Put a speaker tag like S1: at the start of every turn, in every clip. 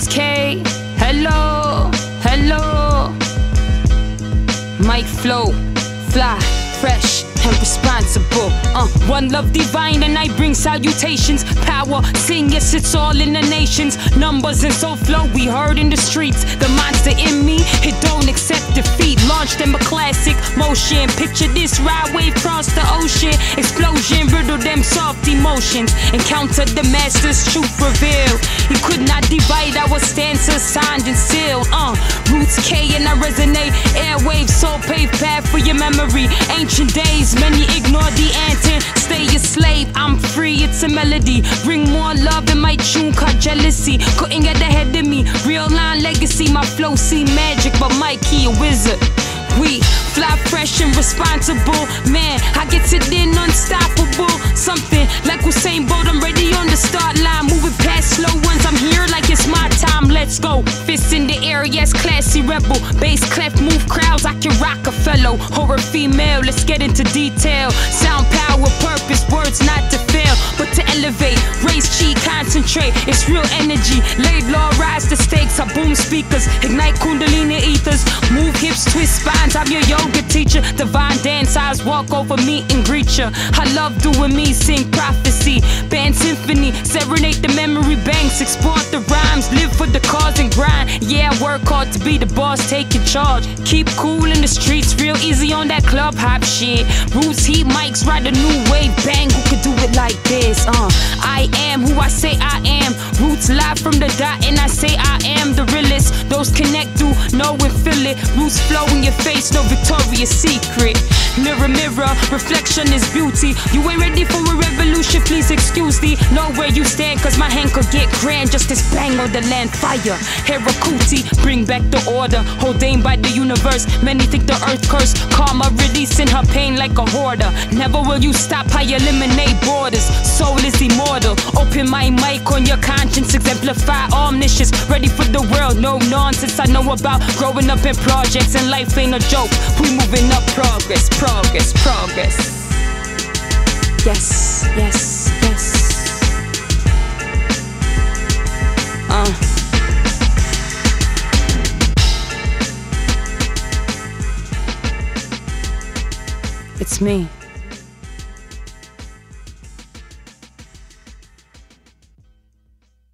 S1: Roots K, hello, hello. Mic flow, fly, fresh and responsible. One love divine and I bring salutations. Power, sing, yes, it's all in the nations. Numbers and soul flow, we heard in the streets. The monster in me, it don't accept defeat. Launched them a classic motion. Picture this ride wave across the ocean. Explosion, riddle them soft emotions. Encounter the master's truth reveal. He could not divide our stances, signed and sealed. Roots K and I resonate. Airwaves, soul paved path for your memory. Ancient days, many ignore the anthem. Stay a slave, I'm free, it's a melody. Bring more love in my tune, caught jealousy. Couldn't get ahead of me. Real line legacy, my flow see magic, but my key a wizard. We fly fresh and responsible. Man, I get it in unstoppable. Something like Usain Bolt, I'm ready on the start line. Moving past slow ones, I'm here like it's my time. Let's go. Fists in the air, yes, classy rebel. Bass clef, move crowds, I can rock a fellow. Horror female, let's get into detail. Sound, power, purpose, words not to fail, but to elevate. Raise chi, concentrate, it's real energy. Laid law, rise the stakes. I boom speakers, ignite kundalini ethers. Move hips, twist spines, I'm your yoga teacher. Divine dance eyes, walk over me and greet ya. I love doing me, sing prophecy. Band symphony, serenade the memory banks. Export the rhymes, live for the cause and grind. Yeah, I work hard to be the boss, taking charge. Keep cool in the streets, real easy on that club hop shit. Roots, heat mics, ride a new wave, bang, who could do it like this? I am who I say I am. Roots live from the dot and I say I am the realest. Those connect to know and feel it. Roots flow in your face, no Victoria's Secret. Mirror, mirror, reflection is beauty. You ain't ready for a revolution, please excuse thee. Know where you stand, cause my hand could get grand. Just this bang on the land, fire. Herakuti, bring back the order. Ordained by the universe, many think the earth cursed. Karma releasing her pain like a hoarder. Never will you stop, I eliminate borders. Soul is immortal. Open my mic on your conscience, exemplify omniscience. Ready for the world, no nonsense. I know about growing up in projects and life ain't a joke. We moving up, progress, progress, progress. Yes, yes, yes. It's me.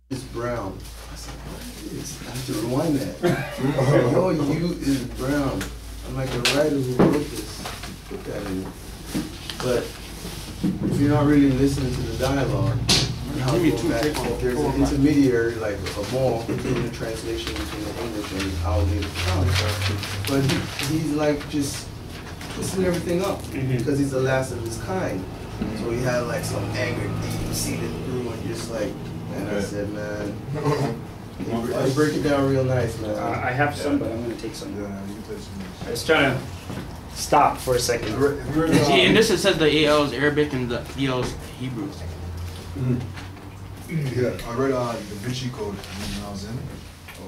S2: It's brown. I said, what is? I have to rewind that. Yo, you is brown. I'm like the writer who wrote this. Put that in. But if you're not really listening to the dialogue, there's an intermediary, like a mall, between the translation between the English and how they count. But he's like just twisting everything up because he's the last of his kind. So he had like some anger deep seated through and just like, and I said, man, I break it down real nice, man.
S3: I have some, but I'm gonna take some.
S4: Yeah, you take some.
S3: I was trying to stop for a second.
S5: See, and this it says the AL is Arabic and the EL is Hebrew.
S4: Yeah, I read the Vinci Code when I was in.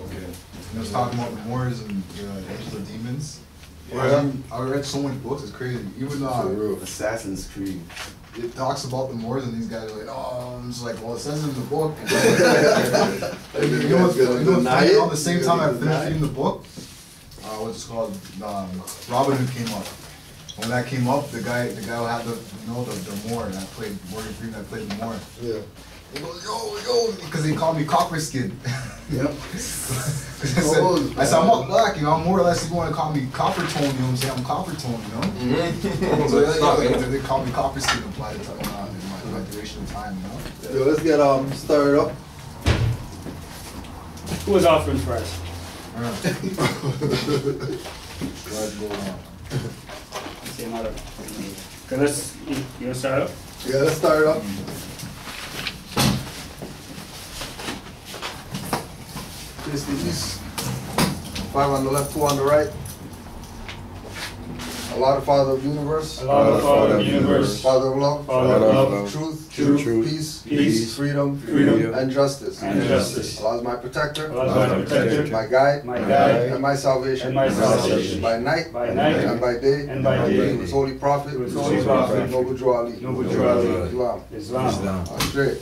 S4: Okay. And it was talking about the Moors and the Angels of Demons. Yeah. I read so many books, it's crazy. Even
S2: Assassin's Creed.
S4: It talks about the Moors and these guys are like, oh, I'm just like, well, it says in the book. You know what's funny? At the same time I finished reading the book, what's it called? Robin Hood came up. When that came up, the guy who had the Moor that played Morgan Freeman that played the Moor. Yeah. He goes, yo, because he called me copper skin. Yep. I said, I'm not black, you know, I'm more or less, you want to call me copper tone, you know what I'm saying? I'm copper tone, you know? So they call me copper skin applied to my duration of time, you know?
S2: Yo, let's get started up.
S3: Who was offering first? You want to start up?
S2: Yeah, let's start up. This is 5 on the left, 2 on the right. Allah, the Father of the universe.
S3: Allah, the Father of the universe.
S2: Father of love.
S3: Father of love.
S2: Truth.
S3: Peace.
S2: Freedom. And justice. Allah is my protector. My guide. And my salvation. By night. And by day. His holy prophet. Noble Drew Ali. Islam. Straight.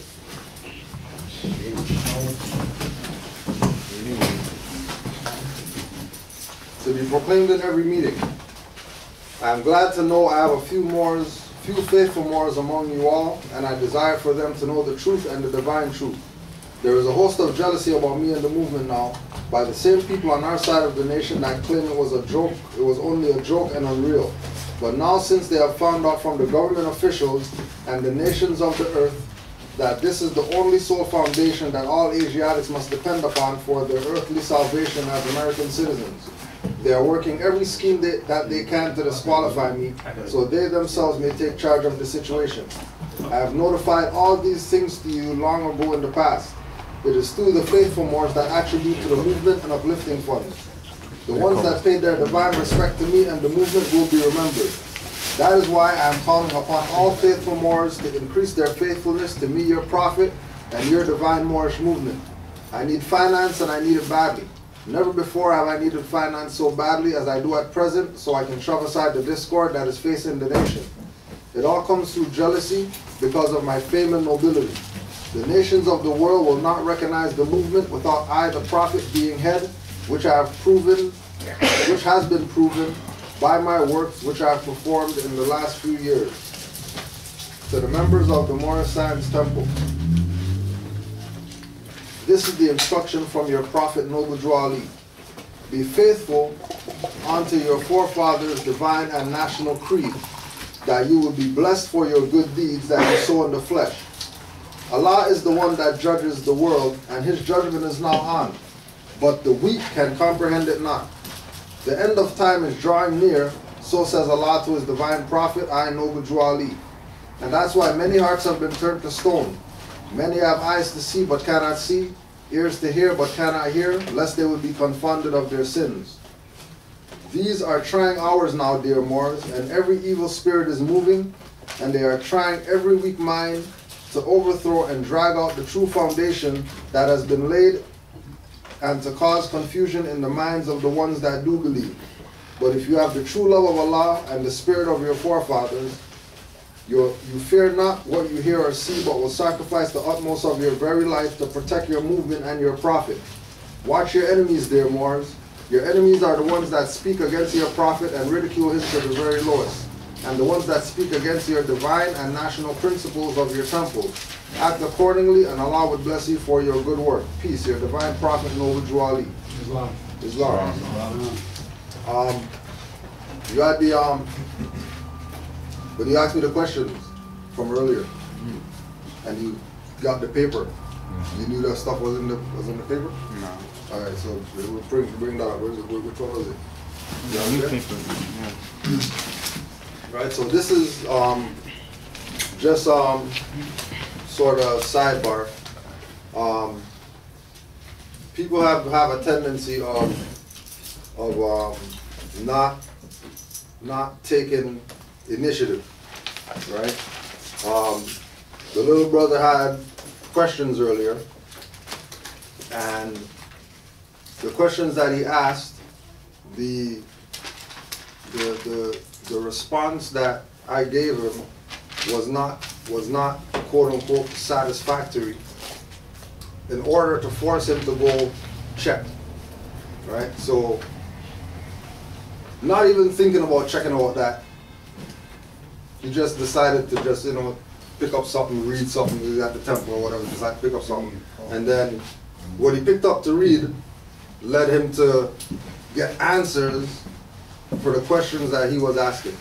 S6: To be proclaimed in every meeting. I am glad to know I have a few faithful Moors among you all, and I desire for them to know the truth and the divine truth. There is a host of jealousy about me and the movement now, by the same people on our side of the nation that claim it was a joke, it was only a joke and unreal. But now, since they have found out from the government officials and the nations of the earth that this is the only sole foundation that all Asiatics must depend upon for their earthly salvation as American citizens, they are working every scheme that they can to disqualify me, so they themselves may take charge of the situation. I have notified all these things to you long ago in the past. It is through the faithful Moors that attribute to the movement and uplifting funds. The ones that paid their divine respect to me and the movement will be remembered. That is why I am calling upon all faithful Moors to increase their faithfulness to me, your prophet, and your divine Moorish movement. I need finance, and I need it badly. Never before have I needed finance so badly as I do at present, so I can shove aside the discord that is facing the nation. It all comes through jealousy because of my fame and nobility. The nations of the world will not recognize the movement without I, the prophet, being head, which has been proven by my works which I have performed in the last few years. To the members of the Moorish Science Temple, this is the instruction from your prophet Noble Ali. Be faithful unto your forefathers' divine and national creed, that you will be blessed for your good deeds that you sow in the flesh. Allah is the one that judges the world, and his judgment is now on, but the weak can comprehend it not. The end of time is drawing near, so says Allah to his divine prophet, I, Noble Ali. And that's why many hearts have been turned to stone. Many have eyes to see but cannot see, ears to hear but cannot hear, lest they would be confounded of their sins. These are trying hours now, dear Moors, and every evil spirit is moving, and they are trying every weak mind to overthrow and drag out the true foundation that has been laid, and to cause confusion in the minds of the ones that do believe. But if you have the true love of Allah and the spirit of your forefathers, you fear not what you hear or see, but will sacrifice the utmost of your very life to protect your movement and your prophet. Watch your enemies, dear Moors. Your enemies are the ones that speak against your prophet and ridicule him to the very lowest, and the ones that speak against your divine and national principles of your temples. Act accordingly, and Allah would bless you for your good work. Peace, your divine prophet, Noble Ali. Islam. You had the when you asked me the questions from earlier, and you got the paper, you knew that stuff was in the paper?
S5: No.
S6: All right, so we'll bring that up. Which one was it?
S5: Newspaper. Yeah.
S6: Right. So this is just sort of sidebar. People have a tendency of not taking initiative, right? The little brother had questions earlier, and the questions that he asked, the response that I gave him was not quote unquote satisfactory, in order to force him to go check, right? So not even thinking about checking about that, he just decided to just, pick up something, read something at the temple or whatever, decided to pick up something. And then what he picked up to read led him to get answers for the questions that he was asking,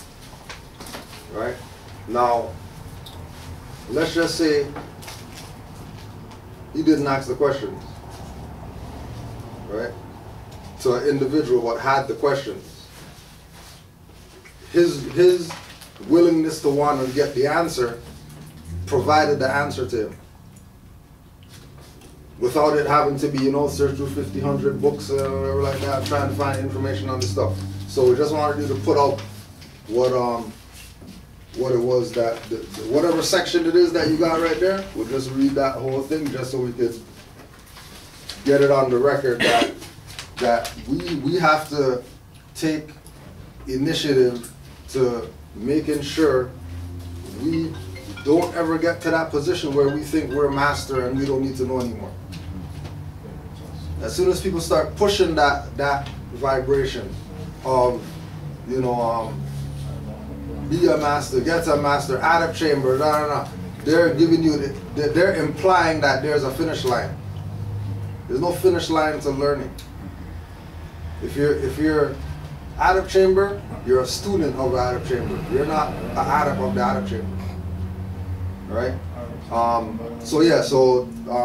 S6: right? Now, let's just say he didn't ask the questions, right? To an individual what had the questions. His willingness to want to get the answer provided the answer to him, without it having to be, search through 50, 100 books or whatever like that, trying to find information on this stuff. So we just wanted you to put out what it was that, whatever section it is that you got right there, we'll just read that whole thing just so we could get it on the record that we have to take initiative to making sure we don't ever get to that position where we think we're master and we don't need to know anymore. as soon as people start pushing that vibration of, you know, be a master, get a master, add up chamber, they're giving you, they're implying that there's a finish line. There's no finish line to learning. If you're add up chamber, you're a student of the add up chamber. You're not an adept of the add up chamber. Right? So yeah,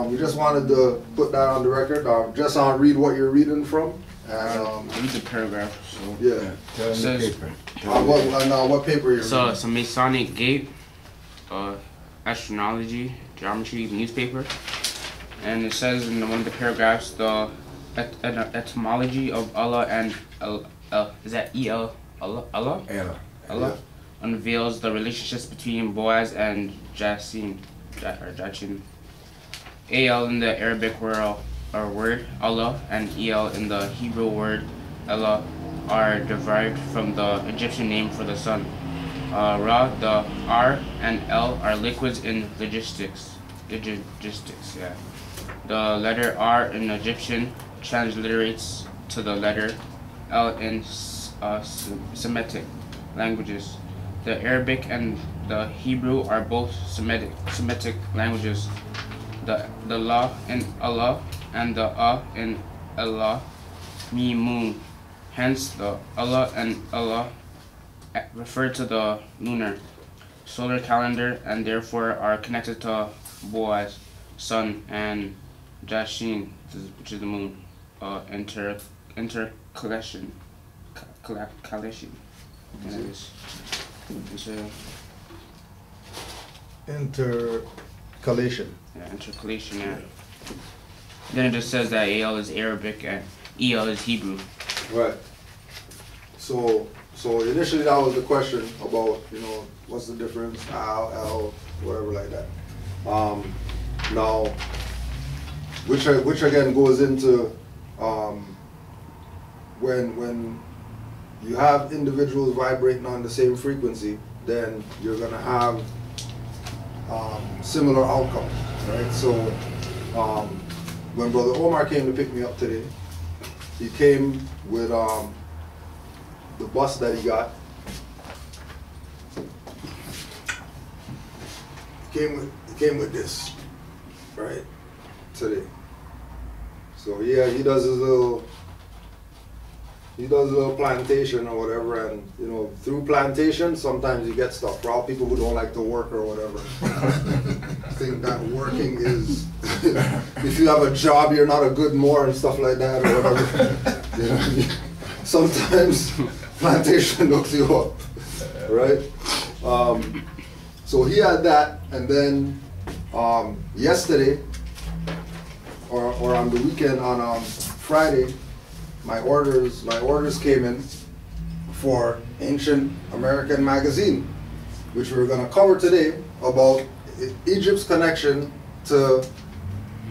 S6: we just wanted to put that on the record. Just read what you're reading from. And,
S5: read the paragraph. So.
S6: Yeah.
S5: It says,
S6: what paper you're
S5: so
S6: reading?
S5: it's a Masonic gate, astrology, geometry newspaper, and it says in one of the paragraphs the etymology of Allah and is that E-L Allah?
S3: Anna.
S5: Allah unveils the relationships between Boaz and Jachin. A-L in the Arabic word Allah and E-L in the Hebrew word Allah are derived from the Egyptian name for the sun. Ra, the R and L are liquids in logistics. Yeah. The letter R in Egyptian transliterates to the letter L in Semitic languages. The Arabic and the Hebrew are both Semitic languages. The La in Allah and the in Allah mean moon. Hence, the Allah and Allah refer to the lunar, solar calendar and therefore are connected to Boaz, sun, and Jachin, which is the moon. Intercalation.
S6: Intercalation.
S5: Yeah, intercalation, yeah. Then it just says that AL is Arabic and EL is Hebrew.
S6: Right. So initially that was the question about, you know, what's the difference, L, whatever like that. Now, which again goes into when you have individuals vibrating on the same frequency, then you're gonna have similar outcomes, right? So when Brother Omar came to pick me up today, he came with the bus that he got. He came with this, right, today. So yeah, he does his little plantation or whatever, and you know, through plantation sometimes you get stuff. For all people who don't like to work or whatever, think that working is if you have a job you're not a good Moor and stuff like that or whatever. You know what I mean? Sometimes plantation hooks you up, right? So he had that, and then yesterday or on the weekend on Friday, my orders came in for Ancient American Magazine, which we're going to cover today, about Egypt's connection to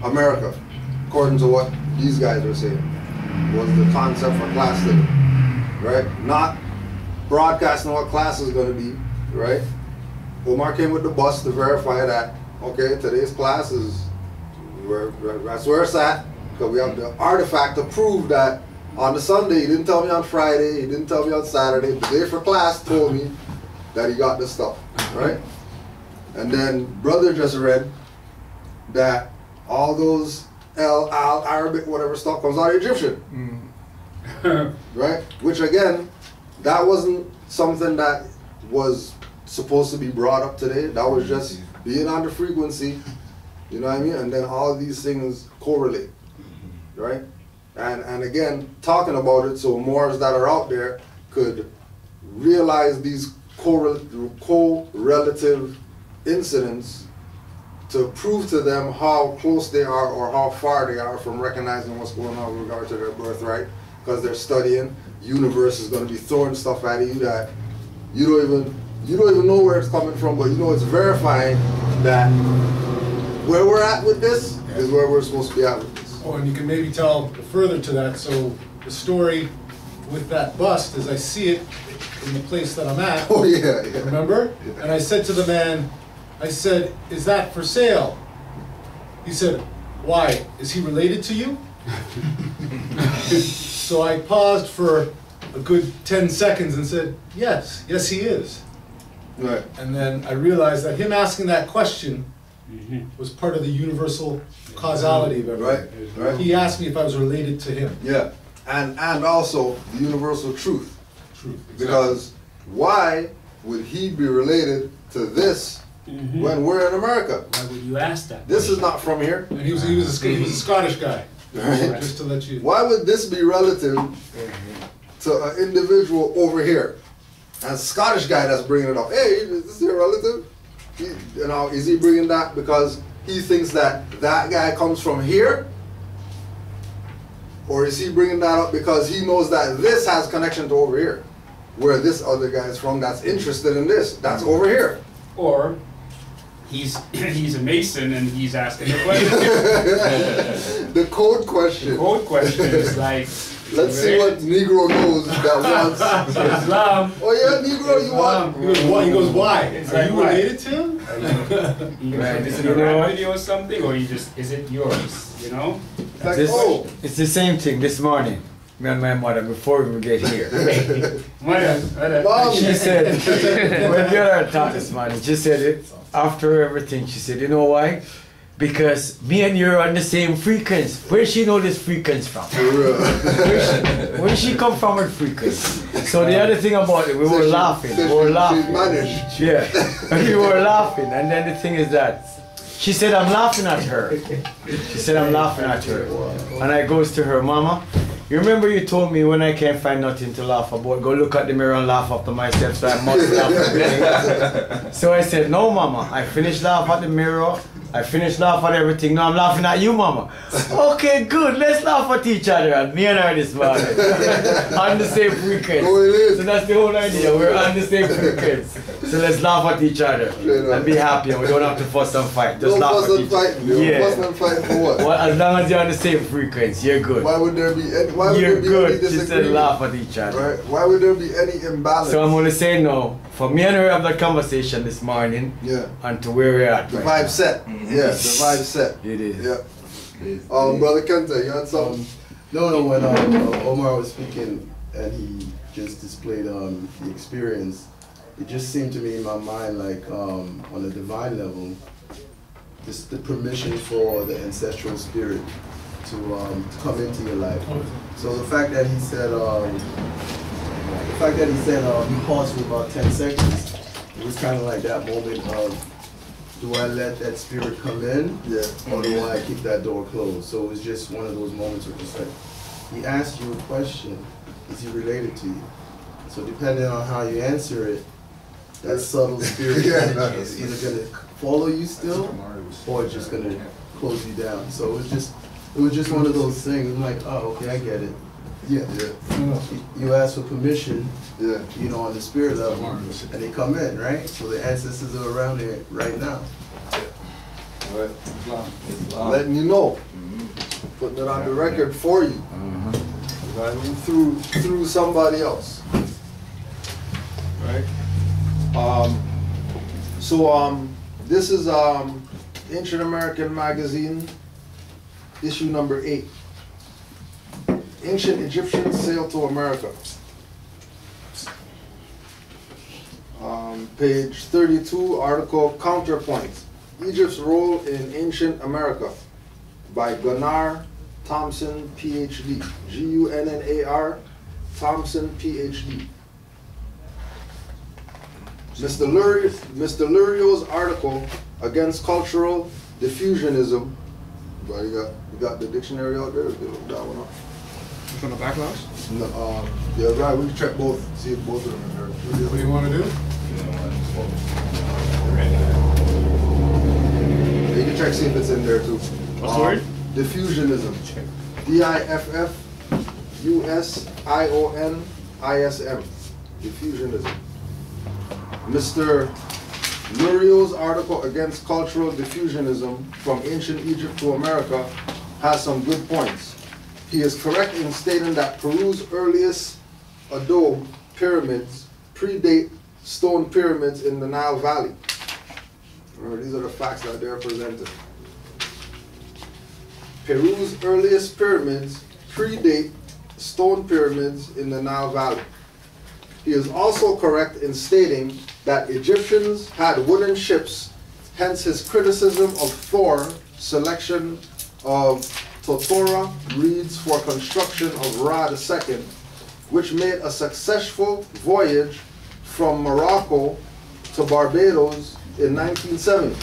S6: America, according to what these guys are saying, was the concept for class today, right? Not broadcasting what class is going to be, right? Omar came with the bus to verify that, okay, today's class is, that's where it's at, because we have the artifact to prove that on the Sunday, he didn't tell me on Friday, he didn't tell me on Saturday, the day for class told me that he got this stuff, right? And then brother just read that all those Al, Arabic, whatever stuff comes out of Egyptian. Right? Which again, that wasn't something that was supposed to be brought up today. That was just being on the frequency, you know what I mean? And then all of these things correlate, right? And again, talking about it so Moors that are out there could realize these correlative incidents to prove to them how close they are or how far they are from recognizing what's going on with regard to their birthright, because they're studying. Universe is going to be throwing stuff at you that you don't even know where it's coming from, but you know it's verifying that where we're at with this is where we're supposed to be at with this.
S7: Oh, and you can maybe tell further to that. So the story with that bust, as I see it in the place that I'm at.
S6: Oh yeah.
S7: Remember? Yeah. And I said to the man, I said, "Is that for sale?" He said, "Why? Is he related to you?" So I paused for a good 10 seconds and said, yes, yes he is.
S6: Right.
S7: And then I realized that him asking that question was part of the universal causality of everything.
S6: Right. Right.
S7: He asked me if I was related to him.
S6: Yeah. And also the universal truth.
S7: Truth. Exactly.
S6: Because why would he be related to this when we're in America?
S3: Why would you ask that?
S6: This is not from here.
S7: And he was a Scottish guy.
S6: Right.
S7: Just to let you.
S6: Why would this be relative to an individual over here? And a Scottish guy that's bringing it up. Hey, is this your relative? Is he bringing that because he thinks that that guy comes from here? Or is he bringing that up because he knows that this has connection to over here? Where this other guy is from that's interested in this. That's over here.
S3: Or he's a Mason and he's asking the question.
S6: The code question.
S3: The code question is like,
S6: let's see what Negro knows that wants.
S3: Islam.
S6: Oh yeah, Negro, you want?
S7: He goes, why?
S3: It's
S7: Are
S3: like,
S7: you
S3: why?
S7: related to him?
S3: Is it a rap video or something, or is it yours? You know?
S6: Like,
S8: It's the same thing this morning. Me and my mother before we get here.
S6: Mom.
S8: She said, when we were talking this morning, she said it after everything. She said, you know why? Because me and you are on the same frequency. Where she know this frequency from? Where she come from with frequency? So the other thing about it, we were laughing. We were laughing. Yeah, and we were laughing. And then the thing is that she said, I'm laughing at her. She said, I'm laughing at her. And I goes to her, Mama, you remember you told me when I can't find nothing to laugh about, go look at the mirror and laugh after myself, so I must laugh at So I said, no, Mama, I finished laughing at the mirror, I finished laughing at everything, now I'm laughing at you, Mama. Okay, good, let's laugh at each other, and me and her this morning, on the same frequency. So that's the whole idea, we're on the same frequency. So let's laugh at each other, and be happy, and we don't have to fuss and fight, just laugh at each other.
S6: Fuss and fight for what?
S8: Well, as long as you're on the same frequency, you're good.
S6: Why would there be any? Why would
S8: You're
S6: there be
S8: good.
S6: any
S8: She said
S6: disagreement?
S8: laugh at each other.
S6: Right? Why would there be any imbalance?
S8: So I'm gonna say no. For me and her have that conversation this morning.
S6: Yeah.
S8: And to where we're at.
S6: The
S8: right
S6: vibe set. Yeah, the vibe set.
S8: It is.
S6: Yeah. Brother Kenta, you had something?
S2: No, when Omar was speaking and he just displayed the experience, it just seemed to me in my mind like on a divine level, just the permission for the ancestral spirit to come into your life. So the fact that he said he paused for about 10 seconds, it was kind of like that moment of, do I let that spirit come in, or do I keep that door closed? So it was just one of those moments where it's like, he asked you a question, is he related to you? So depending on how you answer it, that subtle spirit is either going to follow you still, or it's just going to close you down. So it was just one of those things. I'm like, oh, okay, I get it. Yeah. You ask for permission, on the spirit level, and they come in, right? So the ancestors are around here right now.
S6: Right. Letting you know, putting it on the record for you. I mean, through somebody else. Right. This is Ancient American Magazine, issue number 8. Ancient Egyptians Sail to America. Page 32, article Counterpoint. Egypt's Role in Ancient America by Gunnar Thompson, PhD. Gunnar Thompson, PhD. Mr. Lurio's article Against Cultural Diffusionism. Well, you got the dictionary out there? That one up.
S5: From the backlash?
S6: No, yeah, right. We can check both. See if both of them are there.
S7: What do you want to do?
S6: You can check see if it's in there too.
S5: What's the word?
S6: Diffusionism. Diffusionism. Diffusionism. Mr. Lurio's article Against Cultural Diffusionism from Ancient Egypt to America has some good points. He is correct in stating that Peru's earliest adobe pyramids predate stone pyramids in the Nile Valley. Remember, these are the facts that they are presented. Peru's earliest pyramids predate stone pyramids in the Nile Valley. He is also correct in stating that Egyptians had wooden ships, hence his criticism of Thor's selection of Totora reeds for construction of Ra II, which made a successful voyage from Morocco to Barbados in 1970.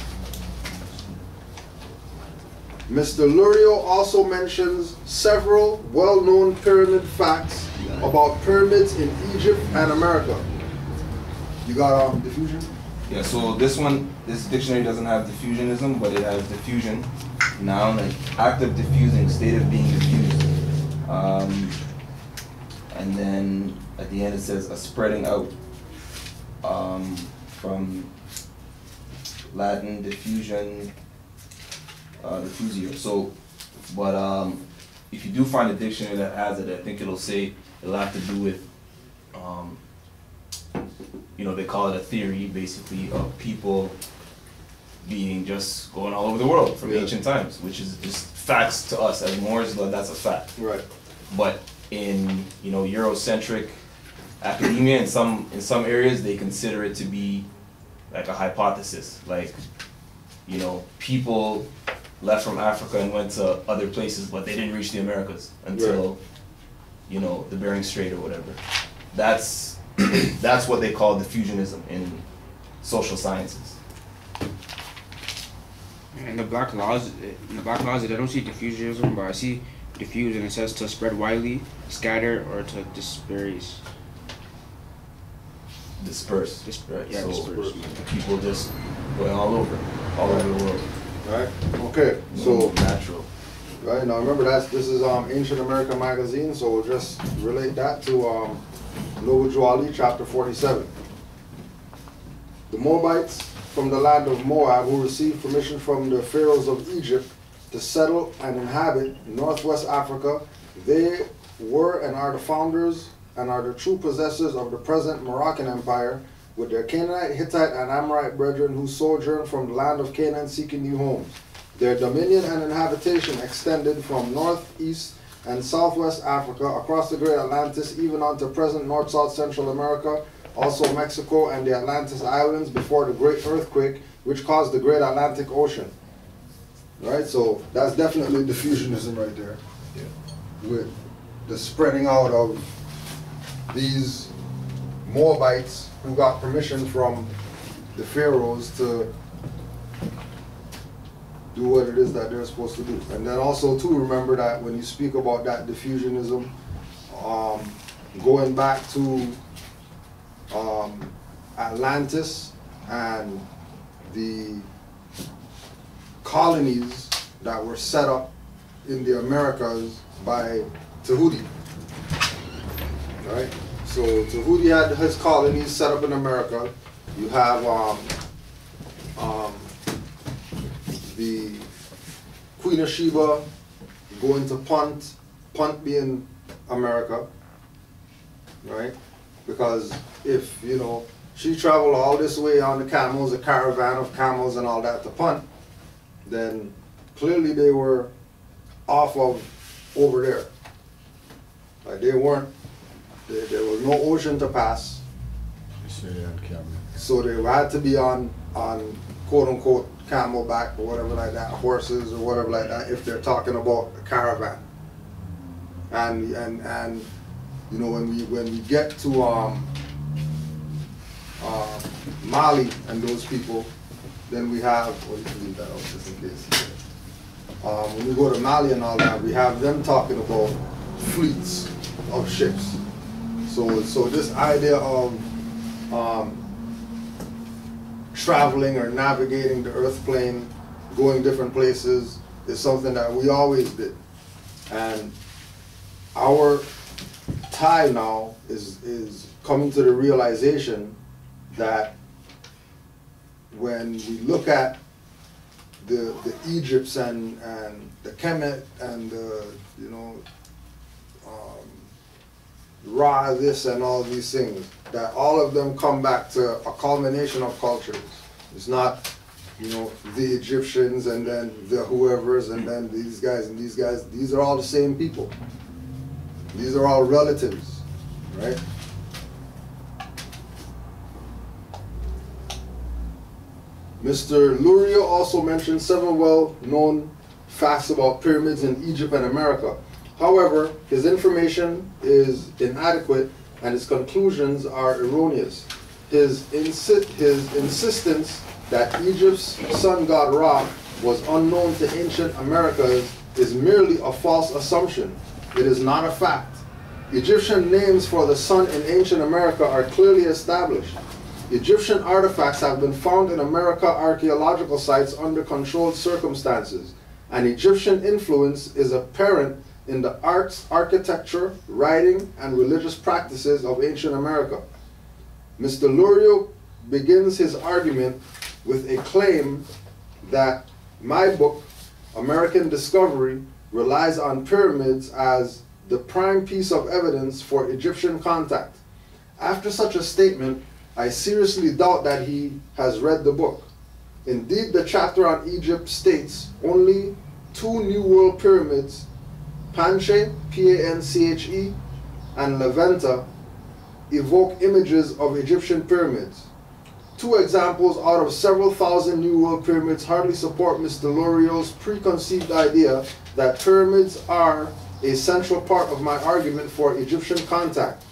S6: Mr. Lurio also mentions several well-known pyramid facts about pyramids in Egypt and America. You got diffusion?
S9: Yeah, so this dictionary doesn't have diffusionism, but it has diffusion, noun, like act of diffusing, state of being diffused. And then at the end it says a spreading out, from Latin diffusion, diffusio. So, but if you do find a dictionary that has it, I think it'll have to do with, they call it a theory, basically, of people being just going all over the world from ancient times, which is just facts to us as Moors, but that's a fact.
S6: Right.
S9: But in Eurocentric academia, in some areas, they consider it to be like a hypothesis, like people left from Africa and went to other places, but they didn't reach the Americas until the Bering Strait or whatever. That's what they call diffusionism in social sciences.
S5: In the black laws, I don't see diffusionism, but I see diffuse, and it says to spread widely, scatter, or to disperse.
S9: Disperse.
S5: Right. Yeah,
S9: so
S5: disperse.
S9: People just going all over the world.
S6: Right. Okay. So
S9: natural.
S6: Right now, remember this is Ancient American Magazine, so we'll just relate that to Noble Juali, chapter 47. The Moabites from the land of Moab, who received permission from the pharaohs of Egypt to settle and inhabit northwest Africa, they were and are the founders and are the true possessors of the present Moroccan Empire, with their Canaanite, Hittite, and Amorite brethren who sojourned from the land of Canaan seeking new homes. Their dominion and inhabitation extended from northeast and southwest Africa, across the Great Atlantis, even onto present North-South Central America, also Mexico and the Atlantis Islands before the Great Earthquake, which caused the Great Atlantic Ocean. Right, so that's definitely diffusionism right there.
S9: Yeah.
S6: With the spreading out of these Moabites who got permission from the pharaohs to do what it is that they're supposed to do. And then also too, remember that when you speak about that diffusionism, going back to Atlantis and the colonies that were set up in the Americas by Tahuti. Right? So Tahuti had his colonies set up in America. You have the Queen of Sheba going to Punt being America, right? Because if, she traveled all this way on the camels, a caravan of camels and all that to Punt, then clearly they were off of over there. Like there was no ocean to pass. So they had to be on quote unquote camelback or whatever like that, horses or whatever like that, if they're talking about a caravan. And when we get to Mali and those people, then we have, well, you can leave that out just in case. When we go to Mali and all that, we have them talking about fleets of ships. So this idea of traveling or navigating the earth plane, going different places, is something that we always did. And our tie now is coming to the realization that when we look at the Egypts and the Kemet and the Ra this and all these things, that all of them come back to a culmination of cultures. It's not you know, the Egyptians and then the whoever's and then these guys and these guys. These are all the same people. These are all relatives, right? Mr. Lurio also mentioned several well-known facts about pyramids in Egypt and America. However, his information is inadequate and his conclusions are erroneous. His insistence that Egypt's sun god Ra was unknown to ancient Americas is merely a false assumption. It is not a fact. Egyptian names for the sun in ancient America are clearly established. Egyptian artifacts have been found in America archaeological sites under controlled circumstances, and Egyptian influence is apparent in the arts, architecture, writing, and religious practices of ancient America. Mr. Lurio begins his argument with a claim that my book, American Discovery, relies on pyramids as the prime piece of evidence for Egyptian contact. After such a statement, I seriously doubt that he has read the book. Indeed, the chapter on Egypt states only 2 New World pyramids, Panche, P-A-N-C-H-E, and Levanta, evoke images of Egyptian pyramids. 2 examples out of several thousand New World pyramids hardly support Mr. Lorio's preconceived idea that pyramids are a central part of my argument for Egyptian contact.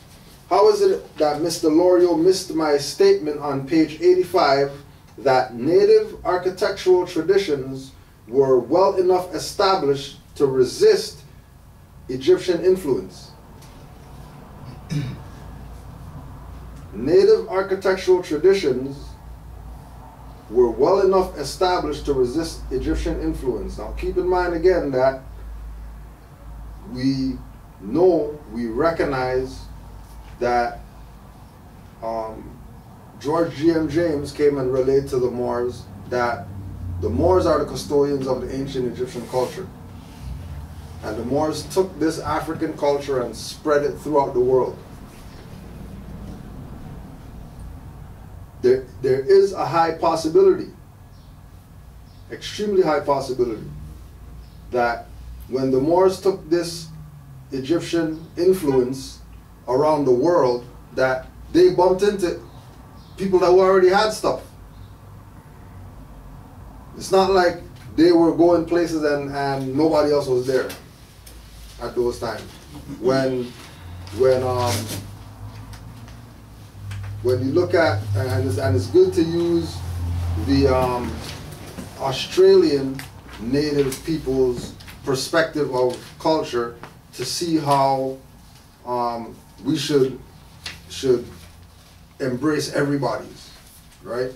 S6: How is it that Mr. Lorio missed my statement on page 85 that native architectural traditions were well enough established to resist Egyptian influence? Native architectural traditions were well enough established to resist Egyptian influence. Now keep in mind again that we recognize that George G.M. James came and relayed to the Moors that the Moors are the custodians of the ancient Egyptian culture. And the Moors took this African culture and spread it throughout the world. There is a high possibility, extremely high possibility, that when the Moors took this Egyptian influence around the world, that they bumped into people that already had stuff. It's not like they were going places and nobody else was there at those times. When you look at, and it's good to use the Australian native people's perspective of culture to see how we should embrace everybody's, right?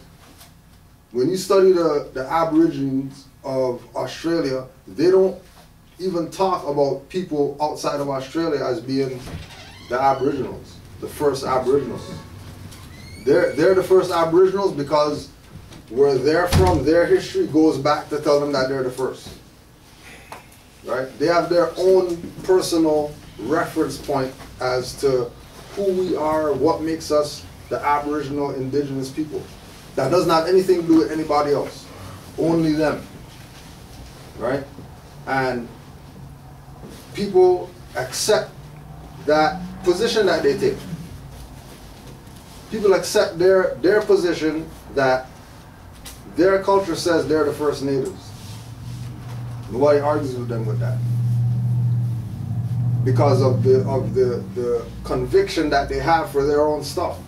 S6: When you study the Aborigines of Australia, they don't even talk about people outside of Australia as being the Aboriginals, the first Aboriginals. They're the first Aboriginals because where they're from, their history goes back to tell them that they're the first, right? They have their own personal reference point as to who we are, what makes us the Aboriginal indigenous people. That doesn't have anything to do with anybody else, only them, right? And people accept that position that they take. People accept their position that their culture says they're the first natives. Nobody argues with them with that, because of the conviction that they have for their own stuff.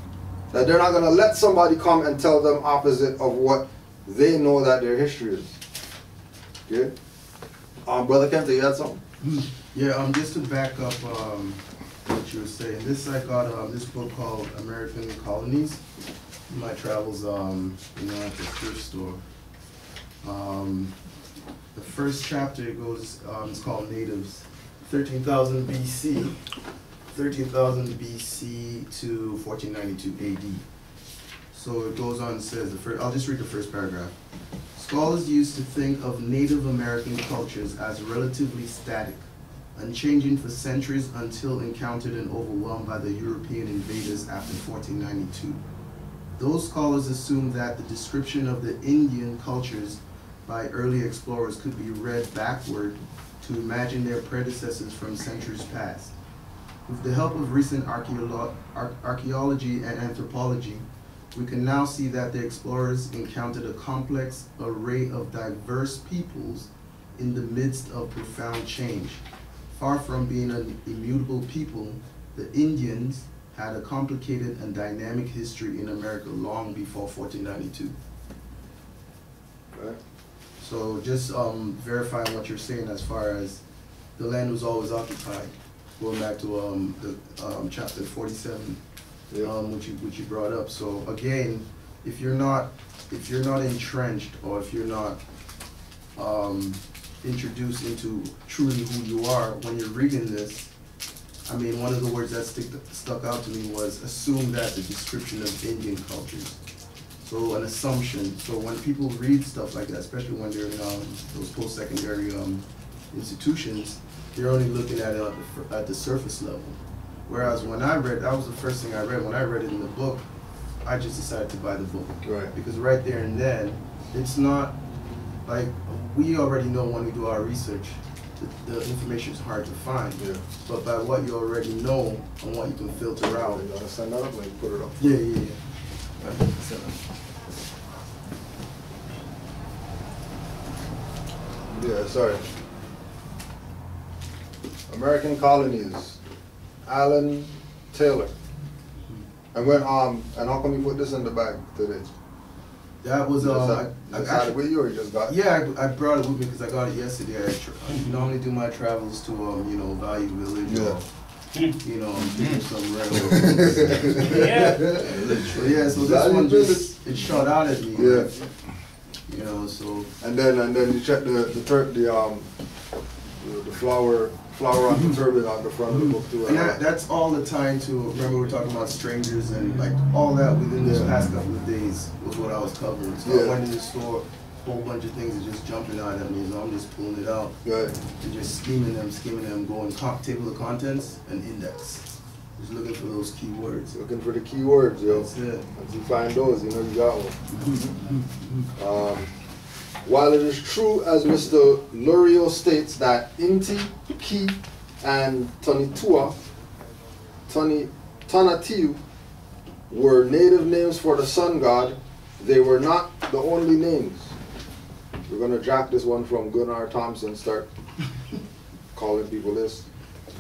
S6: That they're not going to let somebody come and tell them opposite of what they know that their history is. Okay? Brother Kenta, you had something?
S2: Yeah, just to back up what you were saying. I got this book called American Colonies. In my travels, at the thrift store. The first chapter goes, it's called Natives. 13,000 BC. 13,000 BC to 1492 AD. So it goes on and says, I'll just read the first paragraph. Scholars used to think of Native American cultures as relatively static, unchanging for centuries until encountered and overwhelmed by the European invaders after 1492. Those scholars assume that the description of the Indian cultures by early explorers could be read backward to imagine their predecessors from centuries past. With the help of recent archaeology and anthropology, we can now see that the explorers encountered a complex array of diverse peoples in the midst of profound change. Far from being an immutable people, the Indians had a complicated and dynamic history in America long before 1492.
S6: Right.
S2: So just verifying what you're saying as far as the land was always occupied, going back to the chapter 47, which you brought up. So again, if you're not entrenched, or if you're not introduced into truly who you are when you're reading this, I mean, one of the words that stuck out to me was assume that the description of Indian cultures. So an assumption. So when people read stuff like that, especially when they're in those post-secondary institutions, they're only looking at it at the surface level. Whereas when I read, that was the first thing I read. When I read it in the book, I just decided to buy the book.
S6: Right.
S2: Because right there and then, it's not like, we already know when we do our research, the information is hard to find.
S6: Yeah.
S2: But by what you already know and what you can filter out.
S6: You gotta send that up and put it up.
S2: Yeah.
S6: Yeah, sorry. American colonies. Alan Taylor. And when and how come you put this in the bag today?
S2: That was
S6: I got it with you, or you just got it?
S2: Yeah, I brought it with me because I got it yesterday. I normally do my travels to Value Village.
S6: Yeah.
S2: Taking some railroad. Yeah. So this one just it shot out at me.
S6: Yeah.
S2: So. And
S6: then you check the flower on the turban on the front of the book too.
S2: And that's all the time to remember we're talking about strangers and like all that within this past couple of days was what I was covering. So I went in the store, a whole bunch of things are just jumping out at me, so I'm just pulling it out.
S6: Right.
S2: And just skimming them, going table of contents and index. Just looking for those keywords.
S6: Looking for the keywords, yo.
S2: That's it.
S6: Once you find those, you know you got one. While it is true, as Mr. Lurio states, that Inti, Ki, and Tonitua, Tonatiu were native names for the sun god, they were not the only names. We're going to jack this one from Gunnar Thompson, start calling people this.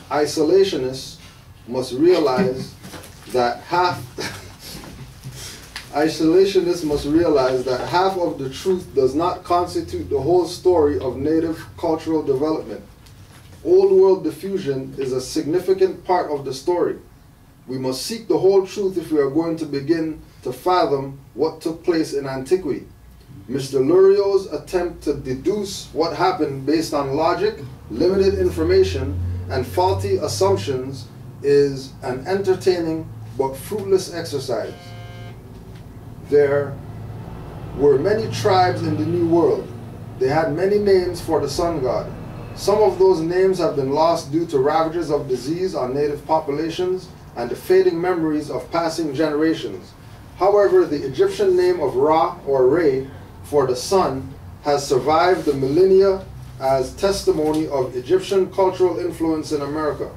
S6: Isolationists must realize that half of the truth does not constitute the whole story of native cultural development. Old world diffusion is a significant part of the story. We must seek the whole truth if we are going to begin to fathom what took place in antiquity. Mr. Lurio's attempt to deduce what happened based on logic, limited information, and faulty assumptions is an entertaining but fruitless exercise. There were many tribes in the New World. They had many names for the sun god. Some of those names have been lost due to ravages of disease on native populations and the fading memories of passing generations. However, the Egyptian name of Ra or Re for the sun has survived the millennia as testimony of Egyptian cultural influence in America.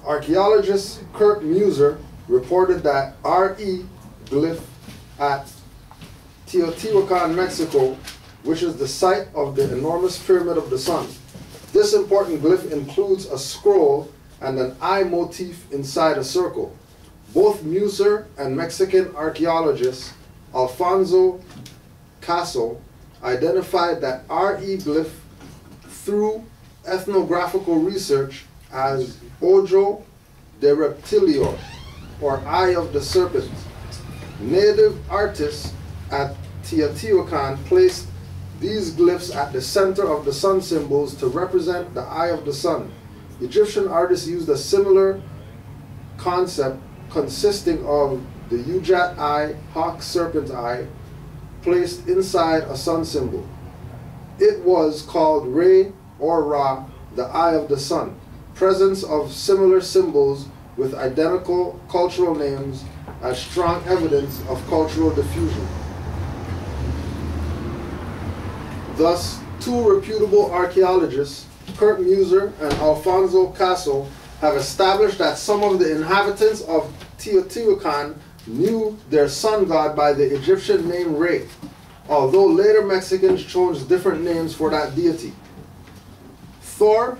S6: Archaeologist Kurt Muser reported that R.E. glyph at Teotihuacan, Mexico, which is the site of the enormous Pyramid of the Sun. This important glyph includes a scroll and an eye motif inside a circle. Both Muser and Mexican archaeologist Alfonso Caso identified that R.E. glyph through ethnographical research as Ojo de Reptilio, or Eye of the Serpent. Native artists at Teotihuacan placed these glyphs at the center of the sun symbols to represent the eye of the sun. Egyptian artists used a similar concept consisting of the Ujat eye, hawk serpent eye, placed inside a sun symbol. It was called Re or Ra, the eye of the sun. Presence of similar symbols with identical cultural names as strong evidence of cultural diffusion. Thus, two reputable archaeologists, Kurt Muser and Alfonso Caso, have established that some of the inhabitants of Teotihuacan knew their sun god by the Egyptian name Re, although later Mexicans chose different names for that deity. Thor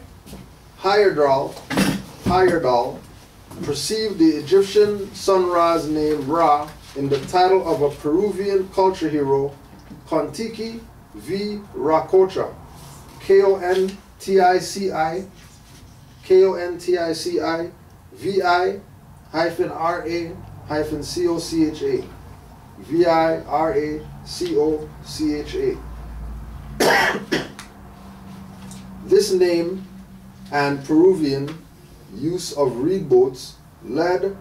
S6: Heyerdahl perceived the Egyptian sun-ra's name Ra in the title of a Peruvian culture hero, Kontiki V. Racocha, Kontici VI-RA-COCHA, VIRACOCHA. This name and Peruvian use of reed boats led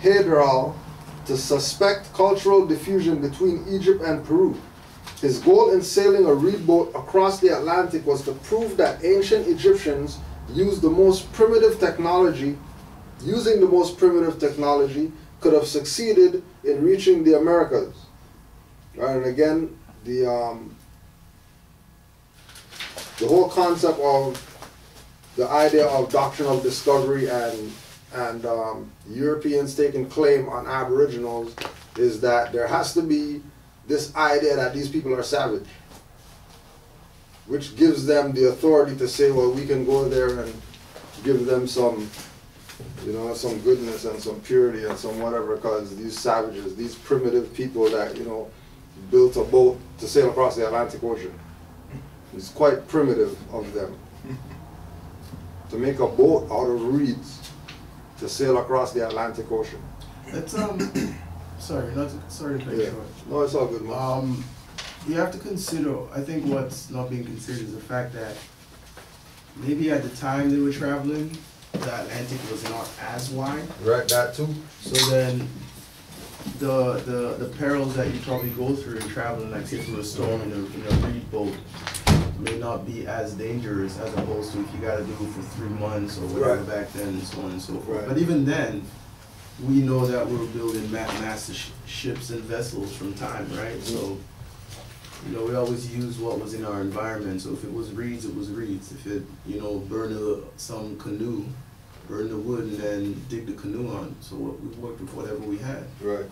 S6: Heyerdahl to suspect cultural diffusion between Egypt and Peru. His goal in sailing a reed boat across the Atlantic was to prove that ancient Egyptians using the most primitive technology could have succeeded in reaching the Americas. Right, and again, the whole concept of the idea of doctrine of discovery and Europeans taking claim on Aboriginals is that there has to be this idea that these people are savage, which gives them the authority to say, well, we can go there and give them some, some goodness and some purity and some whatever, because these savages, these primitive people that, built a boat to sail across the Atlantic Ocean. It's quite primitive of them to make a boat out of reeds to sail across the Atlantic Ocean.
S2: That's sorry to cut you short.
S6: No, it's all good, man.
S2: You have to consider, I think what's not being considered is the fact that maybe at the time they were traveling, the Atlantic was not as wide.
S6: Right, that too.
S2: So then the perils that you probably go through in traveling, like say through a storm in a reed boat, may not be as dangerous as opposed to if you got to do it for 3 months or whatever back then, and so on and so forth.
S6: Right.
S2: But even then, we know that we're building massive ships and vessels from time, right? So, we always use what was in our environment. So if it was reeds, it was reeds. If it, burn some canoe, burn the wood and then dig the canoe on. So we worked with whatever we had.
S6: Right.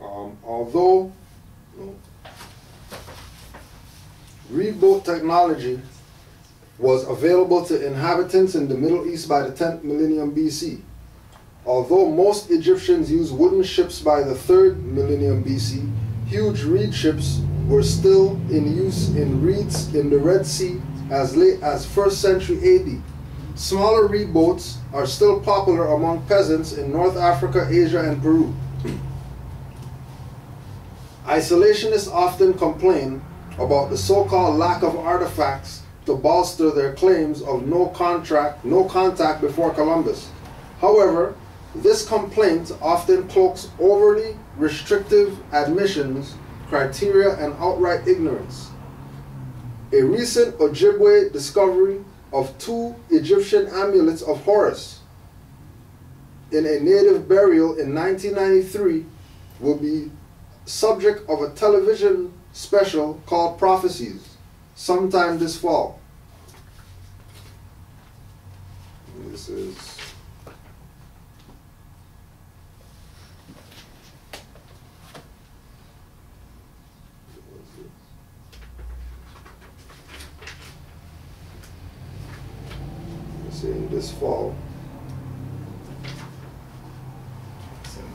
S6: Although reed boat technology was available to inhabitants in the Middle East by the 10th millennium BC. Although most Egyptians used wooden ships by the 3rd millennium BC, huge reed ships were still in use in reeds in the Red Sea as late as 1st century AD. Smaller reed boats are still popular among peasants in North Africa, Asia, and Peru. Isolationists often complain about the so-called lack of artifacts to bolster their claims of no contact before Columbus. However, this complaint often cloaks overly restrictive admissions, criteria, and outright ignorance. A recent Ojibwe discovery of 2 Egyptian amulets of Horus in a native burial in 1993 will be subject of a television special called Prophecies sometime this fall. This is in this fall.
S9: 17.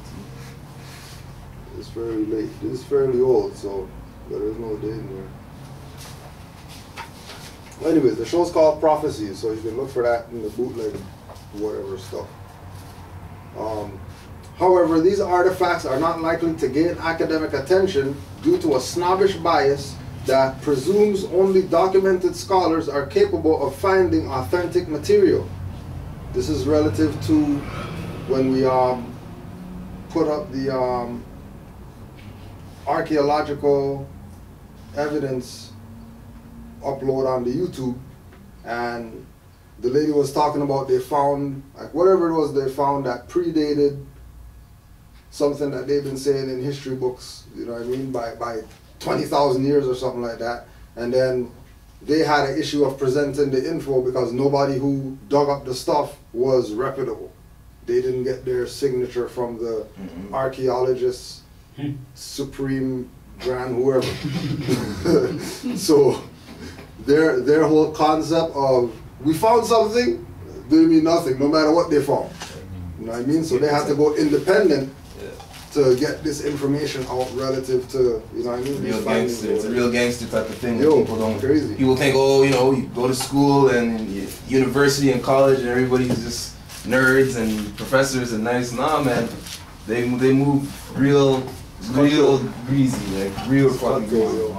S6: It's very late. This is fairly old, so but there's no date in there. Anyways, the show's called Prophecies, so you can look for that in the bootleg, whatever stuff. However, these artifacts are not likely to gain academic attention due to a snobbish bias that presumes only documented scholars are capable of finding authentic material. This is relative to when we put up the archaeological evidence upload on the YouTube, and the lady was talking about they found, like whatever it was they found that predated something that they've been saying in history books, you know what I mean, by 20,000 years or something like that. And then they had an issue of presenting the info because nobody who dug up the stuff was reputable. They didn't get their signature from the archaeologists, supreme grand whoever. So their whole concept of we found something didn't mean nothing, no matter what they found. You know what I mean? So they had to go independent to get this information out relative to, you know what I mean?
S9: Real gangster. It's a real gangster type of thing.
S6: Yo,
S9: people don't.
S6: crazy.
S9: People think, oh, you know, you go to school and university and college and everybody's just nerds and professors and nice. Nah, man, they move real greasy, like real fucking greasy.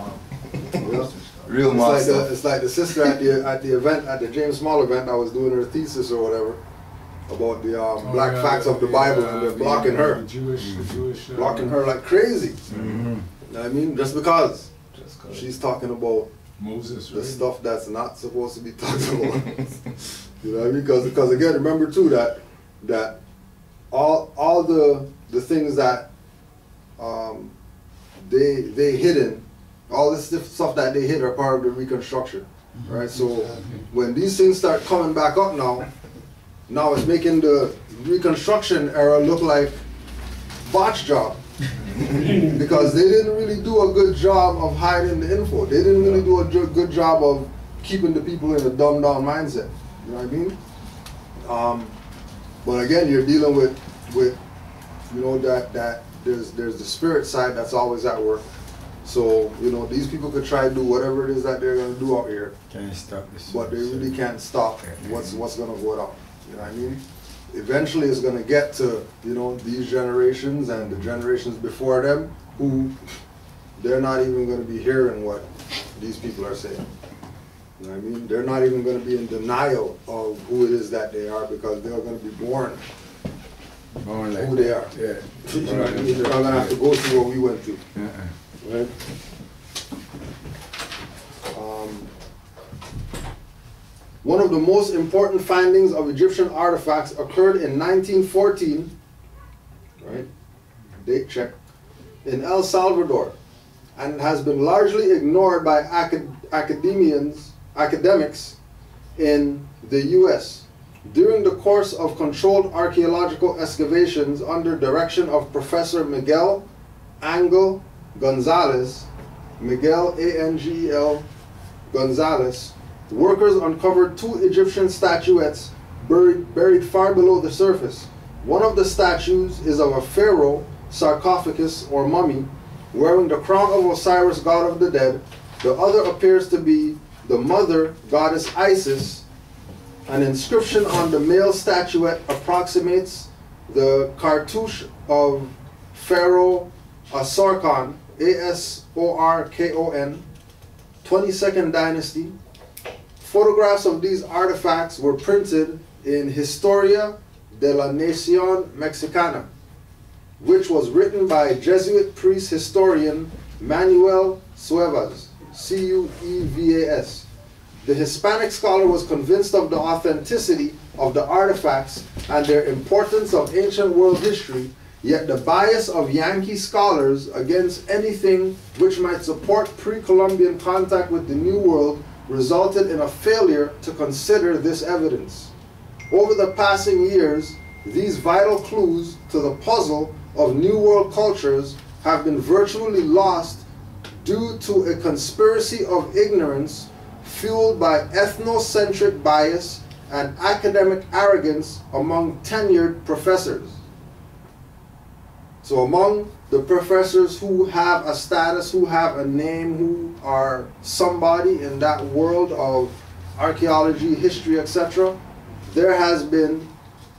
S9: Real monster.
S6: It's like the sister at the event, at the James Small event, I was doing her thesis or whatever about the black facts of the Bible, and they're blocking her.
S7: The Jewish
S6: blocking her like crazy.
S8: Mm-hmm.
S6: You know what I mean? Just because she's talking about
S7: Moses,
S6: the stuff that's not supposed to be talked about. You know what I mean? Because again, remember too that all the things that they hidden, all this stuff that they hid are part of the Reconstruction, right? So when these things start coming back up now it's making the Reconstruction era look like botch job. Because they didn't really do a good job of hiding the info. They didn't really do a good job of keeping the people in a dumbed down mindset. You know what I mean? But again, you're dealing with you know that there's the spirit side that's always at work. So you know these people could try to do whatever it is that they're gonna do out here.
S8: Can't stop this.
S6: But they really can't stop what's gonna go down. You know what I mean? Eventually it's gonna get to, you know, these generations and the generations before them who they're not even gonna be hearing what these people are saying. You know what I mean? They're not even gonna be in denial of who it is that they are because they're gonna be born
S8: like
S6: who they are.
S8: Yeah.
S6: You know what I mean? They're not gonna have to go through what we went through. Right? One of the most important findings of Egyptian artifacts occurred in 1914, right? Date check, in El Salvador, and has been largely ignored by academics in the US. During the course of controlled archaeological excavations under direction of Professor Miguel Angel Gonzalez, Miguel A-N-G-E-L Gonzalez, workers uncovered 2 Egyptian statuettes buried far below the surface. One of the statues is of a pharaoh, sarcophagus or mummy, wearing the crown of Osiris, god of the dead. The other appears to be the mother goddess Isis. An inscription on the male statuette approximates the cartouche of Pharaoh Asorkon, A-S-O-R-K-O-N, 22nd dynasty. Photographs of these artifacts were printed in Historia de la Nación Mexicana, which was written by Jesuit priest historian Manuel Cuevas, C-U-E-V-A-S. The Hispanic scholar was convinced of the authenticity of the artifacts and their importance of ancient world history, yet the bias of Yankee scholars against anything which might support pre-Columbian contact with the New World resulted in a failure to consider this evidence. Over the passing years, these vital clues to the puzzle of New World cultures have been virtually lost due to a conspiracy of ignorance fueled by ethnocentric bias and academic arrogance among tenured professors. So among the professors who have a status, who have a name, who are somebody in that world of archaeology, history, etc., there has been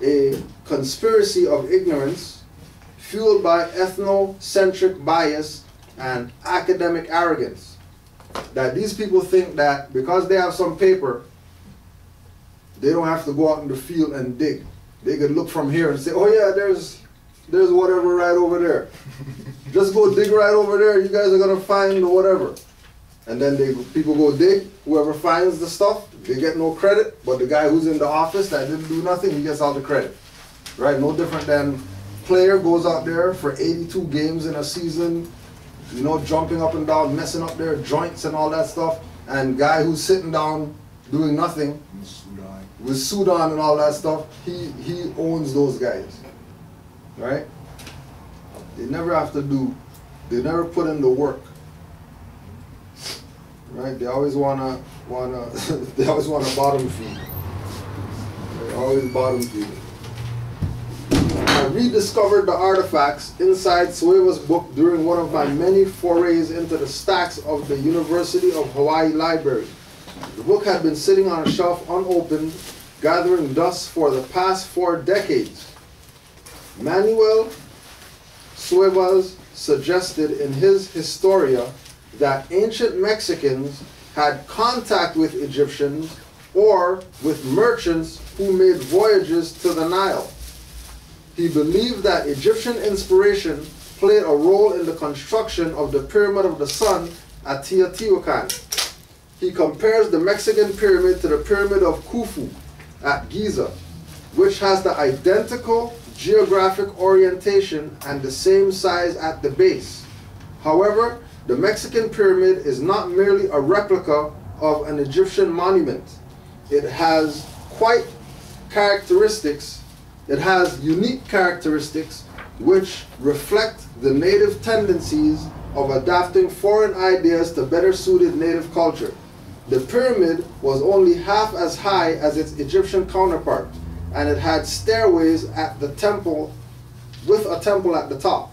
S6: a conspiracy of ignorance fueled by ethnocentric bias and academic arrogance. That these people think that because they have some paper, they don't have to go out in the field and dig. They could look from here and say, oh yeah, there's whatever right over there. Just go dig right over there, you guys are gonna find the whatever. and then people go dig. Whoever finds the stuff, they get no credit, but the guy who's in the office that didn't do nothing, he gets all the credit. Right? No different than player goes out there for 82 games in a season, you know, jumping up and down, messing up their joints and all that stuff, and guy who's sitting down doing nothing with Sudan and all that stuff, he owns those guys. Right? They never have to do, they never put in the work. Right? They always wanna they always wanna bottom feed. They always bottom feed. I rediscovered the artifacts inside Sueva's book during one of my many forays into the stacks of the University of Hawaii Library. The book had been sitting on a shelf unopened, gathering dust for the past 4 decades. Manuel Suevas suggested in his Historia that ancient Mexicans had contact with Egyptians or with merchants who made voyages to the Nile. He believed that Egyptian inspiration played a role in the construction of the Pyramid of the Sun at Teotihuacan. He compares the Mexican pyramid to the Pyramid of Khufu at Giza, which has the identical geographic orientation and the same size at the base. However, the Mexican pyramid is not merely a replica of an Egyptian monument. It has unique characteristics which reflect the native tendencies of adapting foreign ideas to better suited native culture. The pyramid was only half as high as its Egyptian counterpart, and it had stairways at the temple, with a temple at the top.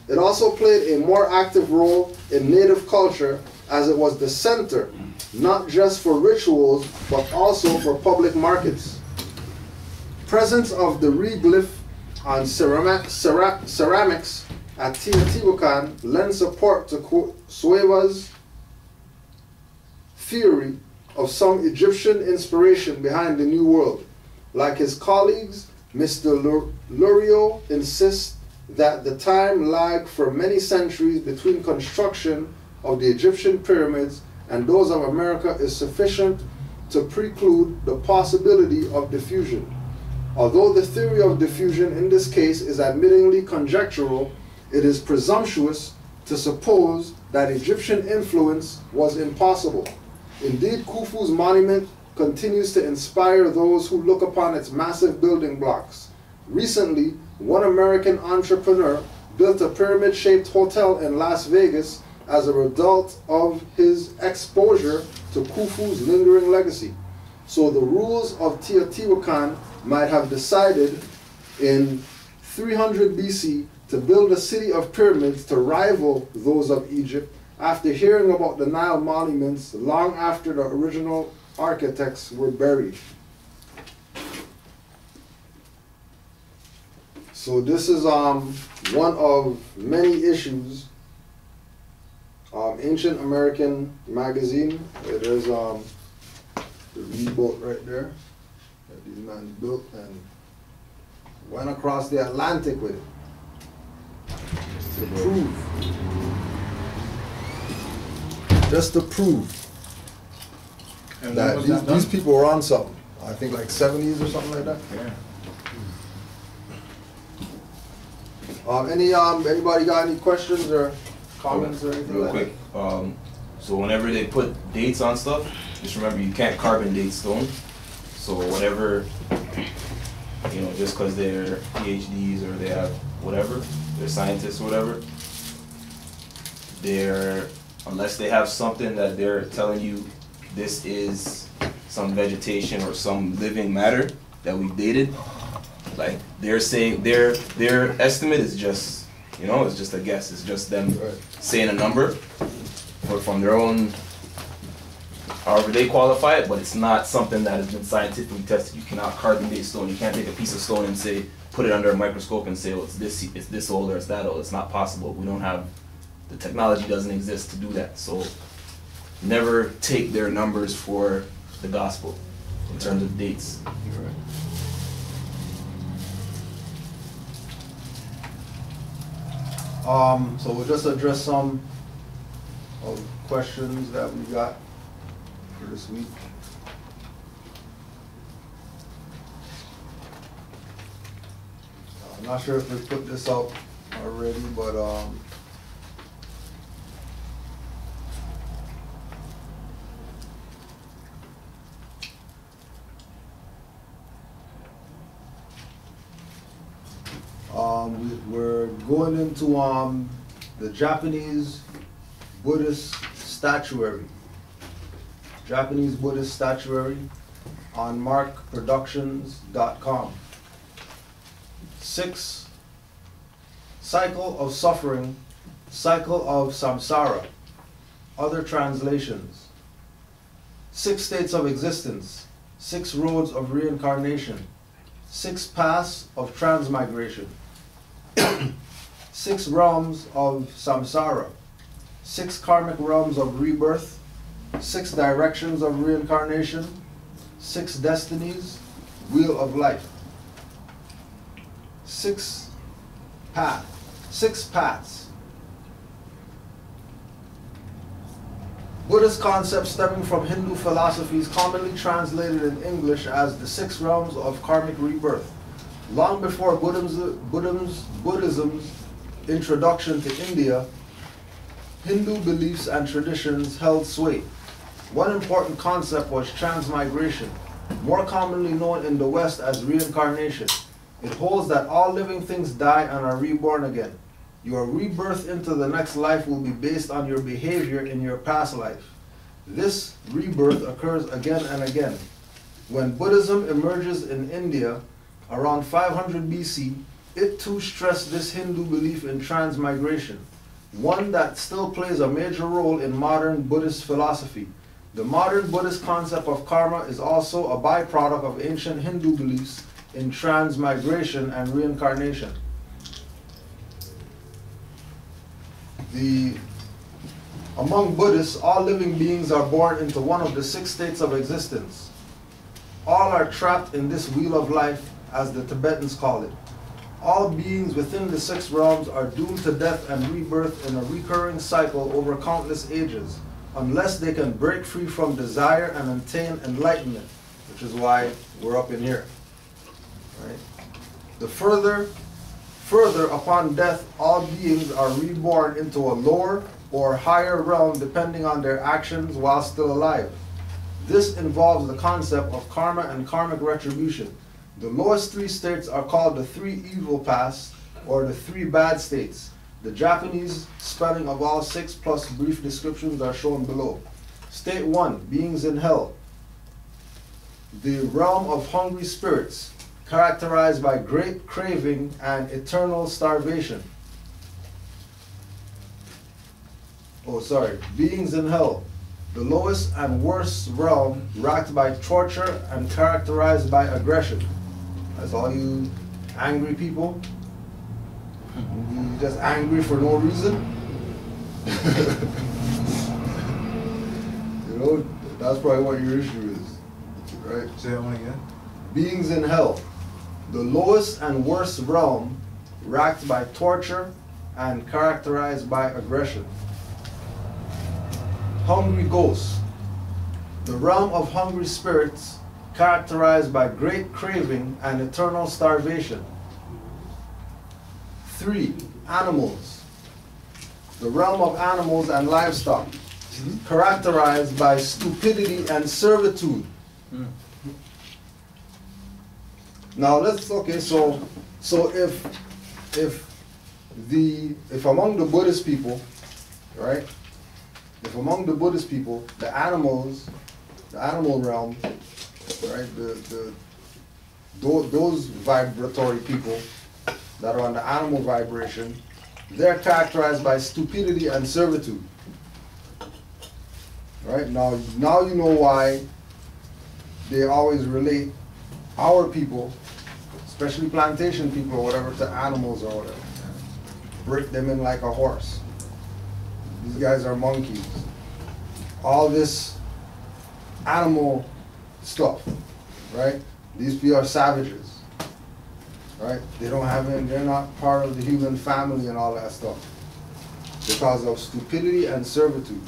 S6: It also played a more active role in native culture as it was the center, not just for rituals, but also for public markets. Presence of the reglyph on ceramics at Teotihuacan lends support to Sueva's theory of some Egyptian inspiration behind the New World. Like his colleagues, Mr. Lurio insists that the time lag for many centuries between construction of the Egyptian pyramids and those of America is sufficient to preclude the possibility of diffusion. Although the theory of diffusion in this case is admittingly conjectural, it is presumptuous to suppose that Egyptian influence was impossible. Indeed, Khufu's monument continues to inspire those who look upon its massive building blocks. Recently, one American entrepreneur built a pyramid-shaped hotel in Las Vegas as a result of his exposure to Khufu's lingering legacy. So the rulers of Teotihuacan might have decided in 300 BC to build a city of pyramids to rival those of Egypt after hearing about the Nile monuments long after the original architects were buried. So this is one of many issues. Ancient American Magazine. There's the reed-boat right there that these men built and went across the Atlantic with it just to prove that these people were on something. I think like 70s or something like that. Yeah. Anybody got any questions or comments or anything?
S9: Real quick. So whenever they put dates on stuff, just remember you can't carbon date stone. So whatever, you know, just because they're PhDs or they have whatever, they're scientists or whatever, unless they have something that they're telling you this is some vegetation or some living matter that we've dated, like they're saying their estimate is just, you know, it's just a guess. It's just them saying a number or from their own, however they qualify it, but it's not something that has been scientifically tested. You cannot carbon date stone. You can't take a piece of stone and say, put it under a microscope and say, well, it's this old or it's that old. It's not possible. We don't have, the technology doesn't exist to do that. So never take their numbers for the gospel in terms of dates.
S6: So we'll just address some of questions that we got for this week. I'm not sure if we put this out already, but we're going into the Japanese Buddhist statuary. Japanese Buddhist statuary on markproductions.com. 6. Cycle of suffering, cycle of samsara. Other translations. 6 states of existence, 6 roads of reincarnation, 6 paths of transmigration, 6 realms of samsara, 6 karmic realms of rebirth, 6 directions of reincarnation, 6 destinies, wheel of life, 6 paths. Buddhist concepts stemming from Hindu philosophies commonly translated in English as the 6 realms of karmic rebirth. Long before Buddhism's introduction to India, Hindu beliefs and traditions held sway. One important concept was transmigration, more commonly known in the West as reincarnation. It holds that all living things die and are reborn again. Your rebirth into the next life will be based on your behavior in your past life. This rebirth occurs again and again. When Buddhism emerges in India around 500 BC, it too stressed this Hindu belief in transmigration, one that still plays a major role in modern Buddhist philosophy. The modern Buddhist concept of karma is also a byproduct of ancient Hindu beliefs in transmigration and reincarnation. Among Buddhists, all living beings are born into one of the 6 states of existence. All are trapped in this wheel of life, as the Tibetans call it. All beings within the 6 realms are doomed to death and rebirth in a recurring cycle over countless ages, unless they can break free from desire and attain enlightenment, which is why we're up in here. Right? The further upon death, all beings are reborn into a lower or higher realm depending on their actions while still alive. This involves the concept of karma and karmic retribution. The lowest 3 states are called the 3 evil paths, or the 3 bad states. The Japanese spelling of all 6 plus brief descriptions are shown below. State 1, beings in hell. The realm of hungry spirits, characterized by great craving and eternal starvation. Beings in hell. The lowest and worst realm, racked by torture and characterized by aggression. That's all you angry people. You just angry for no reason. You know, that's probably what your issue is, right?
S4: Say that one again.
S6: Beings in hell. The lowest and worst realm, racked by torture and characterized by aggression. Hungry ghosts. The realm of hungry spirits, characterized by great craving and eternal starvation. 3, animals. The realm of animals and livestock, characterized by stupidity and servitude. Now so if among the Buddhist people, right? If among the Buddhist people, the animal realm, right? Those vibratory people that are on the animal vibration, they're characterized by stupidity and servitude. Right? Now you know why they always relate our people, especially plantation people or whatever, to animals or whatever. Break them in like a horse. These guys are monkeys. All this animal stuff, right? These people are savages, right? They don't have any, they're not part of the human family and all that stuff because of stupidity and servitude.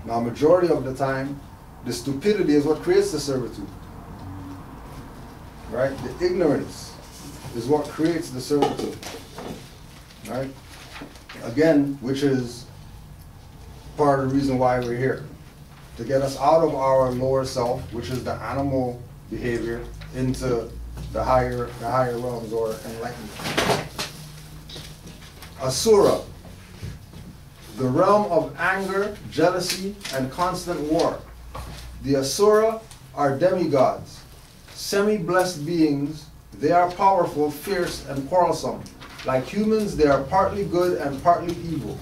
S6: Now, majority of the time, the stupidity is what creates the servitude. Right? The ignorance is what creates the servitude. Right? Again, which is part of the reason why we're here. To get us out of our lower self, which is the animal behavior, into the higher realms or enlightenment. Asura, the realm of anger, jealousy, and constant war. The Asura are demigods, semi-blessed beings. They are powerful, fierce, and quarrelsome. Like humans, they are partly good and partly evil.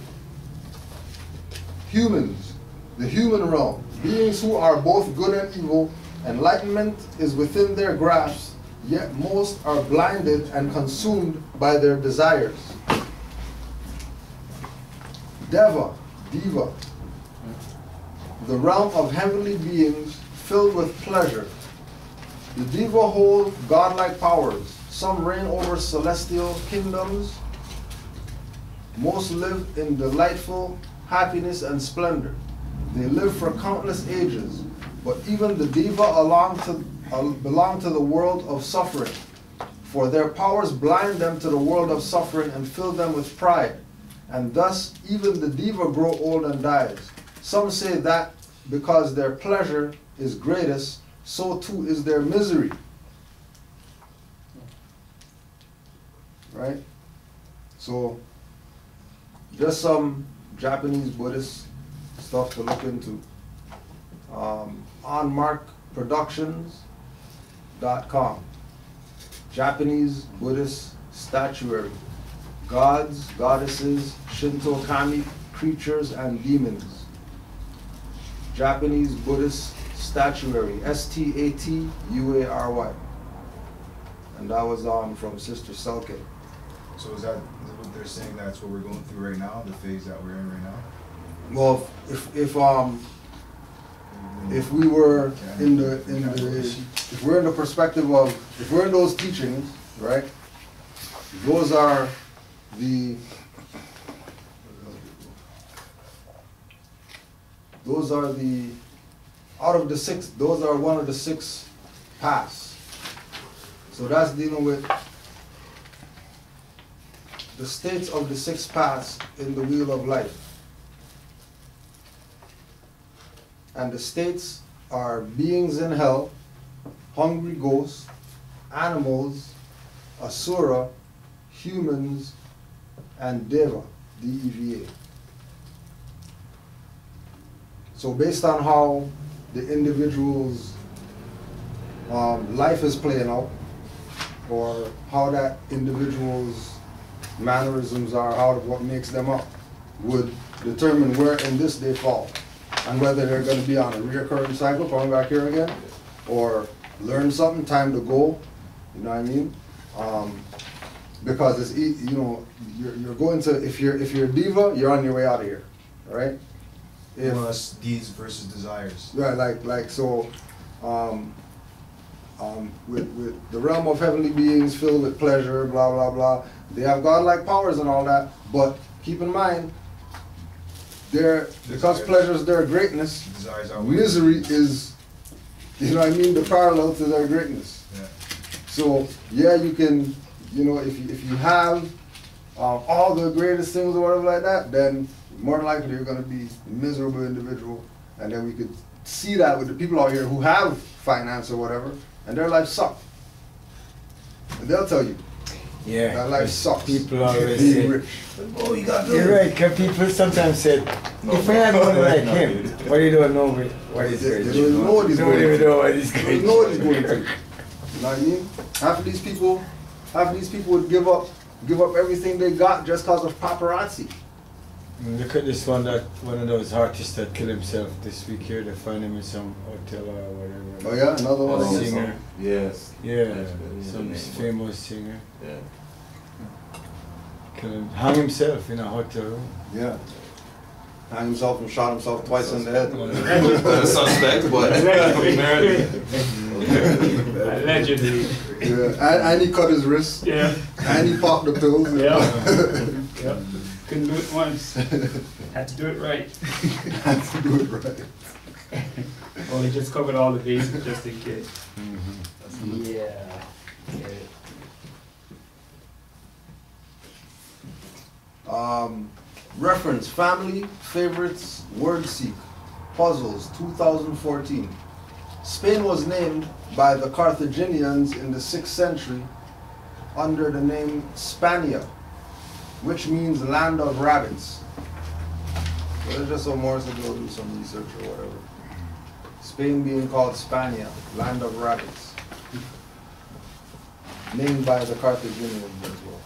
S6: Humans, the human realm, beings who are both good and evil. Enlightenment is within their grasp, yet most are blinded and consumed by their desires. Deva, the realm of heavenly beings filled with pleasure. The Deva hold godlike powers. Some reign over celestial kingdoms. Most live in delightful happiness and splendor. They live for countless ages, but even the Deva belong to the world of suffering, for their powers blind them to the world of suffering and fill them with pride, and thus even the Deva grow old and dies. Some say that because their pleasure is greatest, so too is their misery. Right? So, just some Japanese Buddhist stuff to look into. onmarkproductions.com. Japanese Buddhist statuary. Gods, goddesses, Shinto kami, creatures, and demons. Japanese Buddhist statuary. Statuary. And that was from Sister Selke.
S4: So is that what they're saying? That's what we're going through right now, the phase that we're in right now?
S6: Well, if we were in the if we're in the perspective of, if we're in those teachings, right? Those are the out of the six. Those are one of the 6 paths. So that's dealing with the states of the 6 paths in the wheel of life. And the states are beings in hell, hungry ghosts, animals, asura, humans, and deva, D-E-V-A. So based on how the individual's life is playing out, or how that individual's mannerisms are, what makes them up, would determine where in this they fall, and whether they're going to be on a reoccurring cycle, coming back here again, or learn something, time to go, you know what I mean? Because it's, you know, you're going to, if you're diva, you're on your way out of here, right?
S4: Plus deeds versus desires.
S6: Right, like so, with the realm of heavenly beings filled with pleasure, blah blah blah. They have godlike powers and all that, but keep in mind, because pleasure is their greatness, misery is, you know what I mean, the parallel to their greatness.
S4: Yeah.
S6: So yeah, you can, you know, if you have all the greatest things or whatever like that, then more than likely you're going to be a miserable individual. And then we could see that with the people out here who have finance or whatever, and their life sucks. And they'll tell you,
S8: yeah,
S6: that life sucks.
S8: People always say,
S6: rich. Oh, you got
S8: you're right, because people sometimes say, if I had money like him, what you don't know what he's going
S6: They don't even know what he's going through.
S8: They don't even know what he's going
S6: through. You know what I mean? Half of these people would give up everything they got just because of paparazzi.
S8: Look at this one, that one of those artists that killed himself this week here. They find him in some hotel or whatever.
S6: Oh yeah, another one.
S8: A singer.
S9: Yes.
S8: Yeah, some famous singer.
S9: Yeah.
S8: Hung himself in a hotel room.
S6: Yeah. Hung himself and shot himself twice in the head.
S9: A suspect, but
S3: allegedly.
S6: Yeah, and he cut his wrist.
S3: Yeah.
S6: And he popped the pills.
S3: Yeah. Yep. Couldn't do it once. Had to do it right.
S6: Had to do it right.
S3: Well, he just covered all the bases just in case. Yeah. Get it.
S6: Reference, family, favorites, wordseek, puzzles, 2014. Spain was named by the Carthaginians in the 6th century under the name Spania, which means land of rabbits. So there's just some more to go do some research or whatever. Spain being called Spania, land of rabbits. Named by the Carthaginians as well.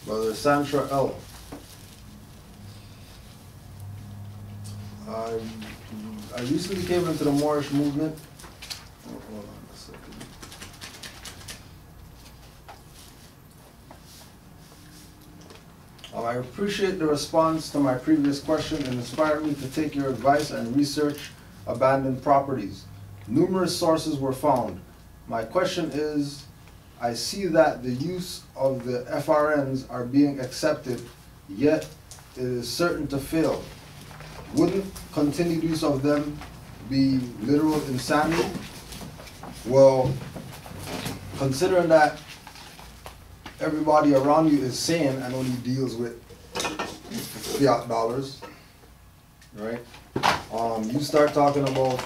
S6: Brother Sandra L. I recently came into the Moorish movement. Oh, hold on a second. I appreciate the response to my previous question and inspired me to take your advice and research abandoned properties. Numerous sources were found. My question is, I see that the use of the FRNs are being accepted, yet it is certain to fail. Wouldn't continued use of them be literal insanity? Well, considering that everybody around you is sane and only deals with fiat dollars, right? You start talking about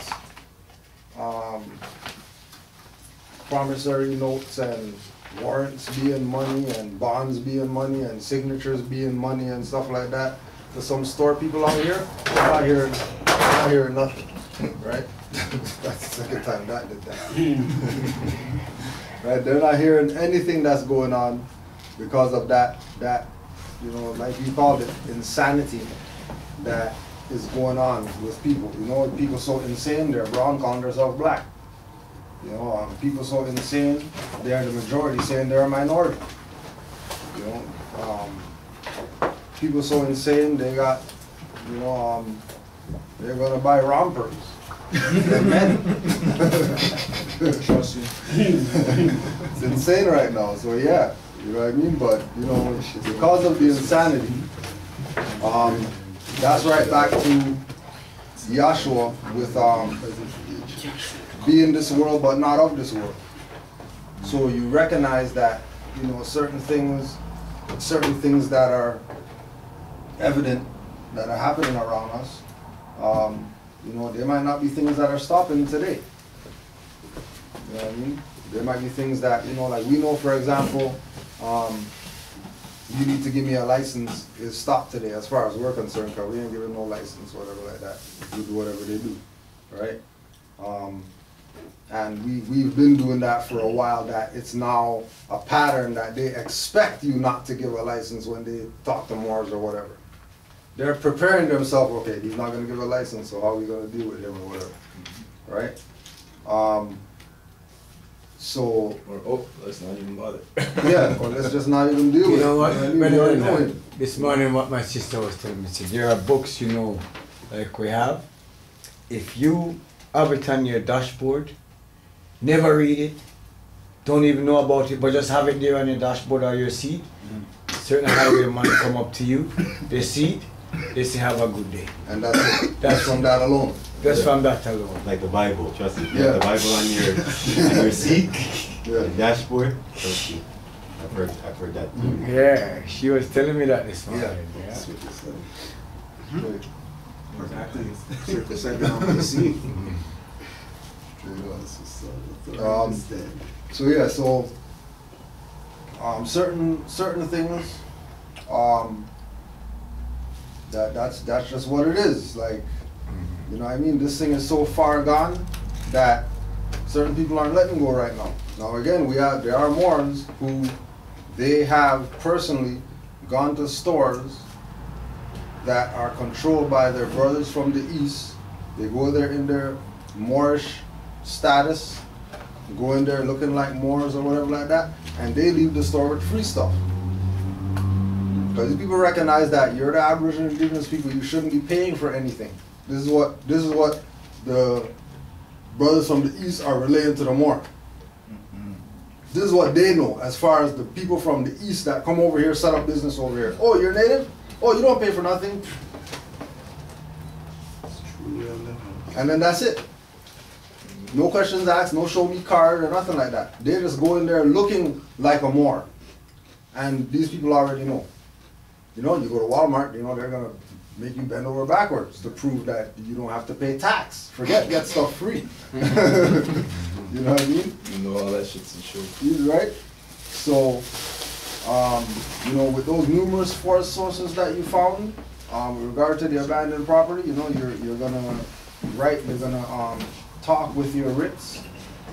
S6: promissory notes and warrants being money and bonds being money and signatures being money and stuff like that. For some store people out here, they're not hearing nothing, right? That's the second time that did that. Right? They're not hearing anything that's going on because of that, you know, like you called it, insanity that is going on with people. You know, people so insane, they're brown calling themselves black. You know, people so insane, they're the majority saying they're a minority. You know, people so insane, they got, you know, they're gonna buy rompers. They're men. Trust me. It's insane right now, so yeah, you know what I mean? But, you know, because of the insanity, that's right back to Yahshua with be in this world but not of this world. So you recognize that, you know, certain things that are evident, that are happening around us, you know, there might not be things that are stopping today. You know what I mean? There might be things that, you know, like we know, for example, you need to give me a license is stopped today as far as we're concerned, because we ain't giving no license, whatever like that. You do whatever they do, right? And we've been doing that for a while, that it's now a pattern that they expect you not to give a license when they talk to Moors or whatever. They're preparing themselves, okay, he's not going to give a license, so how are we going to deal with him or whatever, right? So,
S9: or, oh, let's not even bother.
S6: Yeah, or let's just not even deal with it.
S8: You know what?
S6: You already know it.
S8: This morning, what my sister was telling me, she said, there are books, you know, like we have. If you have it on your dashboard, never read it, don't even know about it, but just have it there on your dashboard or your seat. Certain highwaymen come up to you, they see it, they say, have a good day.
S6: And that's it. That's from that alone.
S8: Just from that alone.
S10: Like the Bible, trust me.
S6: Yeah.
S10: The Bible on your seat,
S6: Yeah.
S10: the dashboard. Trust me. I've heard that too.
S8: Yeah, she was telling me that this morning.
S6: Yeah.
S8: Yeah.
S2: Exactly. Circle second on the seat.
S6: So yeah, so certain things, that's just what it is. Like, you know what I mean? This thing is so far gone that certain people aren't letting go right now. Now again, there are Moors who they have personally gone to stores that are controlled by their brothers from the east. They go there in their Moorish status, go in there looking like Moors or whatever like that, and they leave the store with free stuff. Because these people recognize that you're the Aboriginal Indigenous people, you shouldn't be paying for anything. This is what the brothers from the East are relaying to the Moor. This is what they know as far as the people from the East that come over here, set up business over here. Oh, you're native? Oh, you don't pay for nothing. And then that's it. No questions asked, no show me card or nothing like that. They just go in there looking like a Moor. And these people already know. You know, you go to Walmart, you know, they're going to make you bend over backwards to prove that you don't have to pay tax. Get stuff free. You know what I mean?
S9: You know, all that shit's insured.
S6: Right? So, you know, with those numerous forest sources that you found, with regard to the abandoned property, you know, you're gonna talk with your writs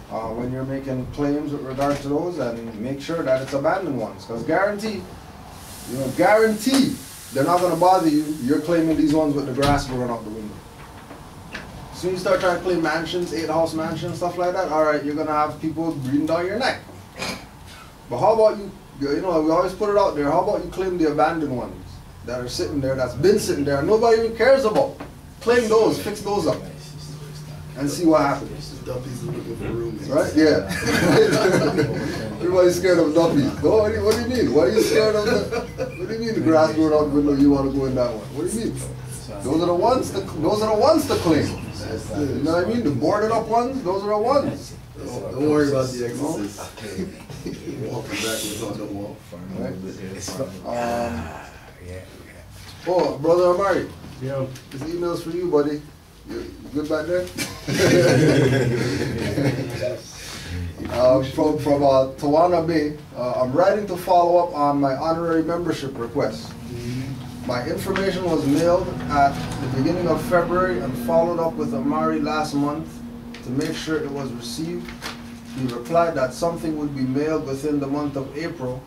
S6: when you're making claims with regard to those, and make sure that it's abandoned ones. Because guarantee they're not gonna bother you. You're claiming these ones with the grass growing out the window. As soon as you start trying to claim mansions, 8-house mansions, stuff like that, all right, you're gonna have people breathing down your neck. But how about you know, we always put it out there, how about you claim the abandoned ones that are sitting there, that's been sitting there, and nobody even cares about. Claim those, fix those up, and see what happens.
S2: Duppies are looking for roommates.
S6: Right? Yeah. Everybody's scared of duppies. Oh, what do you mean? Why are you scared of the, what do you mean the grass growing out the window, you want to go in that one? What do you mean? Those are the ones to claim. You know what I mean? The boarded up ones, those are the ones.
S2: Don't worry about the exorcist. Walking backwards on the wall.
S6: Right? Oh, brother Amari.
S3: Yo.
S6: This email's for you, buddy. You good back there? From Tawana Bay. I'm writing to follow up on my honorary membership request. My information was mailed at the beginning of February and followed up with Amari last month to make sure it was received. He replied that something would be mailed within the month of April.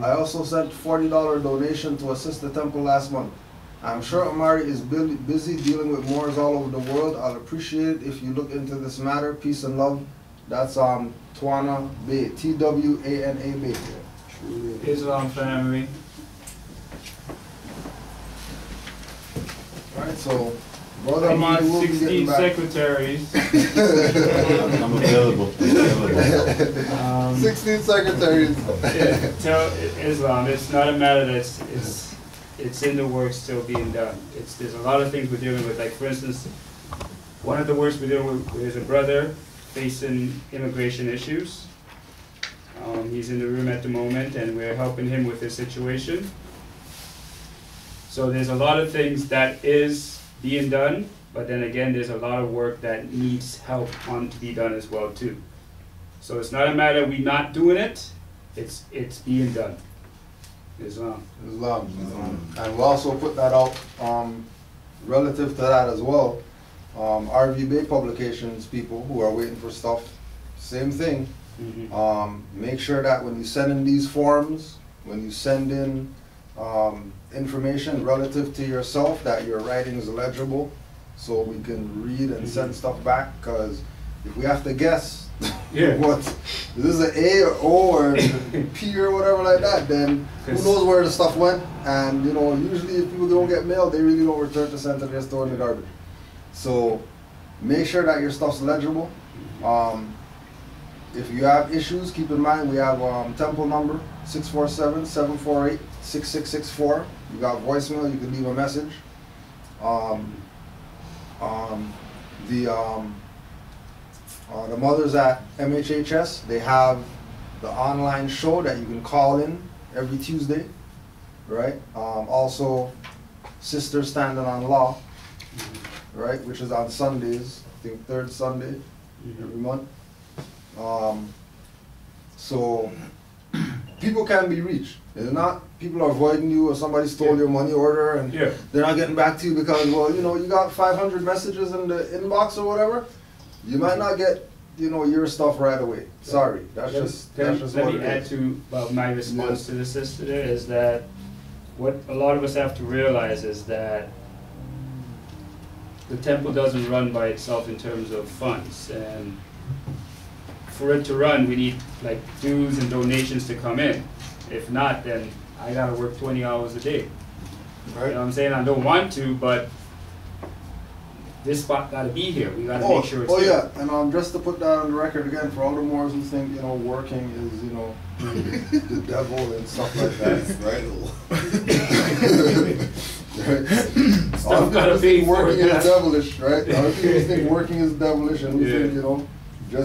S6: I also sent $40 donation to assist the temple last month. I'm sure Amari is busy dealing with Moors all over the world. I'll appreciate it if you look into this matter. Peace and love. That's Tawana Bay, T-W-A-N-A Bay.
S3: Islam family.
S6: Alright, so brother
S3: I
S6: Amari will
S3: need
S6: be
S3: 16
S6: getting back.
S3: secretaries.
S10: I'm available.
S6: 16 secretaries.
S3: Yeah, tell Islam, it's not a matter that's it's in the works still being done. There's a lot of things we're dealing with. Like for instance, one of the works we're dealing with is a brother facing immigration issues. He's in the room at the moment, and we're helping him with his situation. So there's a lot of things that is being done, but then again, there's a lot of work that needs help to be done as well too. So it's not a matter of we not doing it; it's being done. Islam.
S6: And we'll also put that out relative to that as well. RV Bay Publications people who are waiting for stuff, same thing. Make sure that when you send in these forms, when you send in information relative to yourself, that your writing is legible so we can read and send stuff back, because if we have to guess what this is an A or O or P or whatever like that, then who knows where the stuff went. And you know, usually if people don't get mail, they really don't return to center, they store in the garbage. So make sure that your stuff's legible. If you have issues, keep in mind we have temple number 647-748-6664. You got voicemail, you can leave a message. The mothers at MHHS, they have the online show that you can call in every Tuesday, right? Also, Sisters Standing on Law, right, which is on Sundays, I think third Sunday every month. So people can be reached. It's not people are avoiding you, or somebody stole your money order and they're not getting back to you because, well, you know, you got 500 messages in the inbox or whatever. You might not get, you know, your stuff right away. Sorry, that's just what it is.
S3: Let me add to my response to the sister there is that what a lot of us have to realize is that the temple doesn't run by itself in terms of funds, and for it to run, we need like dues and donations to come in. If not, then I gotta work 20 hours a day.
S6: Right.
S3: You know what I'm saying? I don't want to, but this spot gotta be here. We gotta make sure it's here.
S6: Yeah, and just to put that on the record again, for all the Moors who think, working is, the devil and stuff like that, right? Right? All the people think working is devilish, right? All the people think working is devilish, and we think,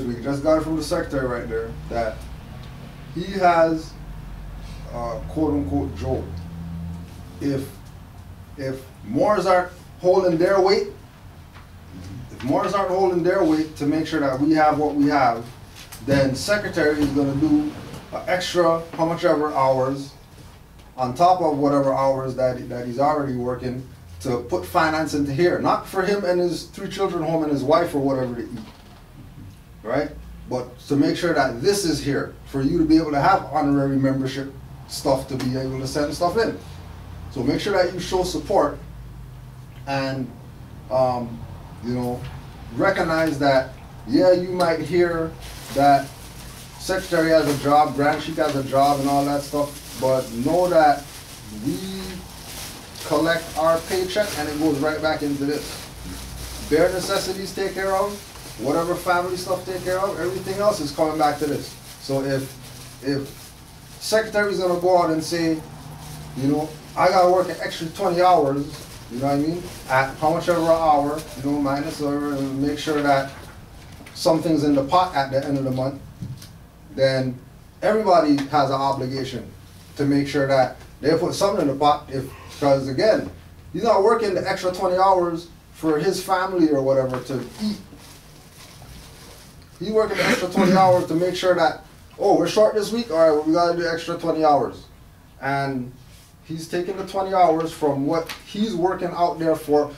S6: we just got it from the secretary right there, that he has, quote unquote, joke. If Moors aren't holding their weight, if Moors aren't holding their weight to make sure that we have what we have, then secretary is going to do an extra how much ever hours on top of whatever hours that he's already working to put finance into here. Not for him and his 3 children home and his wife or whatever to eat, right? But to make sure that this is here for you to be able to have honorary membership stuff to be able to send stuff in. So make sure that you show support and, recognize that, you might hear that secretary has a job, Grand Sheik has a job and all that stuff, but know that we collect our paycheck and it goes right back into this. Bare necessities take care of, whatever family stuff take care of, everything else is coming back to this. So if secretary's gonna go out and say, I gotta work an extra 20 hours, you know what I mean, at how much ever an hour, minus or make sure that something's in the pot at the end of the month, then everybody has an obligation to make sure that they put something in the pot, because again, he's not working the extra 20 hours for his family or whatever to eat. He's working the extra 20 hours to make sure that, we're short this week, all right, well, we gotta do extra 20 hours. And he's taking the 20 hours from what he's working out there for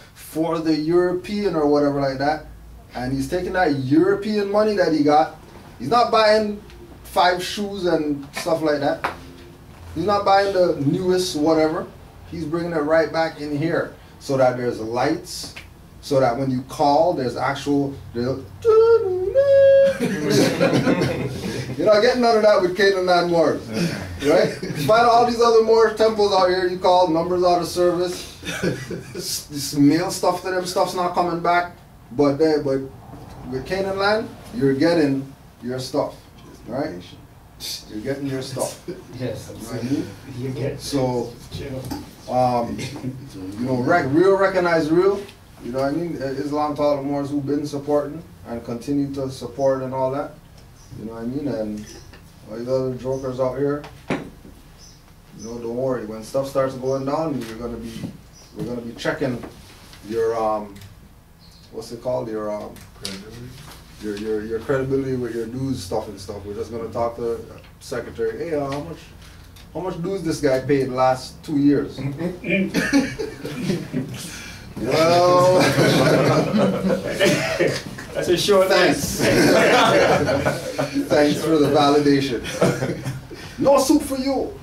S6: the European or whatever like that, and he's taking that European money that he got. He's not buying 5 shoes and stuff like that. He's not buying the newest whatever. He's bringing it right back in here so that there's lights, so that when you call, there's actual... You're not getting none of that with Canaanland Moors, right? You find all these other Moorish temples out here, you call, numbers out of service, this mail stuff to them, stuff's not coming back, but with Canaanland, you're getting your stuff, right? You're getting your stuff.
S3: Yes.
S6: You know what I mean?
S3: You get
S6: So, real recognize real. You know what I mean? Islam to all the Moors who've been supporting and continue to support and all that. You know what I mean? And all these other jokers out here, don't worry. When stuff starts going down, we're gonna be checking your what's it called? Your credibility with your dues stuff and stuff. We're just gonna talk to the secretary. Hey, how much dues this guy paid the last 2 years? Well,
S3: that's a short
S6: thanks. Thanks for the validation. No soup for you.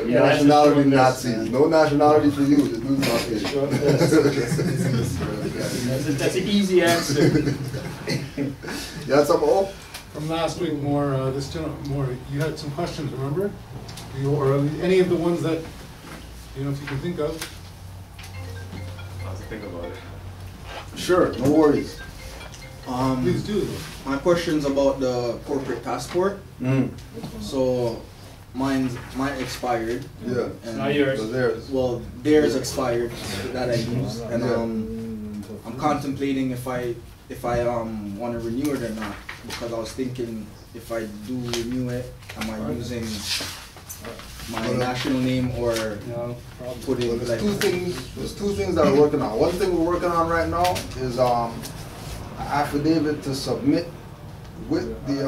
S6: Nationality Nazis. No nationality for you. The dude's not paid.
S3: That's an easy answer.
S6: You had something more?
S7: From last week, this gentleman, you had some questions, remember? Or any of the ones that, if you can think of.
S10: I'll have to think about it.
S6: Sure, no worries.
S7: Please do.
S11: My question's about the corporate passport. So mine expired.
S6: Yeah.
S3: It's not yours.
S6: So theirs.
S11: Well, theirs expired that I used, and I'm contemplating if I want to renew it or not, because I was thinking if I do renew it, am I using my national name or putting
S6: there's two things that we're working on. One thing we're working on right now is an affidavit to submit with the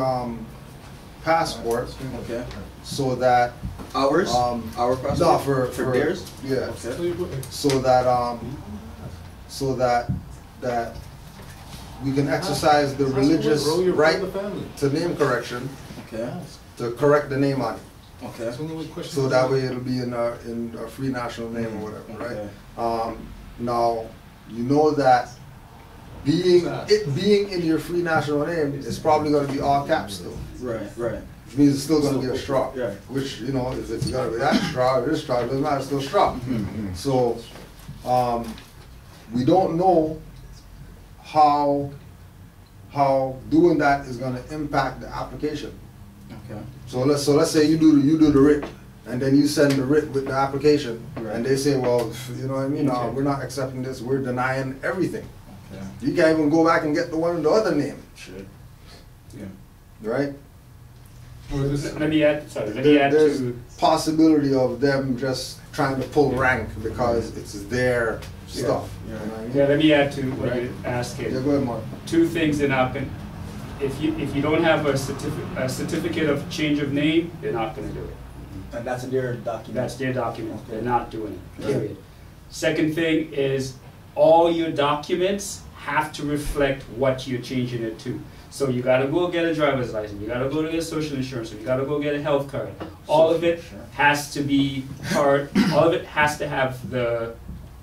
S6: passport.
S11: Okay.
S6: So that
S11: our passport.
S6: No, for
S11: theirs.
S6: Yeah.
S11: Okay.
S6: So that we can exercise the religious right to name correction.
S11: Okay.
S6: To correct the name on it.
S11: Okay.
S6: So that way it'll be in a free national name or whatever, right? Now, you know that being in your free national name is probably going to be all caps still.
S11: Right, right.
S6: Which means it's still going to be a straw.
S11: Right.
S6: Which, you know, if it's going to be that straw or this straw, it doesn't matter, it's still straw. So, we don't know how doing that is going to impact the application.
S11: Okay.
S6: So let's say you do the writ, and then you send the writ with the application,
S11: Right.
S6: and they say, well, you know what I mean? No, we're not accepting this. We're denying everything.
S11: Okay.
S6: You can't even go back and get the one in the other name.
S11: Sure. Yeah.
S6: Right?
S3: Let me add
S6: There's
S3: to,
S6: possibility of them just trying to pull rank because it's their stuff.
S11: Yeah.
S6: You know what I mean?
S3: yeah, let me add to what you asked
S6: Yeah,
S3: him.
S6: go ahead, Mark.
S3: Two things they're not going if you don't have a certificate of change of name, they're not going to do it.
S11: And that's in their document.
S3: That's their document.
S11: Okay.
S3: They're not doing it, period. Second thing is all your documents have to reflect what you're changing it to. So you gotta go get a driver's license, you gotta go to get social insurance, you gotta go get a health card. All of it has to be part, all of it has to have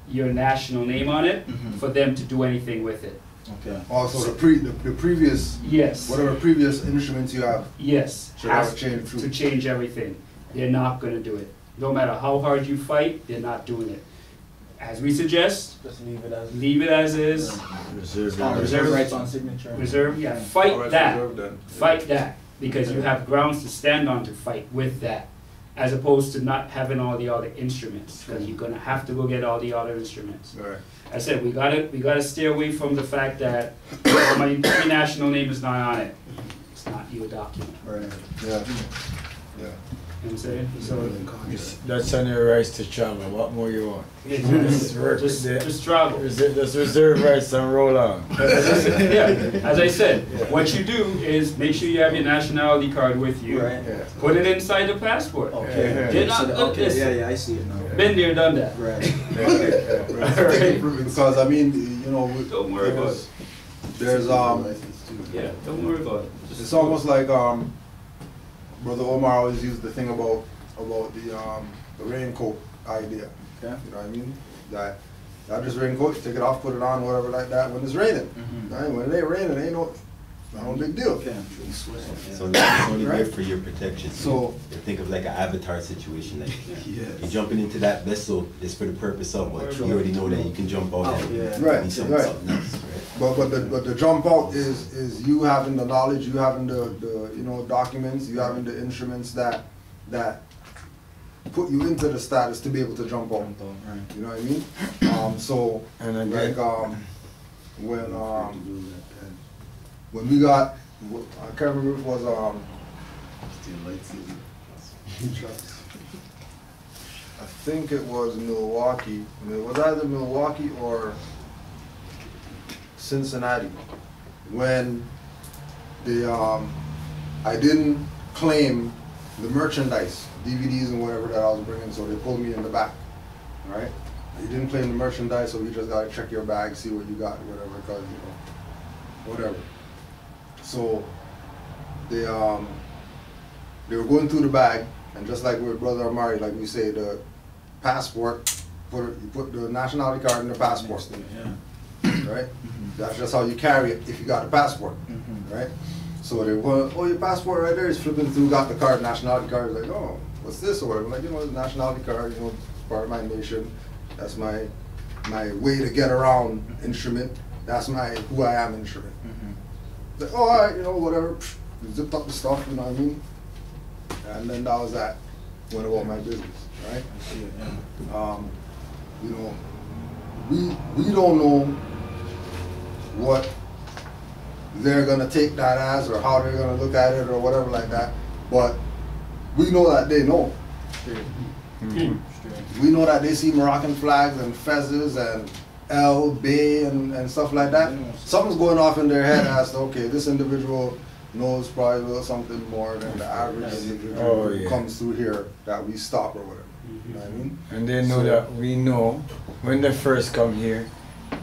S3: your national name on it for them to do anything with it.
S11: Okay.
S6: Also, the previous,
S3: Yes.
S6: whatever previous instruments you have,
S3: Yes,
S6: should have
S3: has
S6: a change
S3: to
S6: too.
S3: change everything. They're not gonna do it. No matter how hard you fight, they're not doing it. As we suggest,
S11: Just leave it as
S3: is.
S11: reserve rights on signature.
S3: Reserve, yeah, fight that, because you have grounds to stand on to fight with that, as opposed to not having all the other instruments, because you're gonna have to go get all the other instruments.
S6: Right.
S3: I said, we gotta stay away from the fact that my national name is not on it. It's not your document,
S6: Right. Yeah. Yeah.
S3: you know what I'm saying? So,
S8: That's on your rights to travel. What more you want?
S3: just travel.
S8: Just reserve rights and roll on.
S3: Yeah, as I said, what you do is make sure you have your nationality card with you.
S11: Right.
S6: Yeah.
S3: Put it inside the passport.
S11: Okay.
S3: They're not good
S11: Okay.
S3: this.
S11: Yeah, I see it now.
S3: Been there, done that.
S11: Right.
S6: Because I mean, you know,
S3: Don't worry about it.
S6: there's
S3: Yeah, don't worry about it.
S6: it's almost like Brother Omar always used the thing about the raincoat idea.
S11: Okay.
S6: You know what I mean? That just raincoat, you take it off, put it on, whatever like that. When it's raining, right? When it ain't raining, ain't no big deal.
S11: Okay.
S10: So that's only there
S6: Right.
S10: for your protection.
S6: So-
S10: You think of like an avatar situation, like you're jumping into that vessel just for the purpose of what you already know that you can jump out and
S11: yeah.
S6: Right,
S10: be something
S6: right.
S10: else, right?
S6: But the jump out is you having the knowledge, you having the documents, you having the instruments that put you into the status to be able to jump out. You know what I mean? So
S8: And again,
S6: like when we got, I can't remember if it was I think it was Milwaukee. It was either Milwaukee or Cincinnati when I didn't claim the merchandise, DVDs and whatever that I was bringing, so they pulled me in the back. All right, you didn't claim the merchandise, so you just gotta check your bag, see what you got, whatever, cause whatever. So they were going through the bag, and just like with Brother Amari, like we say, the passport, you put the nationality card in the passport, right? That's just how you carry it if you got a passport, right? So they were going, oh, your passport right there. He's flipping through, got the card, nationality card. He's like, oh, what's this or whatever? I'm like, you know, it's a nationality card, you know, it's part of my nation. That's my way to get around instrument. That's my who I am instrument. Like, oh, all right, you know, whatever. Zipped up the stuff, you know what I mean? And then that was that. Went about my business, right? You know, we don't know what they're gonna take that as or how they're gonna look at it or whatever like that, but we know that they know. We know that they see Moroccan flags and fezzes and El Bay and stuff like that. Something's going off in their head as to, okay, this individual knows probably a little something more than the average individual who comes through here that we stop or whatever. You know what I mean?
S8: And they know that we know when they first come here,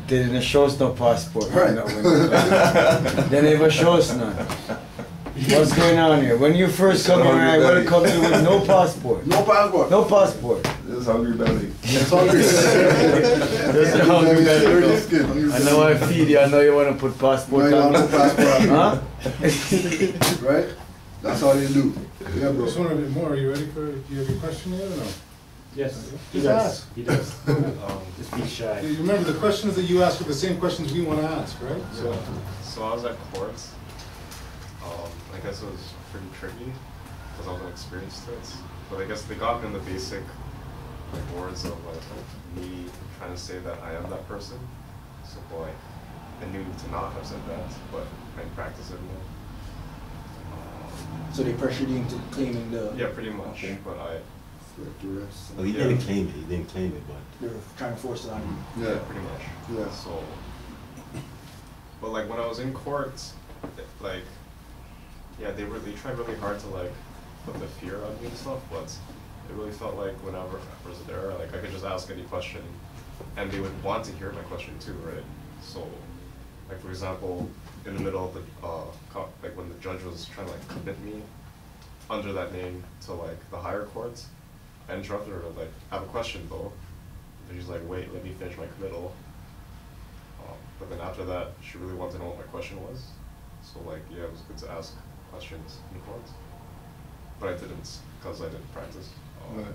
S8: they didn't show us no passport.
S6: Right.
S8: They never show us none. What's going on here? When you first come here, I welcome you with no passport.
S6: No passport.
S8: No passport.
S12: his hungry belly.
S2: It's hungry.
S8: Just a hungry belly. I know I feed you. I know you want to put passport
S2: No, you
S8: on.
S2: want to put passport on.
S8: Huh?
S2: Right? That's all they do. Yeah, bro.
S7: Just want a bit more. Are you ready for? Do you have your question yet or no?
S3: Yes, he
S7: Just
S3: does.
S7: ask.
S3: He does. Just be shy.
S7: You remember the questions that you ask are the same questions we want to ask, right?
S12: So I was at court. I guess it was pretty tricky because I wasn't experienced to it. But I guess they got me in the basic words of me trying to say that I am that person. So like I knew to not have said that, but I practice it more.
S11: So they pressured you into claiming the...
S12: Yeah, pretty much.
S11: Okay.
S12: But I...
S10: Well, he didn't claim it. He didn't claim it, but
S11: They're trying to force it on you.
S12: Yeah, pretty much.
S2: Yeah.
S12: So, but like when I was in court, like, yeah, they tried really hard to like put the fear on me and stuff, but it really felt like whenever I was there, like I could just ask any question, and they would want to hear my question too, right? So, like for example, in the middle of the like when the judge was trying to like commit me under that name to like the higher courts, I interrupted her to like, I have a question though. And she's like, wait, let me finish my committal. But then after that, she really wanted to know what my question was. So like, yeah, it was good to ask questions in court. But I didn't, because I didn't practice.
S2: Right.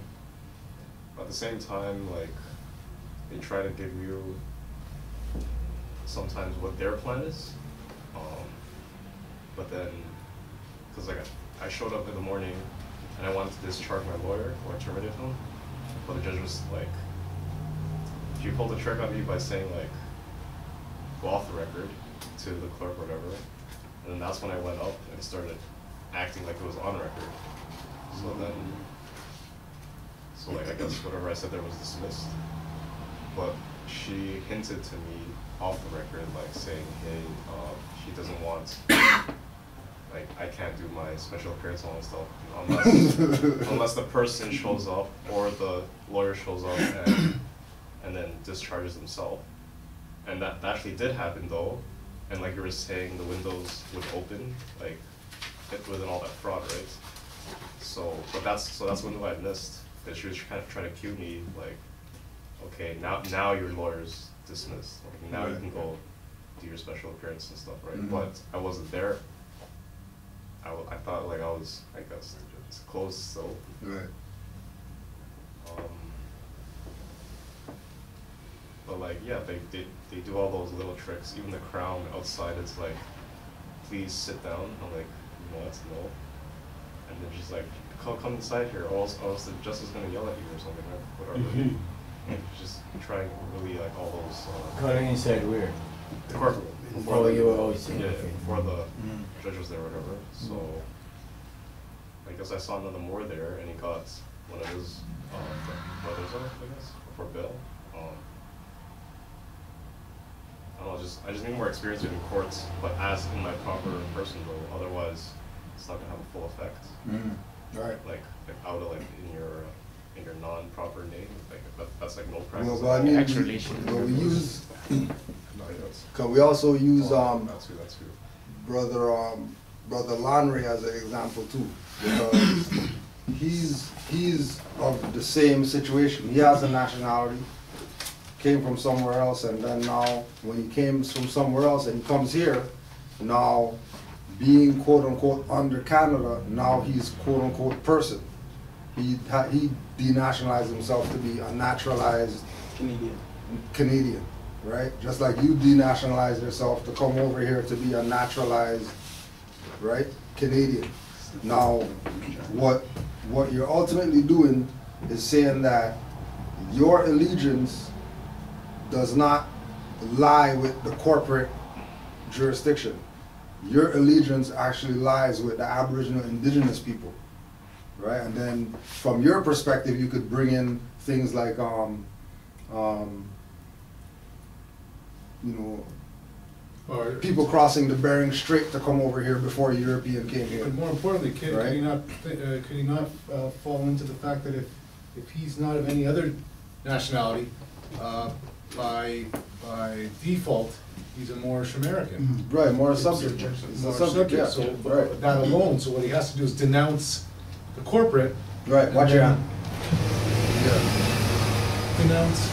S12: At the same time, like, they try to give you sometimes what their plan is. But then, because like I showed up in the morning and I wanted to discharge my lawyer or terminate him, but the judge was like, she pulled a trick on me by saying like, go off the record to the clerk or whatever, and then that's when I went up and started acting like it was on record. So then, so like I guess whatever I said there was dismissed, but she hinted to me off the record, like saying, hey, she doesn't want, like I can't do my special appearance on stuff unless the person shows up or the lawyer shows up and then discharges themselves. And that actually did happen though, and like you were saying, the windows would open, like it wasn't all that fraud, right? So, but that's window I missed. That she was kind of trying to cue me, like, okay, now your lawyer's dismissed. Like, now you can go do your special appearance and stuff, right?
S2: Mm-hmm.
S12: But I wasn't there. I thought like I was, I guess, it's closed still.
S2: Right.
S12: But like, yeah, they do all those little tricks. Even the crown outside, it's like, please sit down. I'm like, what? No. And then she's like, come inside here, or else the judge is gonna yell at you or something, like whatever. Just trying really like all those.
S8: Calling inside where?
S12: The court.
S8: Oh, you were always saying.
S12: Yeah, before the judge was there, or whatever. So I guess I saw another Moor there, and he got one of his brothers off, I guess, for bail. I don't know, I just need more experience in courts, but as in my proper person though, otherwise it's not gonna have a full effect.
S2: Right.
S12: Like out of like in your non-proper name, like that's like no practice.
S2: Well, but I mean, we use, cause we also use
S12: that's true.
S2: brother Lanry as an example too, because he's of the same situation. He has a nationality, came from somewhere else, and then now when he came from somewhere else and he comes here, now being quote unquote under Canada, now he's quote unquote person. He denationalized himself to be a naturalized Canadian, right? Just like you denationalized yourself to come over here to be a naturalized, right, Canadian. Now, what you're ultimately doing is saying that your allegiance does not lie with the corporate jurisdiction. Your allegiance actually lies with the Aboriginal Indigenous people, right? And then from your perspective, you could bring in things like,
S7: Or
S2: people crossing the Bering Strait to come over here before a European came here.
S7: But more importantly, could
S2: Right.
S7: he not fall into the fact that if he's not of any other nationality, by default, he's a Moorish American.
S2: Right, Moorish subject. He's a subject, yeah.
S7: So
S2: Right.
S7: that alone, so what he has to do is denounce the corporate.
S2: Right, watch your hand.
S7: Yeah. denounce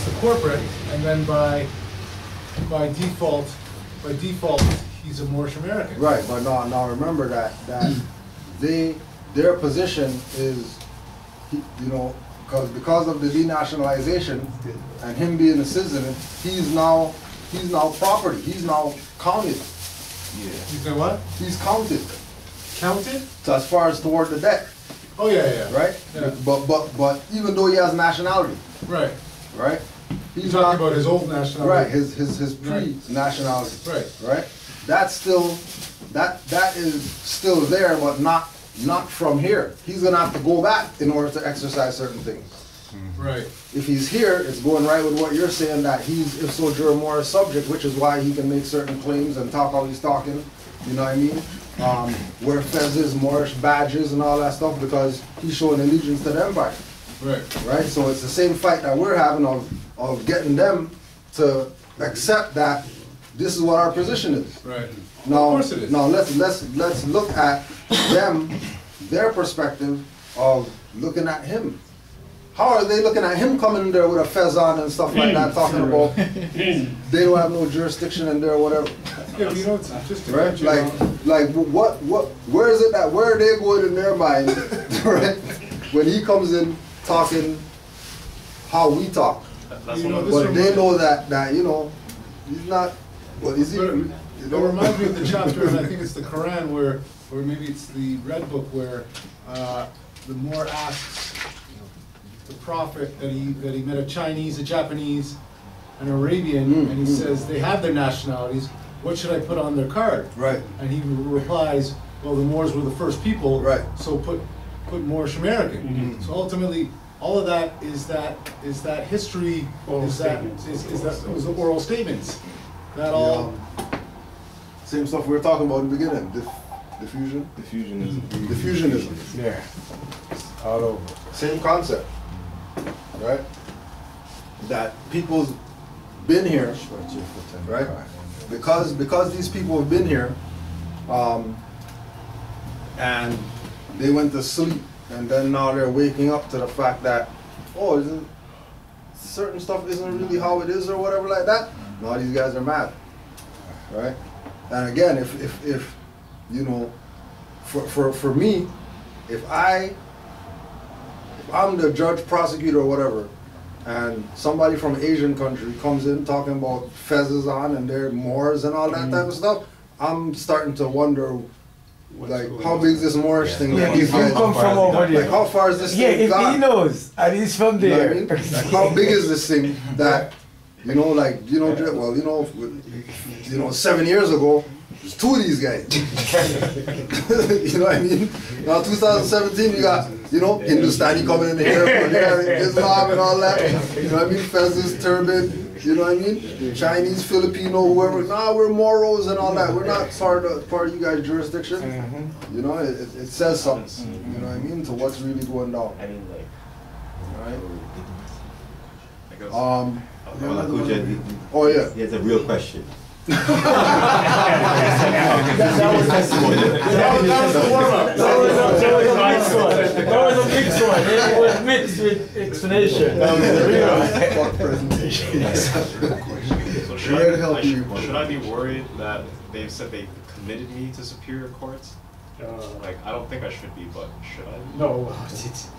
S7: the corporate, and then by default, he's a Moorish American.
S6: Right, but now remember that their position is, because of the denationalization and him being a citizen, he's now property. He's now counted.
S7: Yeah. He's now what?
S6: He's counted.
S7: Counted?
S6: So as far as toward the debt.
S7: Oh yeah.
S6: Right?
S7: Yeah.
S6: But even though he has nationality.
S7: Right.
S6: Right?
S7: He's talking about his old nationality.
S6: Right, his pre-nationality. Right? That's still that is still there, but not from here. He's gonna have to go back in order to exercise certain things.
S7: Right.
S6: If he's here, it's going right with what you're saying, that he's if so jure more a subject, which is why he can make certain claims and talk how he's talking. You know what I mean? Wear fezzes, Moorish badges, and all that stuff because he's showing allegiance to the empire.
S7: Right.
S6: Right. So it's the same fight that we're having of getting them to accept that this is what our position is.
S7: Right.
S6: Now,
S7: of course it is.
S6: Now let's look at them, their perspective of looking at him. How are they looking at him coming in there with a fez on and stuff like that, talking about they don't have no jurisdiction in there or whatever?
S7: Yeah, but it's just to
S6: right? Like where is it that where are they going in their mind, right? When he comes in talking how we talk.
S12: But
S6: they know that he's not. What is he?
S7: It reminds me of the chapter, and I think it's the Quran, or maybe it's the Red Book, where the Moor asks the prophet that he met a Chinese, a Japanese, an Arabian, and he says they have their nationalities. What should I put on their card?
S6: Right.
S7: And he replies, well, the Moors were the first people,
S6: right?
S7: So put Moorish American. So ultimately, all of that is that history. Is that was the oral statements. That all.
S6: Same stuff we were talking about in the beginning. Diffusionism.
S8: Yeah. All over.
S6: Same concept. Right? That people's been here, right? Because these people have been here, and they went to sleep, and then now they're waking up to the fact that, certain stuff isn't really how it is or whatever like that. Now these guys are mad, right? And again, if for me, if I'm the judge, prosecutor, or whatever, and somebody from Asian country comes in talking about fezzes on and they're Moors and all that type of stuff, I'm starting to wonder, how big is this Moorish thing?
S8: Yeah, if you come from over there.
S6: How far is this thing?
S8: Yeah, if he knows, and he's from there.
S6: You know what I mean? How big is this thing that, 7 years ago, there's two of these guys. You know what I mean? Now 2017, you got, Hindustani coming in the airport, Islam and all that. You know what I mean? Fezzes, turban, you know what I mean? Chinese, Filipino, whoever. Nah, we're Moros and all that. We're not part of you guys' jurisdiction. You know, it says something. You know what I mean? To what's really going down.
S12: I mean,
S6: oh yeah.
S10: He has a real question.
S8: That was the warm-up. That was a mixed one. It was mixed with explanation. That was the real presentation.
S12: So should I be worried that they've said they committed me to superior courts? I don't think I should be, but should I?
S3: No.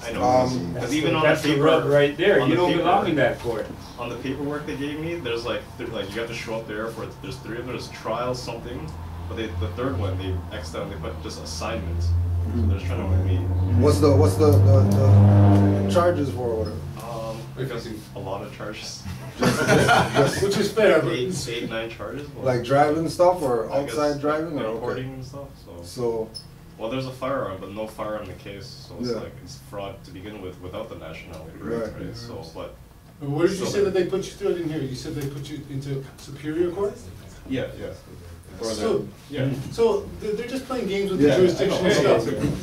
S12: I know. Because even on
S3: that's
S12: the paper,
S3: rub right there. You don't belong in that court.
S12: On the paperwork they gave me, there's you have to show up there for. There's three of them. There's trial something, but the third one they X'd out. They put just assignments. So they're just trying to move me.
S6: What's the charges for or whatever?
S12: Because a lot of charges.
S7: Which is fair.
S12: 8, 9 charges.
S6: Like driving stuff or outside driving or
S12: recording and stuff. Well, there's a firearm, but no firearm in the case, so it's it's fraud to begin with without the nationality, right? So, but.
S7: What did you say that they put you through? I didn't hear. You said they put you into superior court?
S12: Yeah.
S7: So they're just playing games with the jurisdiction and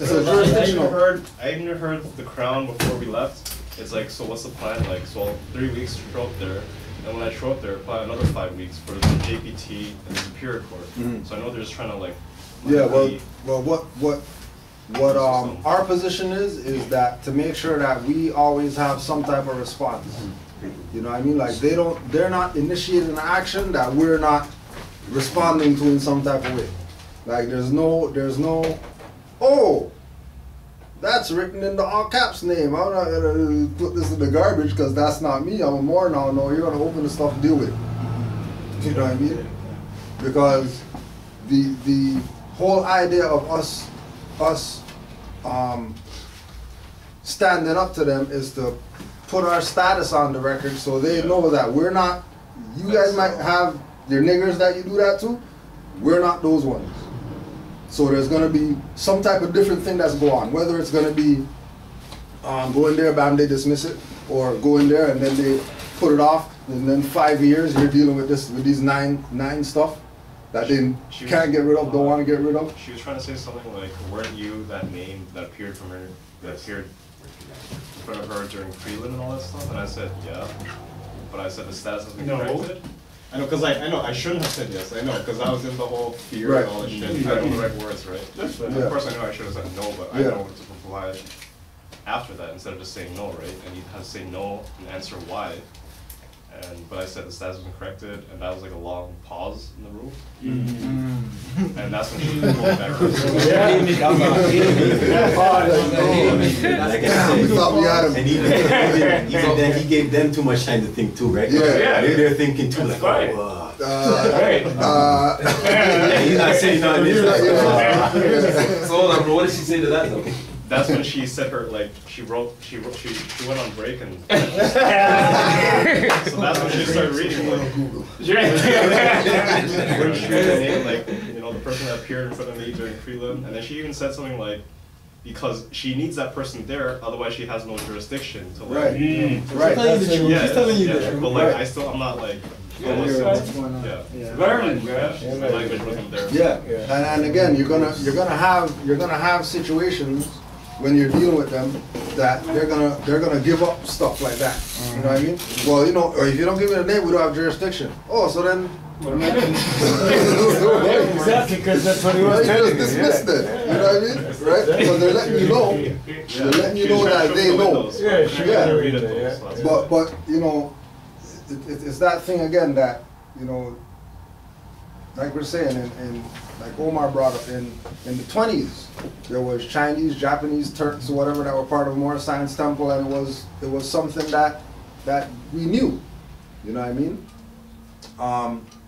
S7: stuff.
S12: I even heard the Crown before we left. It's so what's the plan? So 3 weeks to show up there, and when I show up there, apply another 5 weeks for the JPT and the Superior Court. So I know they're just trying to
S6: well, what what our position is that to make sure that we always have some type of response. You know what I mean? Like they're not initiating an action that we're not responding to in some type of way. Like there's no, oh, that's written in the all caps name. I'm not gonna put this in the garbage because that's not me. I'm a Moor now. No, you're gonna open the stuff and deal with it. You know what I mean? Because the whole idea of us standing up to them is to put our status on the record so they know that we're not, you guys might have your niggers that you do that to, we're not those ones. So there's going to be some type of different thing that's going on, whether it's going to be go in there, bam, they dismiss it, or go in there and then they put it off, and then 5 years you're dealing with these nine stuff that they can't get rid of, don't want to get rid of.
S12: She was trying to say something like, weren't you that name that appeared from her, that appeared in front of her during prelim and all that stuff? And I said, yeah. But I said the status has been corrected.
S13: I know, because I know I shouldn't have said yes. I know, because I was in the whole fear and all this shit.
S12: I don't know the right words, right? Of course I know I should have said no, but I know what to reply after that instead of just saying no, right? And you have to say no and answer why. But I said the status has been corrected, and that was like a long pause in the rule. And that's when she was going better.
S10: Like I said, and even then he gave them too much time to think too, right?
S6: Yeah.
S10: They're thinking too, like, oh,
S13: He's not saying nothing.
S9: So hold on, bro. What did she say to that though?
S12: That's when she said her, like, she went on break and so that's when she started reading, like, when she read the name, like, you know, the person that appeared in front of me during prelim, and then she even said something like, because she needs that person there, otherwise she has no jurisdiction to, like,
S6: Right.
S10: She's telling you the truth.
S12: But like, I'm not like,
S11: What's going on?
S12: learning, my language wasn't there.
S6: Yeah. And again, you're gonna have situations when you're dealing with them that they're gonna give up stuff like that. You know what I mean? Well, you know, or if you don't give me the name, we don't have jurisdiction. Oh, so then.
S8: Exactly, because that's what he was telling me.
S6: You just dismissed it. You know what I mean? Right? Because they're letting you know. They're letting you know that they know. But you know, it's that thing again that, you know, like we're saying, and like Omar brought up, in the 20s, there was Chinese, Japanese, Turks, or whatever that were part of the Moorish Science Temple, and it was something that we knew. You know what I mean?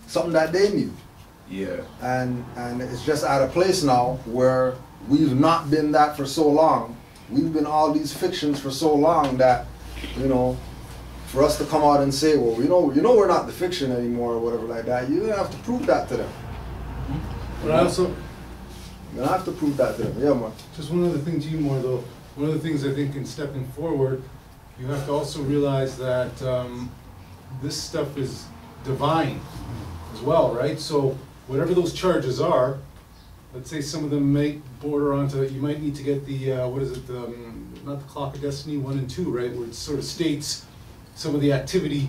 S6: Something that they knew.
S9: Yeah.
S6: And it's just at a place now where we've not been that for so long. We've been all these fictions for so long that, you know, for us to come out and say, well, you know we're not the fiction anymore or whatever like that, you have to prove that to them.
S7: But I also,
S6: you have to prove that to them. Yeah, man.
S7: just one other thing to you more though. One of the things I think in stepping forward, you have to also realize that this stuff is divine as well, right? So whatever those charges are, let's say some of them may border onto, you might need to get the, what is it, not the Clock of Destiny 1 and 2, right? Where it sort of states some of the activity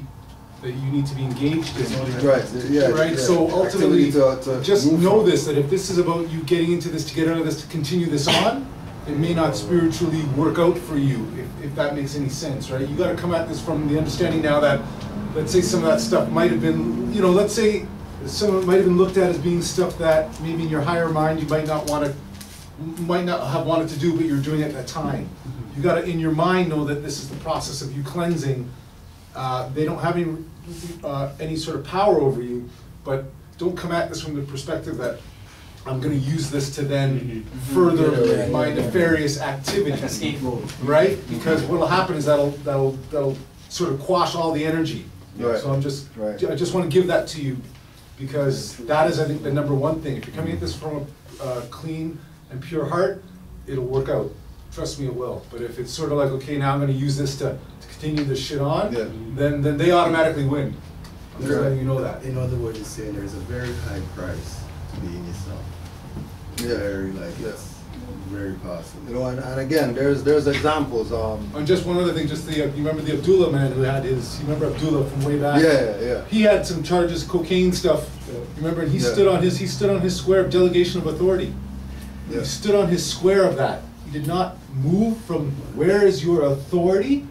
S7: that you need to be engaged in.
S6: Right, yeah.
S7: Right, so ultimately,
S6: to
S7: just know this, that if this is about you getting into this to get out of this to continue this on, it may not spiritually work out for you, if that makes any sense, right? You gotta come at this from the understanding now that, let's say some of that stuff might have been, you know, let's say some of it might have been looked at as being stuff that maybe in your higher mind you might not have wanted to do, but you're doing it at that time. You gotta, in your mind, know that this is the process of you cleansing. They don't have any sort of power over you, but don't come at this from the perspective that I'm going to use this to then further my nefarious activities, right? Because what'll happen is that'll sort of quash all the energy.
S6: Right.
S7: So I just want to give that to you, because that is, I think, the number one thing. If you're coming at this from a clean and pure heart, it'll work out. Trust me, it will. But if it's sort of like, okay, now I'm going to use this to continue this shit on, then they automatically win. I'm just letting you know that.
S2: In other words, it's saying there's a very high price to being yourself. Very, like, it's very possible.
S6: You know, and again, there's examples.
S7: And just one other thing, just you remember the Abdullah man who had you remember Abdullah from way back?
S6: Yeah.
S7: He had some charges, cocaine stuff. You remember, and he stood on his square of delegation of authority. He stood on his square of that. He did not move from where is your authority.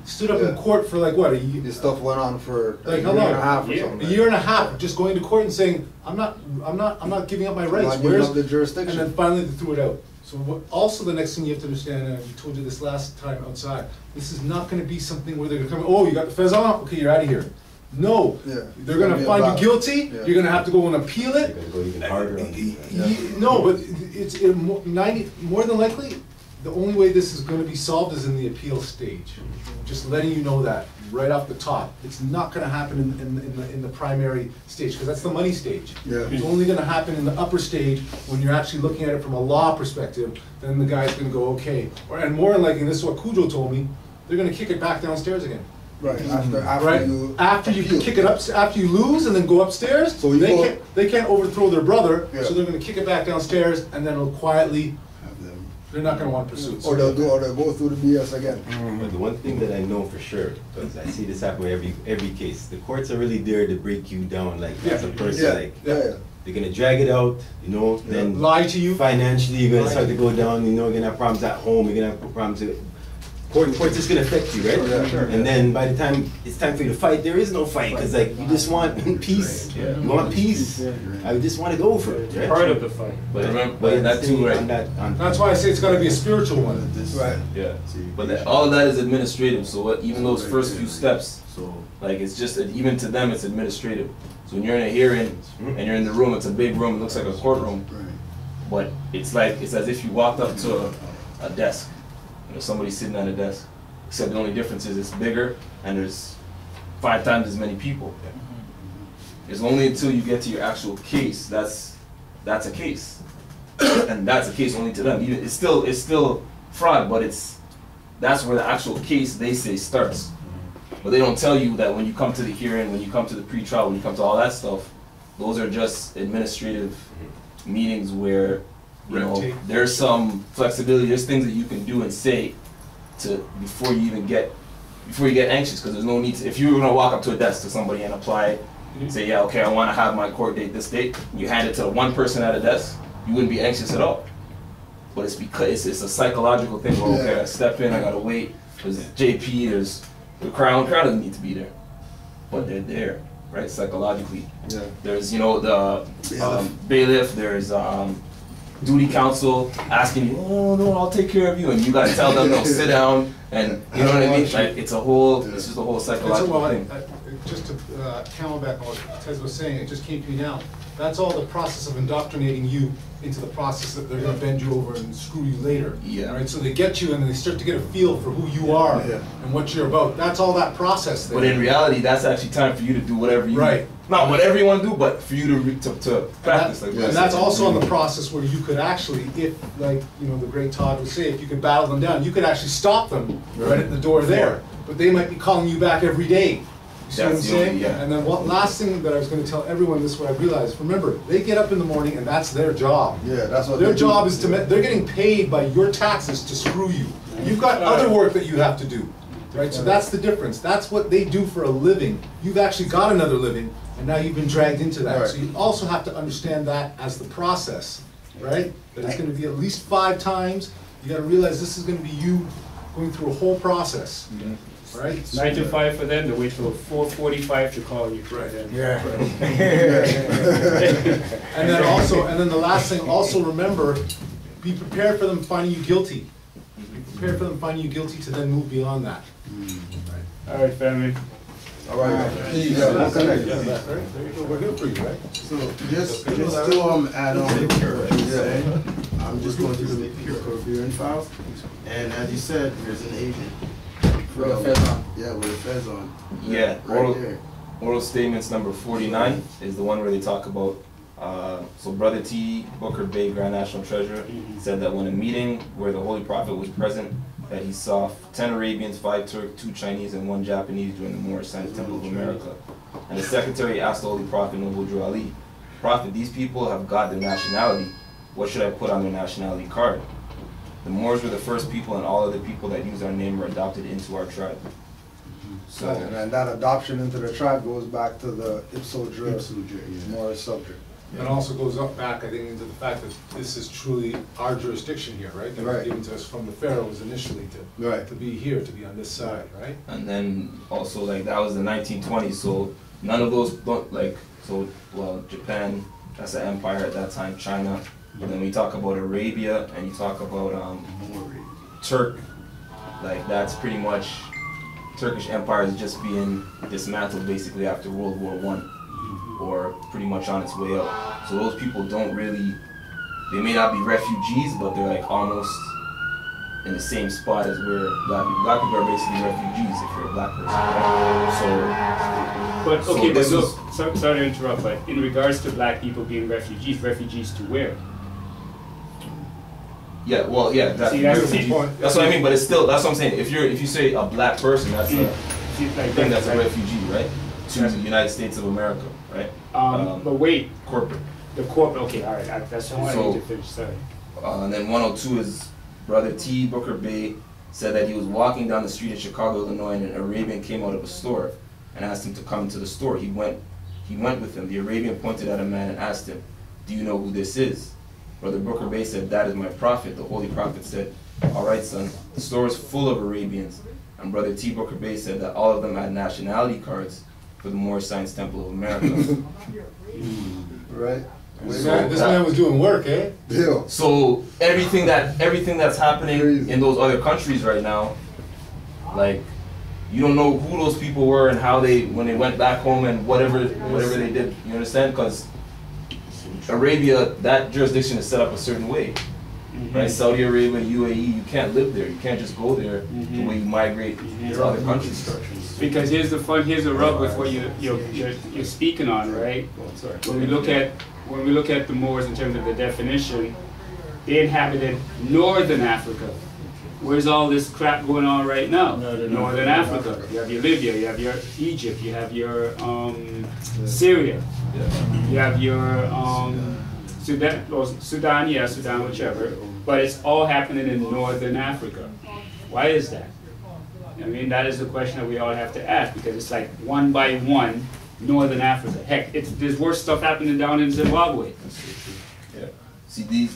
S7: Stood up in court for like what, a year?
S6: This stuff went on for
S7: Like
S6: a
S7: how
S6: year
S7: long?
S6: and a half or something.
S7: A year and a half, just going to court and saying, I'm not giving up my rights.
S6: Not giving up the jurisdiction.
S7: And then finally they threw it out. So also the next thing you have to understand, and I told you this last time outside, this is not going to be something where they're going to come, oh, you got the fez on? Okay, you're out of here. No, they're going to find you guilty, you're going to have to go and appeal it.
S10: You're going to go even harder on it.
S7: No, but it's more than likely, the only way this is going to be solved is in the appeal stage. Just letting you know that right off the top. It's not going to happen in the primary stage, because that's the money stage. It's only going to happen in the upper stage when you're actually looking at it from a law perspective. Then the guy's going to go, okay. And more than likely, and this is what Cujo told me, they're going to kick it back downstairs again.
S6: Right,
S7: after you kick it up, after you lose and then go upstairs, so they can't overthrow their brother, so they're going to kick it back downstairs, and then it'll quietly. They're not going to want pursuits.
S6: Or they'll go through the BS again.
S10: But the one thing that I know for sure, because I see this happen with every case, the courts are really there to break you down, like as a person, they're gonna drag it out, you know, then
S7: lie to you.
S10: Financially, you're gonna start to go down. You know, you're gonna have problems at home. You're gonna have problems at court's just gonna affect you, right? And then by the time it's time for you to fight, there is no fight, because like you just want peace. You want peace. I just want to go for it. Right?
S3: Part of the fight.
S9: But remember, but that too, right?
S7: That's why I say it's got to be a spiritual one.
S6: Right.
S9: Yeah. But all of that is administrative. So even those first few steps, like it's just even to them, it's administrative. So when you're in a hearing and you're in the room, it's a big room. It looks like a courtroom, but it's as if you walked up to a desk. There's somebody sitting at a desk, except the only difference is it's bigger and there's 5 times as many people. It's only until you get to your actual case that's a case, and that's a case only to them. Even it's still fraud, but that's where the actual case they say starts. But they don't tell you that when you come to the hearing, when you come to the pre-trial, when you come to all that stuff, those are just administrative meetings where. You know, there's some flexibility. There's things that you can do and say before you get anxious, because there's no need to. If you were gonna walk up to a desk to somebody and apply, say, yeah, okay, I want to have my court date this date. You hand it to one person at a desk, you wouldn't be anxious at all. But it's because it's a psychological thing. Well, okay, I step in, I gotta wait. There's JP, there's the crown. Crown doesn't need to be there, but they're there, right? Psychologically. There's the bailiff. There's duty counsel asking you, oh no, I'll take care of you, and you gotta tell them, no, sit down, and you know what I mean? Like, it's just a whole psychological thing.
S7: Just to camelback on what Tez was saying, it just came to me now. That's all the process of indoctrinating you into the process that they're going to bend you over and screw you later. Right? So they get you and they start to get a feel for who you are and what you're about. That's all that process there.
S9: But in reality, that's actually time for you to do whatever you not whatever you want to do, but for you to practice.
S7: And that's also on the process where you could actually, if like the great Todd would say, if you could battle them down, you could actually stop them right at the door there. But they might be calling you back every day. You see what I'm saying? And then last thing that I was going to tell everyone, this is what I realized. Remember, they get up in the morning and that's their job.
S6: That's what
S7: their job is to. They're getting paid by your taxes to screw you. You've got other work that you have to do, right? So that's the difference. That's what they do for a living. You've actually got another living, and now you've been dragged into that. So you also have to understand that as the process, right? That it's going to be at least 5 times. You got to realize this is going to be you going through a whole process. Right?
S3: 9 to 5 for them, they wait till 4:45 to call you. Right.
S7: And then the last thing, also remember, be prepared for them finding you guilty. Be prepared for them finding you guilty to then move beyond that.
S3: All right, family.
S6: All right.
S7: There you go. There you go. We're good for you, right?
S2: So just to add on to what you said, I'm just going through the peer files, and as you said, there's an agent.
S11: With a fez on.
S2: Yeah, with a fez on.
S9: Yeah,
S2: Right
S9: oral statements number 49 is the one where they talk about, so Brother T. Booker Bay, Grand National Treasurer, said that when a meeting where the Holy Prophet was present, that he saw 10 Arabians, 5 Turks, 2 Chinese, and 1 Japanese during the Moorish Science Temple of America. And the secretary asked the Holy Prophet, Noble Drew Ali, Prophet, these people have got their nationality. What should I put on their nationality card? The Moors were the first people, and all of the people that use our name were adopted into our tribe. So,
S6: and that adoption into the tribe goes back to the ipso juris Moorish subject.
S7: That also goes up back, I think, into the fact that this is truly our jurisdiction here, right? That was given to us from the pharaohs initially to be here, to be on this side, right?
S9: And then also like that was the 1920s, so none of those Japan, that's an empire at that time, China. And then we talk about Arabia and you talk about Turk, like that's pretty much Turkish empire is just being dismantled basically after World War I, or pretty much on its way out. So those people don't really, they may not be refugees, but they're like almost in the same spot as where black people. Black people are basically refugees if you're a black person. Right?
S3: But okay, sorry to interrupt, but in regards to black people being refugees, refugees to where?
S9: Yeah, well, yeah,
S3: See, that's
S9: what I mean. But it's still, that's what I'm saying. If you say a black person, that's a thing that's a refugee, right? To the United States of America, right?
S3: But wait,
S9: corporate.
S3: The corporate. Okay, all right. That's the one I need to finish. Sorry.
S9: And then 102 is Brother T. Booker Bay said that he was walking down the street in Chicago, Illinois, and an Arabian came out of a store and asked him to come into the store. He went with him. The Arabian pointed at a man and asked him, "Do you know who this is?" Brother Booker Bay said, "That is my prophet." The Holy Prophet said, "All right, son, the store is full of Arabians." And Brother T. Booker Bay said that all of them had nationality cards for the Moorish Science Temple of America.
S6: Right.
S7: This man was doing work, eh?
S6: Yeah.
S9: So everything that's happening in those other countries right now, like you don't know who those people were and how when they went back home and whatever they did. You understand? Because Arabia, that jurisdiction is set up a certain way, right? Saudi Arabia, UAE, you can't live there. You can't just go there the way you migrate to other countries.
S3: Because here's the rub with what you're speaking on, right? When we look at the Moors in terms of the definition, they inhabited northern Africa. Where's all this crap going on right now? Northern Africa. You have your Libya, you have your Egypt, you have your Syria, you have your Sudan, whichever. But it's all happening in northern Africa. Why is that? I mean, that is the question that we all have to ask, because it's like one by one, northern Africa. Heck, there's worse stuff happening down in Zimbabwe.
S9: Yeah. See, these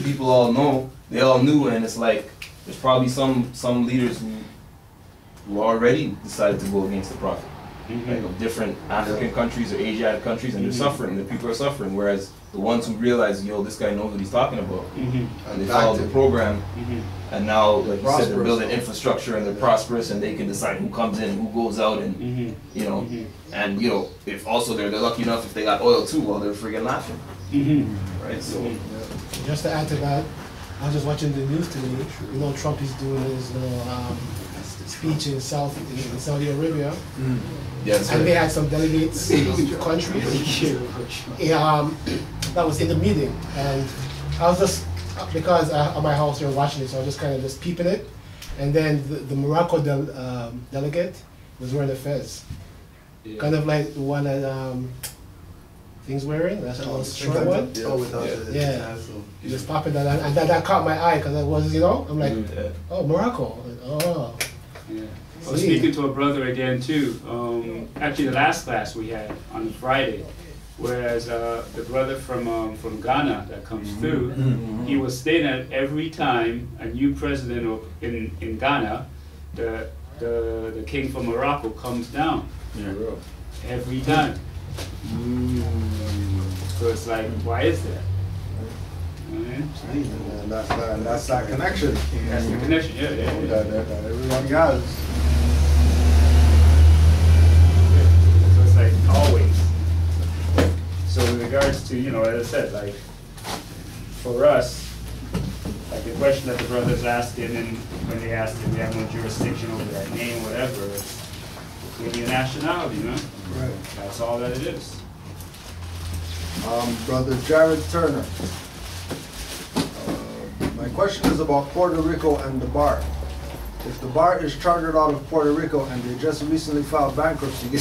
S9: people all know, they all knew, and it's like there's probably some leaders who already decided to go against the prophet, like of different African countries or Asiatic countries, and they're suffering. The people are suffering, whereas the ones who realize, yo, this guy knows what he's talking about, and they follow the program, and now, like you said, they're building infrastructure and they're prosperous, and they can decide who comes in, who goes out, and you know, and you know, if also they're lucky enough if they got oil too, while they're friggin' laughing, right? So,
S14: just to add to that, I was just watching the news today. You know, Trump is doing his speech in Saudi Arabia.
S9: Yes,
S14: and they had some delegates from countries. That was in the meeting, and I was just, because at my house they were watching it, so I was just kind of just peeping it. And then the Morocco delegate was wearing a fez, kind of like the one that thing's wearing. That's a little short one. Yeah. Just popping that, and that caught my eye because I was, you know, I'm like, oh, Morocco. Oh.
S3: Yeah. I was speaking to a brother again too. Actually, the last class we had on Friday, whereas the brother from Ghana that comes through, he was stating that every time a new president in Ghana, the king from Morocco comes down. Every time. So it's like, why is that?
S6: And that's that connection.
S3: That's the connection, yeah.
S6: That everybody has.
S3: So it's like always. So in regards to, you know, as I said, like for us, like the question that the brothers asked him, and when they asked him, we have no jurisdiction over that name, whatever, it's maybe a nationality, you know?
S6: Right.
S3: That's all that it is.
S6: Brother Jared Turner. My question is about Puerto Rico and the bar. If the bar is chartered out of Puerto Rico and they just recently filed bankruptcy,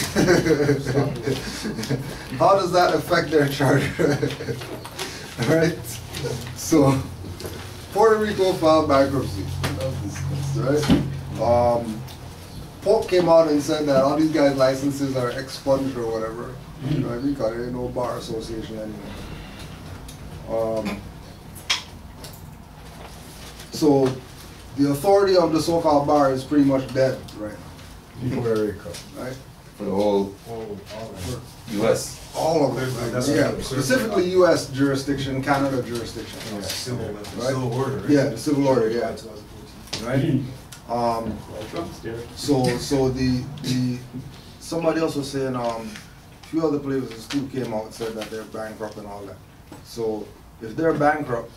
S6: how does that affect their charter? Right? So, Puerto Rico filed bankruptcy. Right? Pope came out and said that all these guys' licenses are expunged or whatever. Right? Because there ain't no bar association anymore. So the authority of the so-called bar is pretty much dead right now. Right?
S9: For the whole U.S.
S6: All of it. Yeah, specifically U.S. jurisdiction, Canada jurisdiction.
S4: Yeah, civil,
S6: Right?
S4: civil order, right?
S6: Yeah, the civil order, yeah. Right? So the somebody else was saying a few other places too came out and said that they're bankrupt and all that. So if they're bankrupt,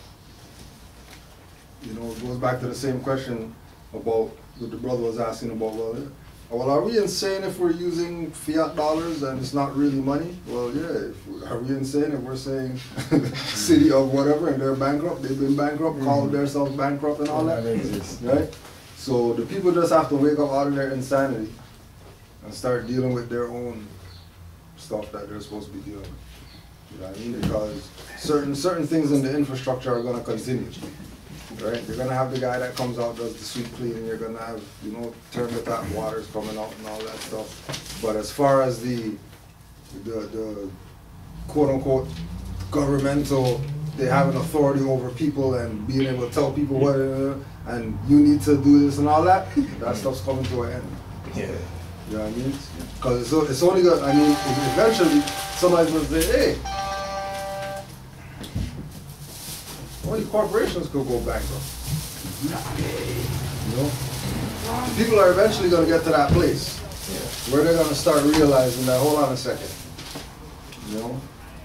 S6: you know, it goes back to the same question about what the brother was asking about. Well, are we insane if we're using fiat dollars and it's not really money? Well, yeah. Are we insane if we're saying city of whatever and they're bankrupt? They've been bankrupt, called themselves bankrupt and all that, right? So the people just have to wake up out of their insanity and start dealing with their own stuff that they're supposed to be dealing with. You know what I mean? Because certain things in the infrastructure are going to continue. Right? You're gonna have the guy that comes out, does the sweep cleaning, you're gonna have, you know, turn the tap waters coming out and all that stuff. But as far as the quote unquote governmental, they have an authority over people and being able to tell people what and you need to do this and all that, that stuff's coming to an end.
S9: Yeah.
S6: You know what I mean? Because it's only good, I mean, eventually somebody's gonna say, hey, only corporations could go bankrupt. You know? People are eventually going to get to that place where they're going to start realizing that, hold on a second. You know?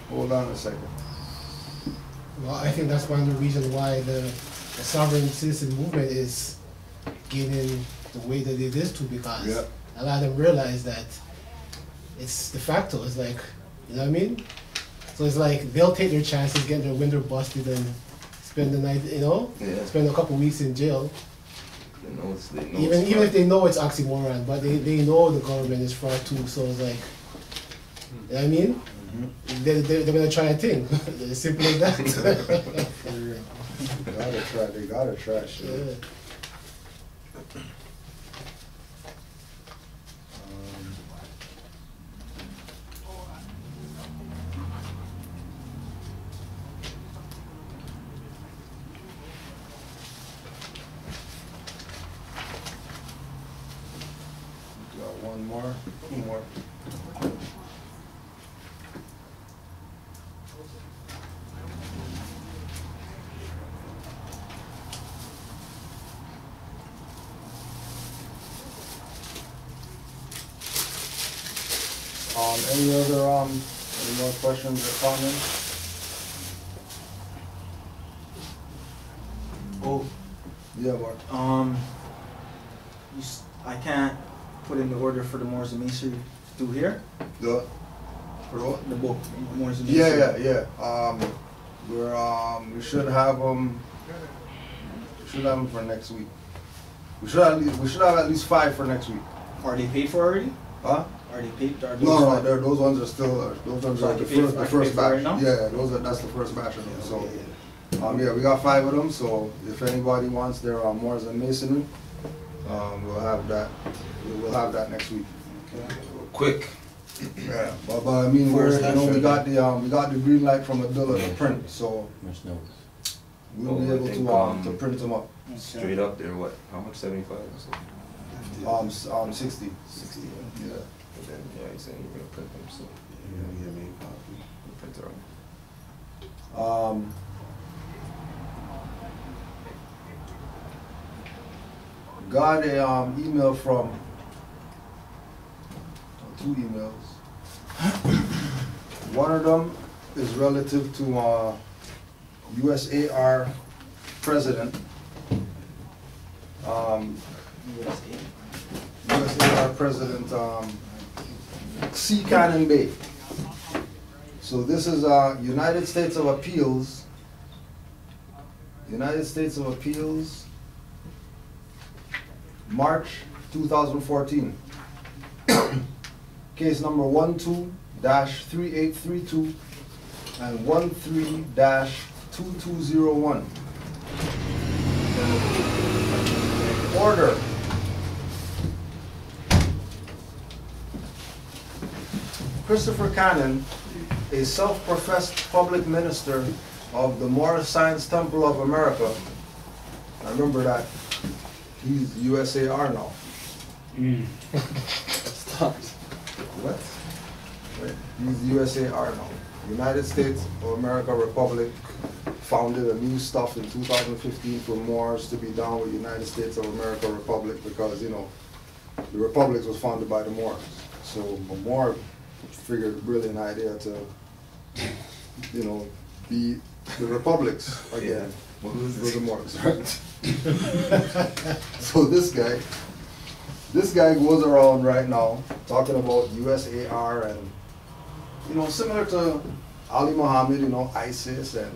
S6: Hold on a second.
S14: Well, I think that's one of the reasons why the sovereign citizen movement is gaining the way that it is too, because a lot of them realize that it's de facto. It's like, you know what I mean? So it's like they'll take their chances, get their window busted and spend the night, you know, spend a couple weeks in jail. Even if they know it's oxymoron, but they know the government is fraud too, so it's like, you know what I mean? They're gonna try a thing. It's simple as that.
S6: They gotta try shit.
S14: Yeah.
S6: Two more. Any more questions or comments?
S11: Oh,
S6: yeah, Mark.
S11: I can't put in the order for the Moors and Masonry through here.
S6: For what?
S11: The book, Moors and Masonry.
S6: Yeah. We should have them. For next week. We should have at least 5 for next week.
S11: Are they paid for already?
S6: Huh?
S11: Are they paid?
S6: No, those ones are still. Those ones are the first batch.
S11: Right now?
S6: Yeah, that's the first batch of them. So, we got 5 of them. So if anybody wants their Moors and Masonry, we'll have that. We'll have that next week.
S9: Okay. Quick.
S6: Yeah, but I mean, we got the green light from Abdullah to print, so we'll be able to print them up.
S9: Straight up there, what? How much? 75 or something?
S6: 60.
S9: 60.
S6: Yeah.
S9: But then, he's saying you're gonna print them, so
S6: give me a copy.
S9: Print it
S6: Got a email from 2 emails. One of them is relative to USAR president. USAR president C. Cannon Bay. So this is United States of Appeals. United States of Appeals, March 2014. Case number 12-3832 and 13-2201. Order. Christopher Cannon, a self-professed public minister of the Moorish Science Temple of America. I remember that he's USAR now. Stop. What? Right. He's USAR now. United States of America Republic founded a new stuff in 2015 for Moors to be down with United States of America Republic because, you know, the Republic was founded by the Moors. So a Moor figured a brilliant idea to, you know, be the republics again. With the Moors, right? So this guy goes around right now talking about USAR and, you know, similar to Ali Muhammad, you know, ISIS, and,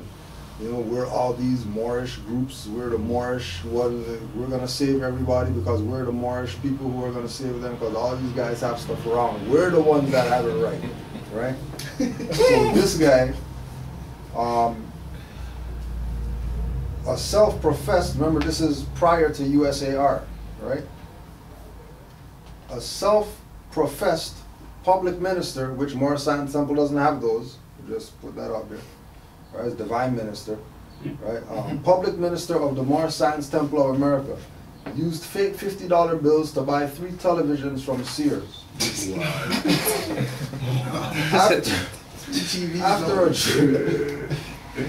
S6: you know, we're all these Moorish groups, we're the Moorish, we're gonna save everybody because we're the Moorish people who are gonna save them because all these guys have stuff around. We're the ones that have it right, right? So this guy, a self-professed, remember this is prior to USAR, right? A self-professed public minister, which Moorish Science Temple doesn't have those, just put that out there, right? It's divine minister, right? Public minister of the Moorish Science Temple of America used fake $50 bills to buy 3 televisions from Sears.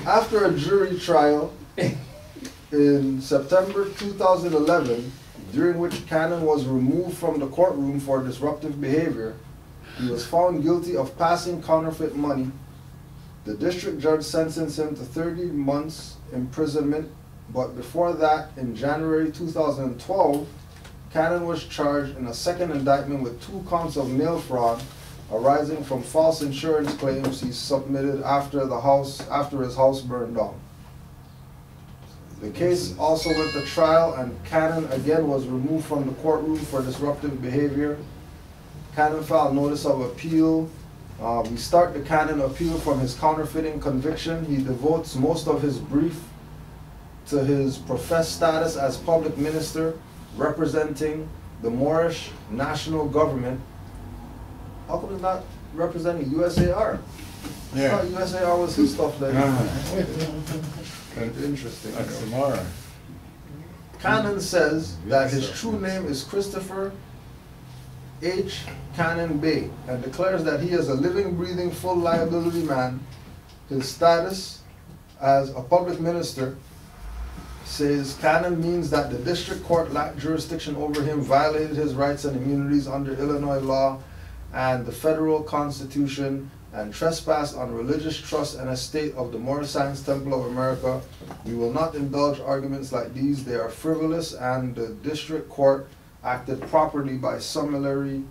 S6: After a jury trial in September 2011, during which Cannon was removed from the courtroom for disruptive behavior, he was found guilty of passing counterfeit money. The district judge sentenced him to 30 months imprisonment, but before that, in January 2012, Cannon was charged in a second indictment with 2 counts of mail fraud arising from false insurance claims he submitted after his house burned down. The case also went to trial, and Cannon again was removed from the courtroom for disruptive behavior. Cannon filed notice of appeal. We start the Cannon appeal from his counterfeiting conviction. He devotes most of his brief to his professed status as public minister representing the Moorish national government. How come he's not representing USAR?
S8: Yeah.
S6: I thought USAR was his stuff there. Interesting.
S8: That's tomorrow.
S6: Cannon says that his true name is Christopher H. Cannon Bay and declares that he is a living, breathing, full liability man. His status as a public minister says Cannon means that the district court lacked jurisdiction over him, violated his rights and immunities under Illinois law and the federal constitution, and trespassed on religious trust and estate of the Moorish Science Temple of America. We will not indulge arguments like these. They are frivolous, and the district court acted properly by summarily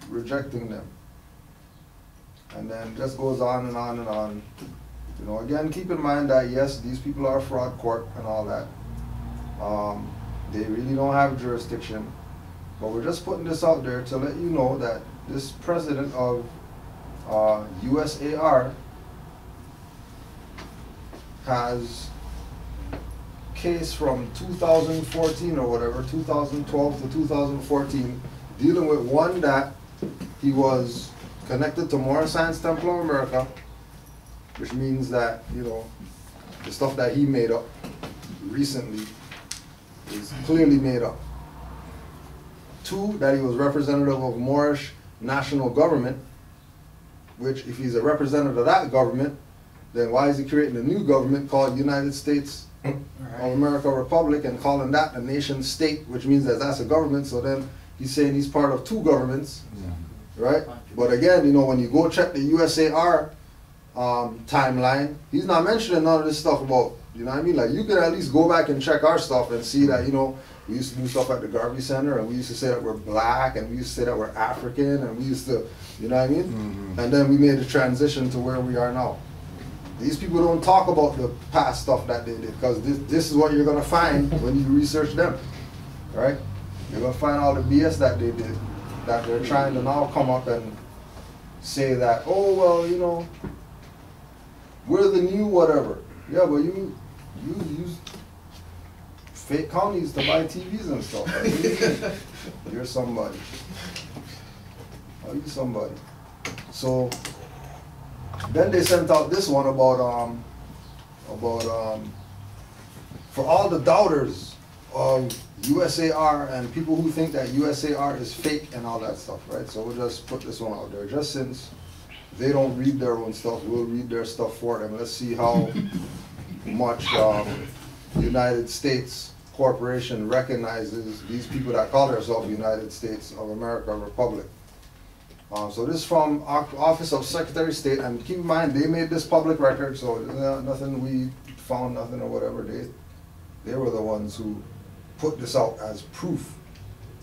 S6: rejecting them. And then just goes on and on and on. You know, again, keep in mind that yes, these people are fraud court and all that. They really don't have jurisdiction. But we're just putting this out there to let you know that this president of USAR has case from 2014 or whatever, 2012 to 2014, dealing with one that he was connected to Moorish Science Temple of America, which means that, you know, the stuff that he made up recently is clearly made up. 2, that he was representative of Moorish national government, which if he's a representative of that government, then why is he creating a new government called United States of America Republic and calling that a nation state, which means that that's a government, so then he's saying he's part of 2 governments, right? But again, you know, when you go check the USAR timeline, he's not mentioning none of this stuff about, you know what I mean? Like, you can at least go back and check our stuff and see that, you know, we used to do stuff at the Garvey Center, and we used to say that we're black, and we used to say that we're African, and we used to, you know what I mean? Mm-hmm. And then we made the transition to where we are now. These people don't talk about the past stuff that they did, because this is what you're going to find when you research them, right? You're going to find all the BS that they did, that they're trying to now come up and say that, oh, well, you know, we're the new whatever. Yeah, but you use fake counties to buy TVs and stuff. Right? You're somebody. Oh, you're somebody. So Then they sent out this one about for all the doubters of USAR and people who think that USAR is fake and all that stuff, right? So we'll just put this one out there. Just since they don't read their own stuff, we'll read their stuff for them. Let's see how much United States Corporation recognizes these people that call themselves United States of America Republic. So this is from Office of Secretary of State, and keep in mind they made this public record, so nothing we found, nothing or whatever. They were the ones who put this out as proof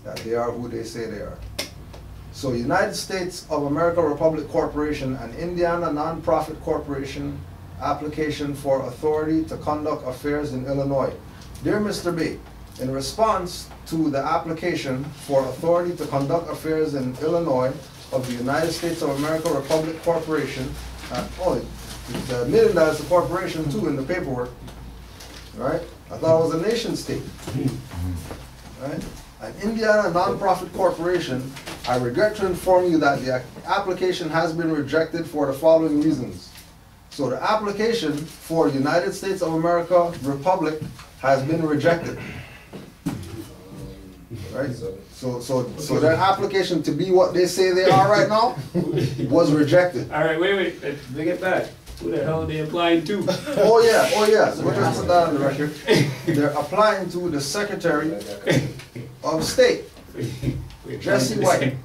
S6: that they are who they say they are. So United States of America Republic Corporation, an Indiana nonprofit corporation, application for authority to conduct affairs in Illinois. Dear Mr. B, in response to the application for authority to conduct affairs in Illinois of the United States of America Republic Corporation, it's admitted that it's a corporation too in the paperwork, right? I thought it was a nation state, right? An Indiana nonprofit corporation, I regret to inform you that the application has been rejected for the following reasons. So the application for United States of America Republic has been rejected, right? So their application to be what they say they are right now was rejected.
S3: All right, wait, bring it back. Who the hell are they applying to?
S6: Oh yeah. So we're just put that on the record. They're applying to the Secretary of State, Jesse White.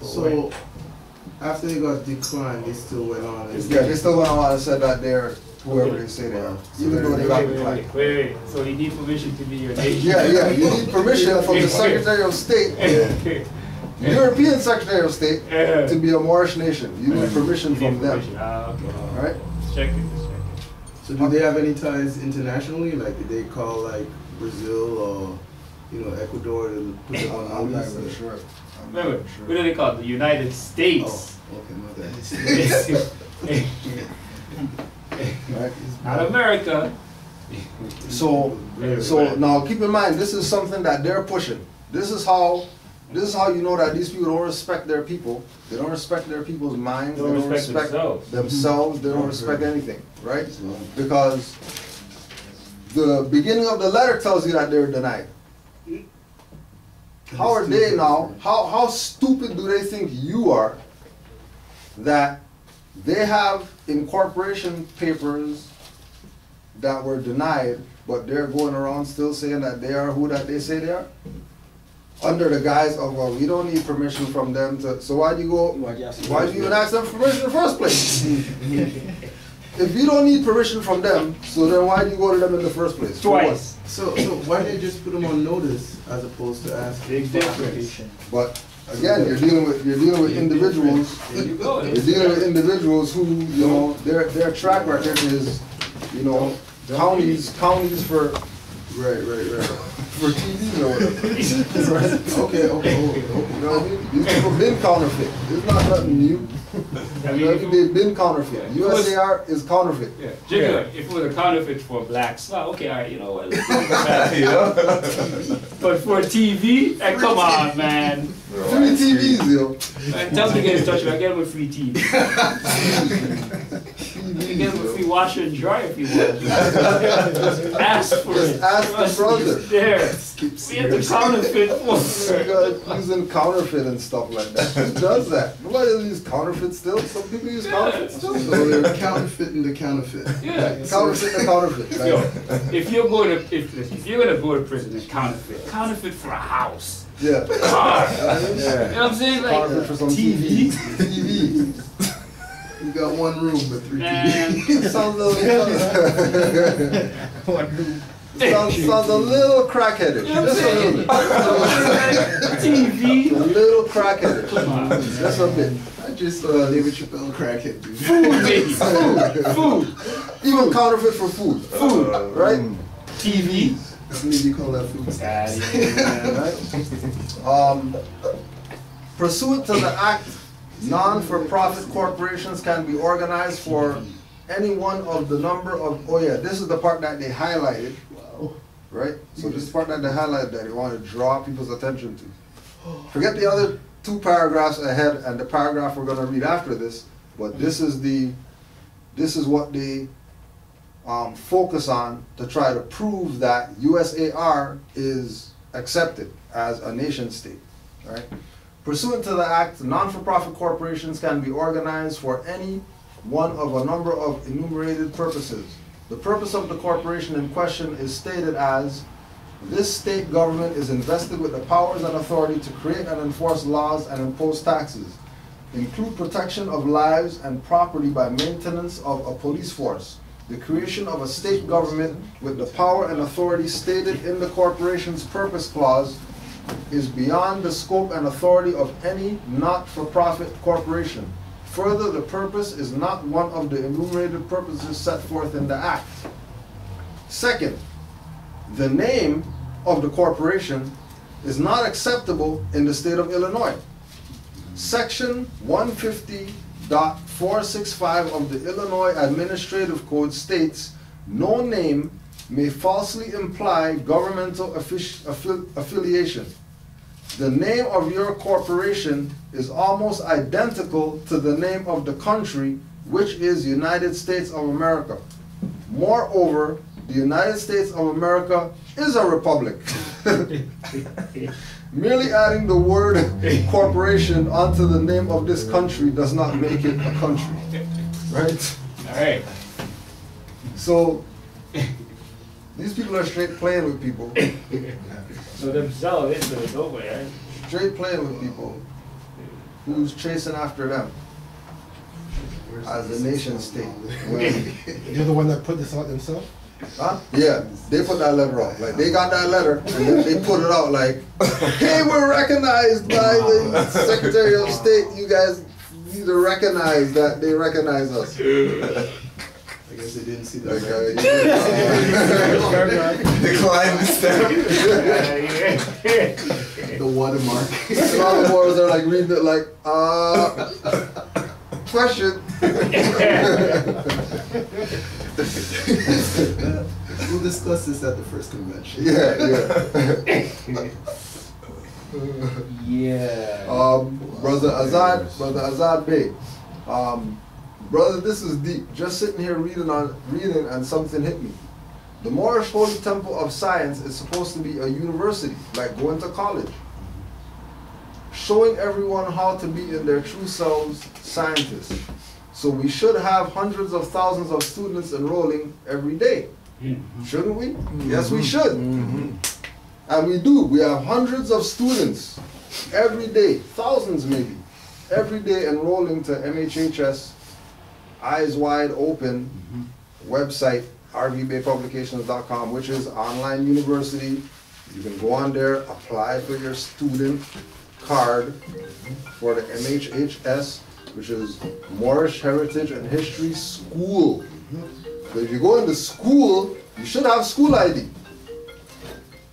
S2: So after they got declined, they still went on.
S6: Yeah, they still went on and said that they're whoever they say they are, even though they got declined.
S3: Wait. So you need permission to be your nation?
S6: Yeah. You need permission from the Secretary of State. European Secretary of State to be a Moorish nation. You need permission from them.
S3: Okay.
S6: Right?
S3: Check it.
S2: So do they have any ties internationally? Like did they call like Brazil or Ecuador to put them on
S6: I'm not
S2: notice?
S6: really sure.
S3: Remember, what do they call it? The United States.
S2: Oh, okay, my bad.
S6: Right?
S3: Not America.
S6: So now keep in mind, this is something that they're pushing. This is how you know that these people don't respect their people. They don't respect their people's minds. They don't respect themselves. They don't respect anything, right? Because the beginning of the letter tells you that they're denied. How are they now? How stupid do they think you are that they have incorporation papers that were denied, but they're going around still saying that they are who that they say they are? Under the guise of, well, we don't need permission from them to, so why do you even ask them for permission in the first place? If you don't need permission from them, so then why do you go to them in the first place?
S3: Twice.
S2: So why did they just put them on notice as opposed to ask
S3: Big
S2: for
S3: difference.
S2: application?
S6: But again, you're dealing with individuals.
S3: There you go.
S6: You're dealing with individuals who, their track record is, counties for for TV or whatever. Okay. You know what I mean? These people been counterfeit. It's not nothing new. They've been counterfeit. USAR is counterfeit.
S3: Yeah. Jigger, if it was a counterfeit for blacks, well, okay, all right, you know what? Let's give it back. But for TV, come on, man.
S6: Free TVs, yo.
S3: Man, tell them to get in touch with me. I get them with free TV. You can get them with free washer and dryer if you want. Ask for it.
S6: Ask the brother.
S3: There. We have to counterfeit for
S6: using counterfeit and stuff like that. Who does that? Nobody uses counterfeit still. Some people use counterfeit still.
S2: So they're counterfeiting the counterfeit.
S3: Yeah.
S6: Counterfeit the counterfeit. Right?
S3: Yo, if you're going to go to prison and counterfeit for a house.
S6: Yeah.
S3: Car.
S6: Yeah.
S3: You know what I'm saying? Like
S6: Counterfeit for some
S3: TV.
S6: TV.
S2: You got one room but 3
S3: Man.
S2: TVs.
S6: Sounds a little crackheaded.
S3: You know what I'm
S6: Just a
S3: saying?
S6: little.
S3: TV.
S6: A little crackheaded.
S3: Come on.
S6: Just a bit.
S2: I just saw David Chappelle crackhead, dude.
S3: Food.
S6: Even counterfeit for food. Right?
S3: TV.
S2: I believe you call that food stamps.
S6: Right? Pursuant to the Act, non-for-profit corporations can be organized for any one of the number of, this is the part that they highlighted, right? So this is the part that they highlighted that they want to draw people's attention to. Forget the other 2 paragraphs ahead and the paragraph we're going to read after this, but this is the this is what they focus on to try to prove that USAR is accepted as a nation state, right? Pursuant to the Act, non-for-profit corporations can be organized for any one of a number of enumerated purposes. The purpose of the corporation in question is stated as, this state government is invested with the powers and authority to create and enforce laws and impose taxes, include protection of lives and property by maintenance of a police force. The creation of a state government with the power and authority stated in the corporation's purpose clause is beyond the scope and authority of any not-for-profit corporation. Further, the purpose is not one of the enumerated purposes set forth in the Act. Second, the name of the corporation is not acceptable in the state of Illinois. Section 150.465 of the Illinois Administrative Code states, no name may falsely imply governmental affiliation. The name of your corporation is almost identical to the name of the country, which is United States of America. Moreover, the United States of America is a republic. Merely adding the word corporation onto the name of this country does not make it a country. Right?
S3: All right.
S6: So, these people are straight playing with people.
S3: So themselves is the doorway, right?
S6: Straight playing with people. Who's chasing after them as a nation state.
S14: You're the one that put this out themselves?
S6: Huh? Yeah, they put that letter out. Like, they got that letter and then they put it out like, hey, we're recognized by the Secretary of State. You guys need to recognize that they recognize us.
S2: I guess they didn't see that.
S6: Decline the step.
S2: The watermark.
S6: And all the boys are like reading it like, question.
S2: We'll discuss this at the first convention.
S6: Yeah.
S11: Yeah.
S6: Brother Azad Bey. Brother, this is deep. Just sitting here reading and something hit me. The Moorish Holy Temple of Science is supposed to be a university, like going to college. Showing everyone how to be in their true selves scientists. So we should have hundreds of thousands of students enrolling every day. Shouldn't we? Yes, we should. And we do. We have hundreds of students every day, thousands maybe, every day enrolling to MHHS, Eyes Wide Open website, rvbaypublications.com, which is online university. You can go on there, apply for your student card for the MHHS, which is Moorish Heritage and History School. So if you go into school, you should have school ID,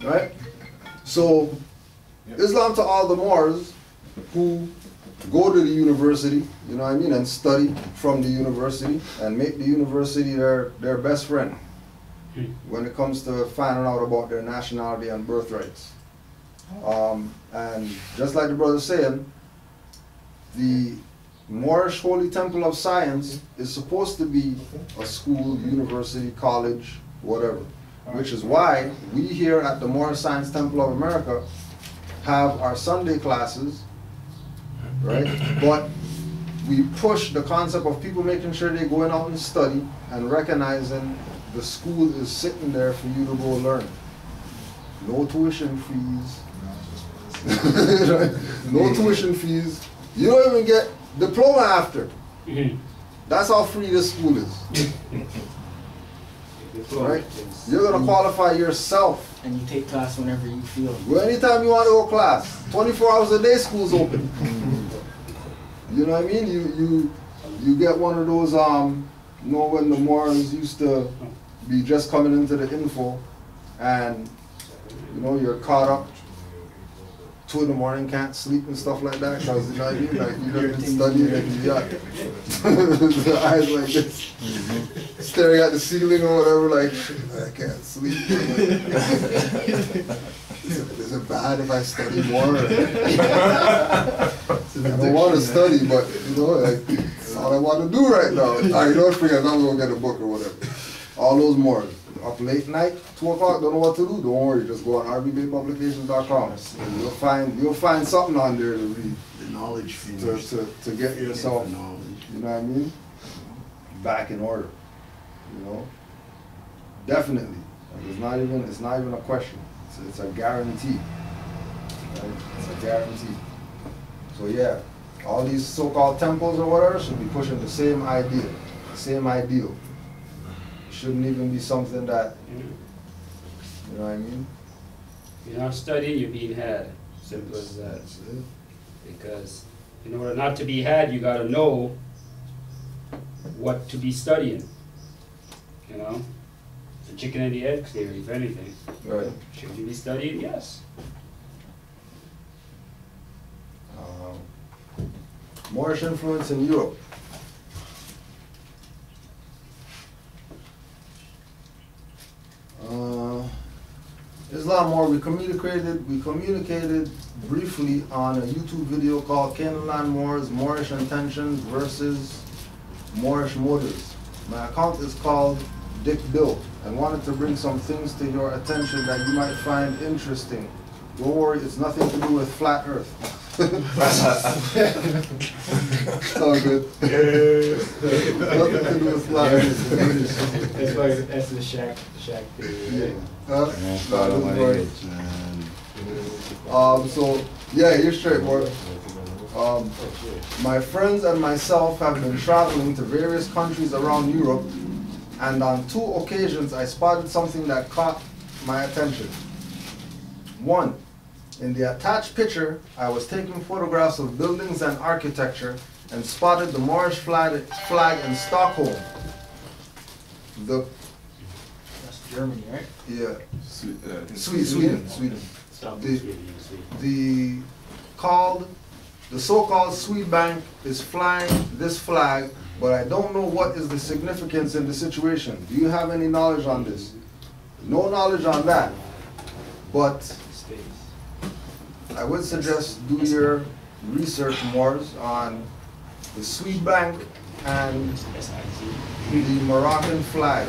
S6: right? So Islam to all the Moors who go to the university, you know what I mean, and study from the university and make the university their best friend when it comes to finding out about their nationality and birthrights. And just like the brother's saying, the Moorish Holy Temple of Science is supposed to be a school, university, college, whatever. Which is why we here at the Moorish Science Temple of America have our Sunday classes, right? But we push the concept of people making sure they're going out and study and recognizing the school is sitting there for you to go learn. No tuition fees. No tuition fees. You don't even get diploma after. That's how free this school is. Right? You're gonna qualify yourself.
S11: And you take class whenever you feel.
S6: Well, anytime you want to go class. 24 hours a day, school's open. You know what I mean? You get one of those, you know, when the Moors used to be just coming into the info and, you know, you're caught up 2 in the morning, can't sleep and stuff like that, because you know what I mean? Like, you don't study and you got the eyes like this, staring at the ceiling or whatever, like, I can't sleep. Is it bad if I study more? I don't want to study, but you know, like, all I want to do right now. I don't forget, I'm going to get a book or whatever. All those Moors. Up late night, 2 o'clock, don't know what to do. Don't worry, just go on rbbaypublications.com. You'll find something on there to read.
S2: The knowledge
S6: to get yourself, you know what I mean, back in order. You know, definitely. It's not even a question. It's a guarantee. Right? It's a guarantee. So yeah, all these so-called temples or whatever should be pushing the same idea, the same ideal. Shouldn't even be something that, you know what I mean?
S3: You're not studying, you're being had. Simple as that. Because in order not to be had, you gotta know what to be studying. You know? The chicken and the egg theory, if anything.
S6: Right.
S3: Should you be studying? Yes.
S6: Moorish influence in Europe. There's a lot more. We communicated briefly on a YouTube video called Canaanland Moors, Moorish Intentions versus Moorish Motives. My account is called Dick Bill, and wanted to bring some things to your attention that you might find interesting. Don't worry, it's nothing to do with flat earth. So good. Nothing to do with flat earth.
S3: That's the shack theory.
S6: So yeah, you're straight, boy. My friends and myself have been traveling to various countries around Europe, and on 2 occasions I spotted something that caught my attention. One, in the attached picture, I was taking photographs of buildings and architecture and spotted the Moorish flag in Stockholm. That's
S11: Germany, right?
S6: Yeah. Sweden. The so-called Swede Bank is flying this flag, but I don't know what is the significance in the situation. Do you have any knowledge on this? No knowledge on that, but I would suggest do your research more on the Swede Bank and the Moroccan flag.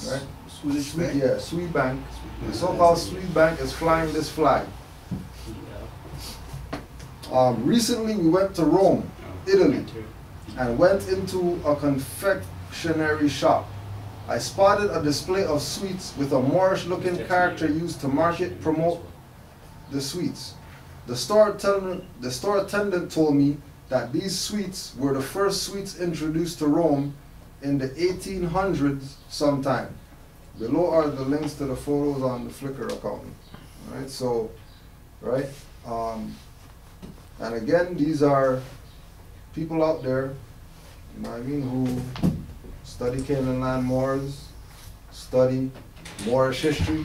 S6: Right?
S2: Swedish Bank?
S6: Yeah, Swede Bank. The so-called Swede Bank is flying this flag. Recently we went to Rome, Italy, and went into a confectionery shop. I spotted a display of sweets with a Moorish-looking character used to promote the sweets. The store attendant told me that these sweets were the first sweets introduced to Rome in the 1800s sometime. Below are the links to the photos on the Flickr account. Right, so, right? And again, these are people out there, you know what I mean, who study Canaanland Moors, study Moorish history,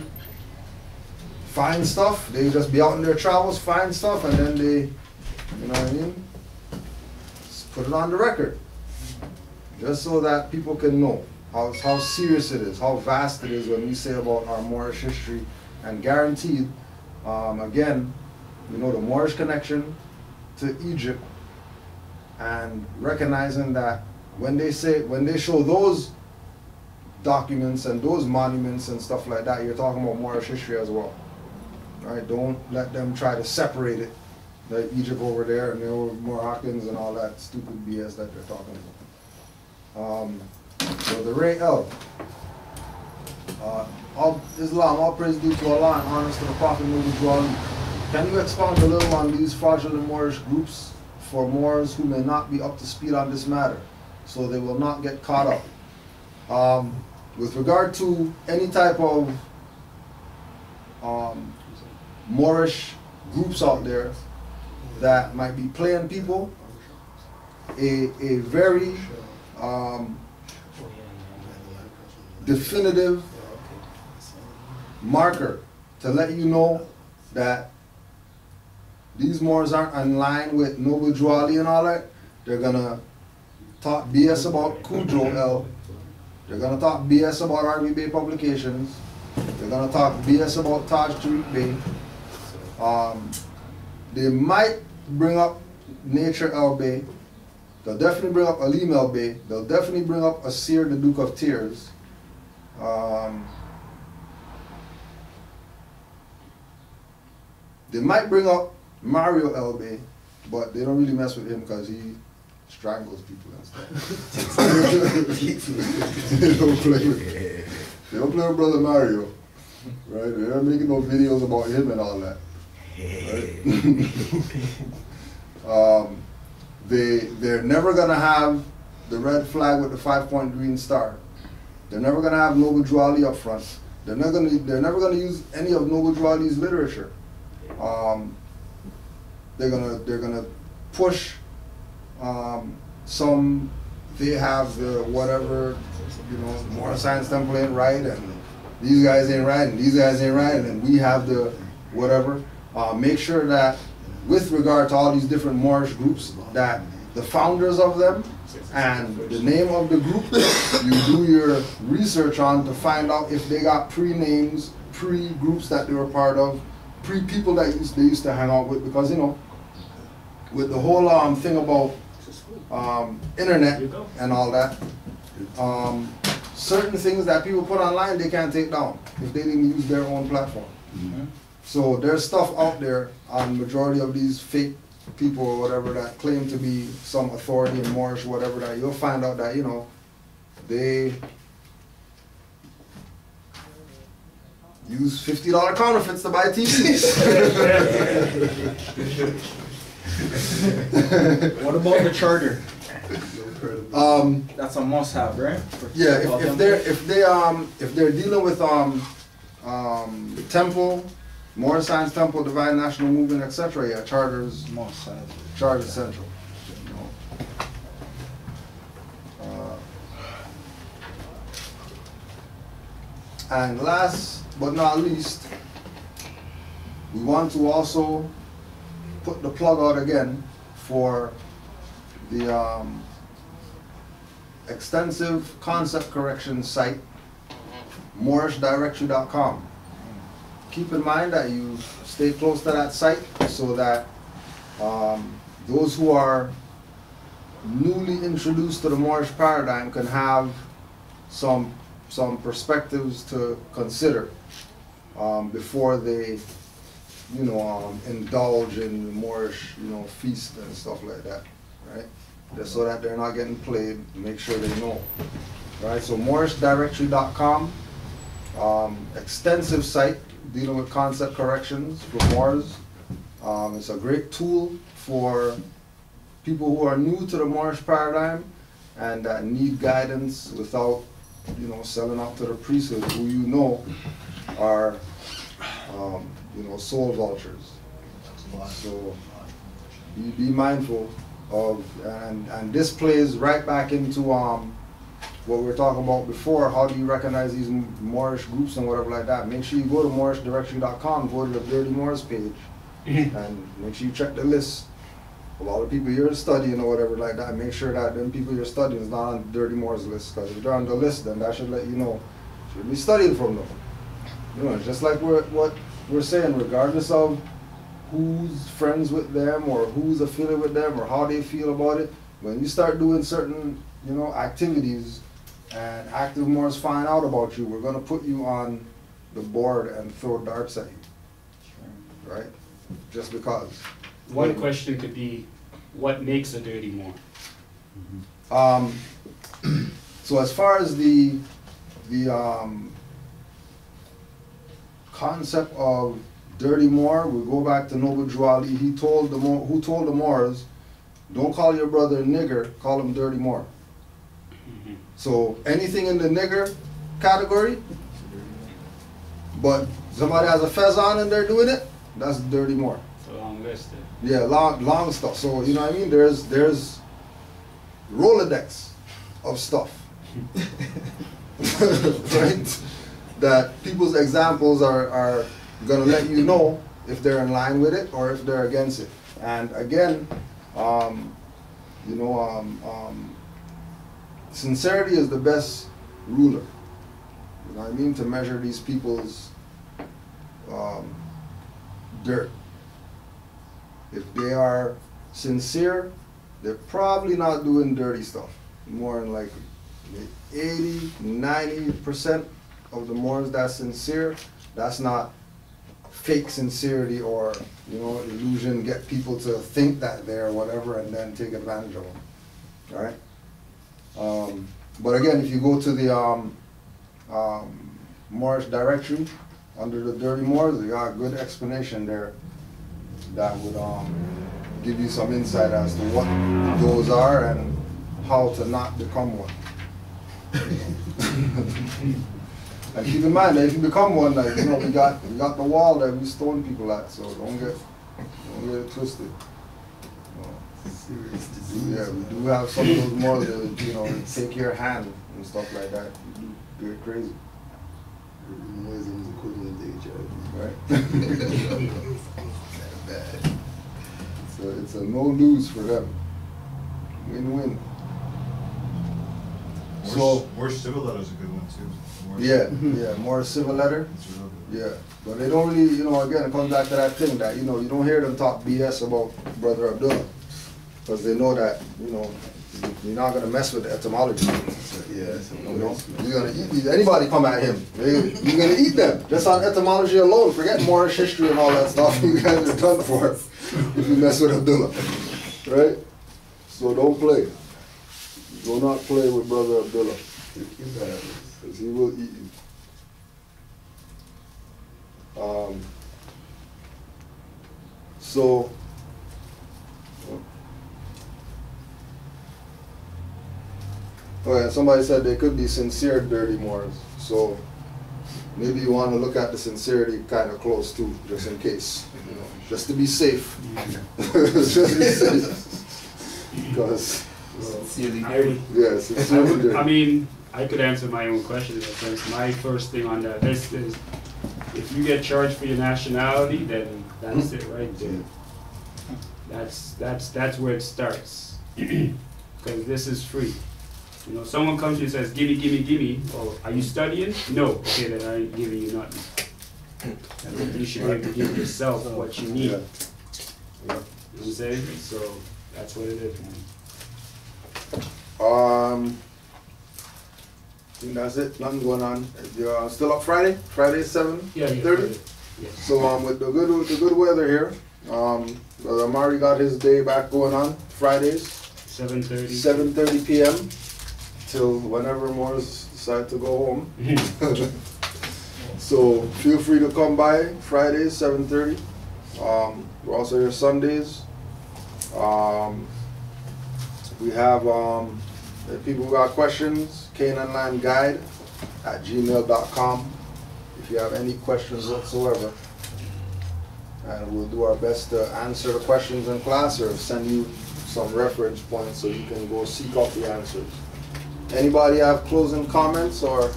S6: find stuff. They just be out in their travels, find stuff, and then they, you know what I mean, just put it on the record. Just so that people can know how serious it is, how vast it is when we say about our Moorish history, and guaranteed, again, you know, the Moorish connection to Egypt, and recognizing that when they show those documents and those monuments and stuff like that, you're talking about Moorish history as well. Right? Don't let them try to separate it, like Egypt over there and there were Moroccans and all that stupid BS that they're talking about. So the Ray L. Islam, all praise due to Allah and honors to the Prophet Muhammad. Can you expound a little on these fraudulent Moorish groups for Moors who may not be up to speed on this matter, so they will not get caught up? With regard to any type of Moorish groups out there that might be playing people, a very definitive marker to let you know that these Moors aren't in line with Noble Juali and all that. They're gonna talk BS about Cujo L. They're gonna talk BS about RV Bay Publications. They're gonna talk BS about Taj Tariq Bay. They might bring up Nature El Bey. They'll definitely bring up Alim El Bey. They'll definitely bring up Asir, the Duke of Tears. They might bring up Mario El Bey, but they don't really mess with him because he strangles people and stuff. They don't play with Brother Mario, right? They're not making no videos about him and all that. Right? They're never gonna have the red flag with the 5-point green star. They're never gonna have Noble Drew Ali up front. They're never gonna use any of Noble Drew Ali's literature. They're gonna push some. They have the whatever, more Science Temple ain't right, and these guys ain't right, and these guys ain't right, and we have the whatever. Make sure that with regard to all these different Moorish groups, that the founders of them and the name of the group, you do your research on to find out if they got pre-names, pre-groups that they were part of, pre-people that they used to hang out with, because with the whole thing about internet and all that, certain things that people put online they can't take down if they didn't use their own platform. Mm-hmm. So there's stuff out there on majority of these fake people or whatever that claim to be some authority in Moorish or whatever, that you'll find out that they use $50 counterfeits to buy TVs.
S11: What about the charter? That's a must-have, right?
S6: Yeah, if they're dealing with temple, Moorish Science Temple, Divine National Movement, etc. Yeah, charters must-have. Charter central. And last but not least, we want to also put the plug out again for the extensive concept correction site, moorishdirectory.com. Keep in mind that you stay close to that site so that those who are newly introduced to the Moorish paradigm can have some perspectives to consider before they indulge in the Moorish feast and stuff like that, right? Just so that they're not getting played, make sure they know. Right, so moorishdirectory.com, extensive site dealing with concept corrections for Moors. It's a great tool for people who are new to the Moorish paradigm and that need guidance without selling out to the priesthood, who are soul vultures. So be mindful of, and this plays right back into what we were talking about before. How do you recognize these Moorish groups and whatever like that? Make sure you go to moorishdirectory.com, go to the Dirty Moors page, and make sure you check the list of all the people you're studying or whatever like that. Make sure that them people you're studying is not on the Dirty Moors list, because if they're on the list, then that should let you know you should be studying from them. It's just like what we're saying, regardless of who's friends with them or who's affiliated with them or how they feel about it, when you start doing certain activities and active Moors find out about you, we're going to put you on the board and throw darts at you, right? Just because.
S3: One question could be, what makes a dirty Moor?
S6: So as far as the concept of dirty Moor, we go back to Noble Drew Ali. He told the Moors, don't call your brother a nigger, call him dirty Moor. So anything in the nigger category, but somebody has a fez on and they're doing it, that's dirty Moor.
S3: It's a long list.
S6: Yeah, long stuff. So you know what I mean? There's Rolodex of stuff. Right? That people's examples are gonna let you know if they're in line with it or if they're against it. And again, sincerity is the best ruler. You know what I mean? To measure these people's dirt. If they are sincere, they're probably not doing dirty stuff. More than likely. 80–90% of the Moors that's sincere, that's not fake sincerity or, you know, illusion, get people to think that they're whatever and then take advantage of them. All right? But again, if you go to the Moorish directory, under the dirty Moors, they got a good explanation there that would give you some insight as to what those are and how to not become one. And keep in mind that if you become one, like, you know, we got the wall that we stone people at, so don't get it twisted. Yeah, we do have some of those more that, you know, take your hand and stuff like that. You do get crazy.
S2: Muslims equivalent to HIV.
S6: Right? Bad. So it's a no lose for them. Win-win. So
S4: more civil letter is a good one too.
S6: Yeah, more civil letter. Yeah, but they don't really, you know, again, it comes back to that thing that, you know, you don't hear them talk BS about Brother Abdullah, because they know that, you know, you're not gonna mess with the etymology.
S2: Yeah,
S6: you know, you're gonna eat these. Anybody come at him, you're gonna eat them. Just on etymology alone, forget Moorish history and all that stuff. You guys are done for if you mess with Abdullah, right? So don't play. Do not play with Brother Abdullah, because he will eat you. So, okay, somebody said they could be sincere dirty Moors, so maybe you want to look at the sincerity kind of close too, just in case, you know, just to be safe. Just to be safe. Because,
S3: I mean, I could answer my own question in a sense. My first thing on that list is, if you get charged for your nationality, then that's it right there. That's where it starts. Because this is free. You know, someone comes to you and says, gimme, gimme, gimme. Oh, are you studying? No. Okay, then I ain't giving you nothing. And then you should be able to give yourself what you need. You know what I'm saying? So that's what it is, man.
S6: I think that's it. Nothing going on. You're still up Friday? Friday 7:30?
S3: Yeah.
S6: So with the good weather here, Brother Amari got his day back going on Fridays. 7:30 p.m. till whenever Morris decide to go home. So feel free to come by Fridays 7:30. We're also here Sundays. We have people who got questions, canaanlandguide@gmail.com if you have any questions whatsoever. And we'll do our best to answer the questions in class or send you some reference points so you can go seek out the answers. Anybody have closing comments or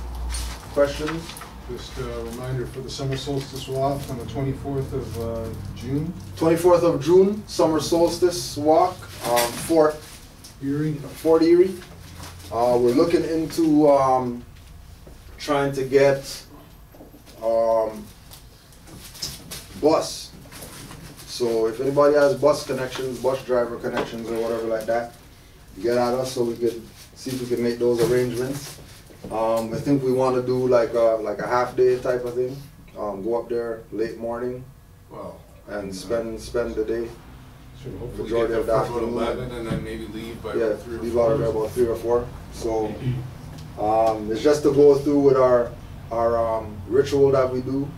S6: questions?
S7: Just a reminder for the summer solstice walk on the 24th of June.
S6: 24th of June, summer solstice walk, Fort Erie. We're looking into trying to get bus. So if anybody has bus connections, bus driver connections or whatever like that, get at us so we could see if we can make those arrangements. I think we want to do like a half day type of thing. Go up there late morning, and spend the day.
S13: Sure, hopefully
S6: Majority
S13: get
S6: of
S13: there
S6: the
S13: for about
S6: afternoon.
S13: 11 and then maybe leave by
S6: Yeah,
S13: 3 or 4.
S6: leave out of there about 3 or 4. So it's just to go through with our ritual that we do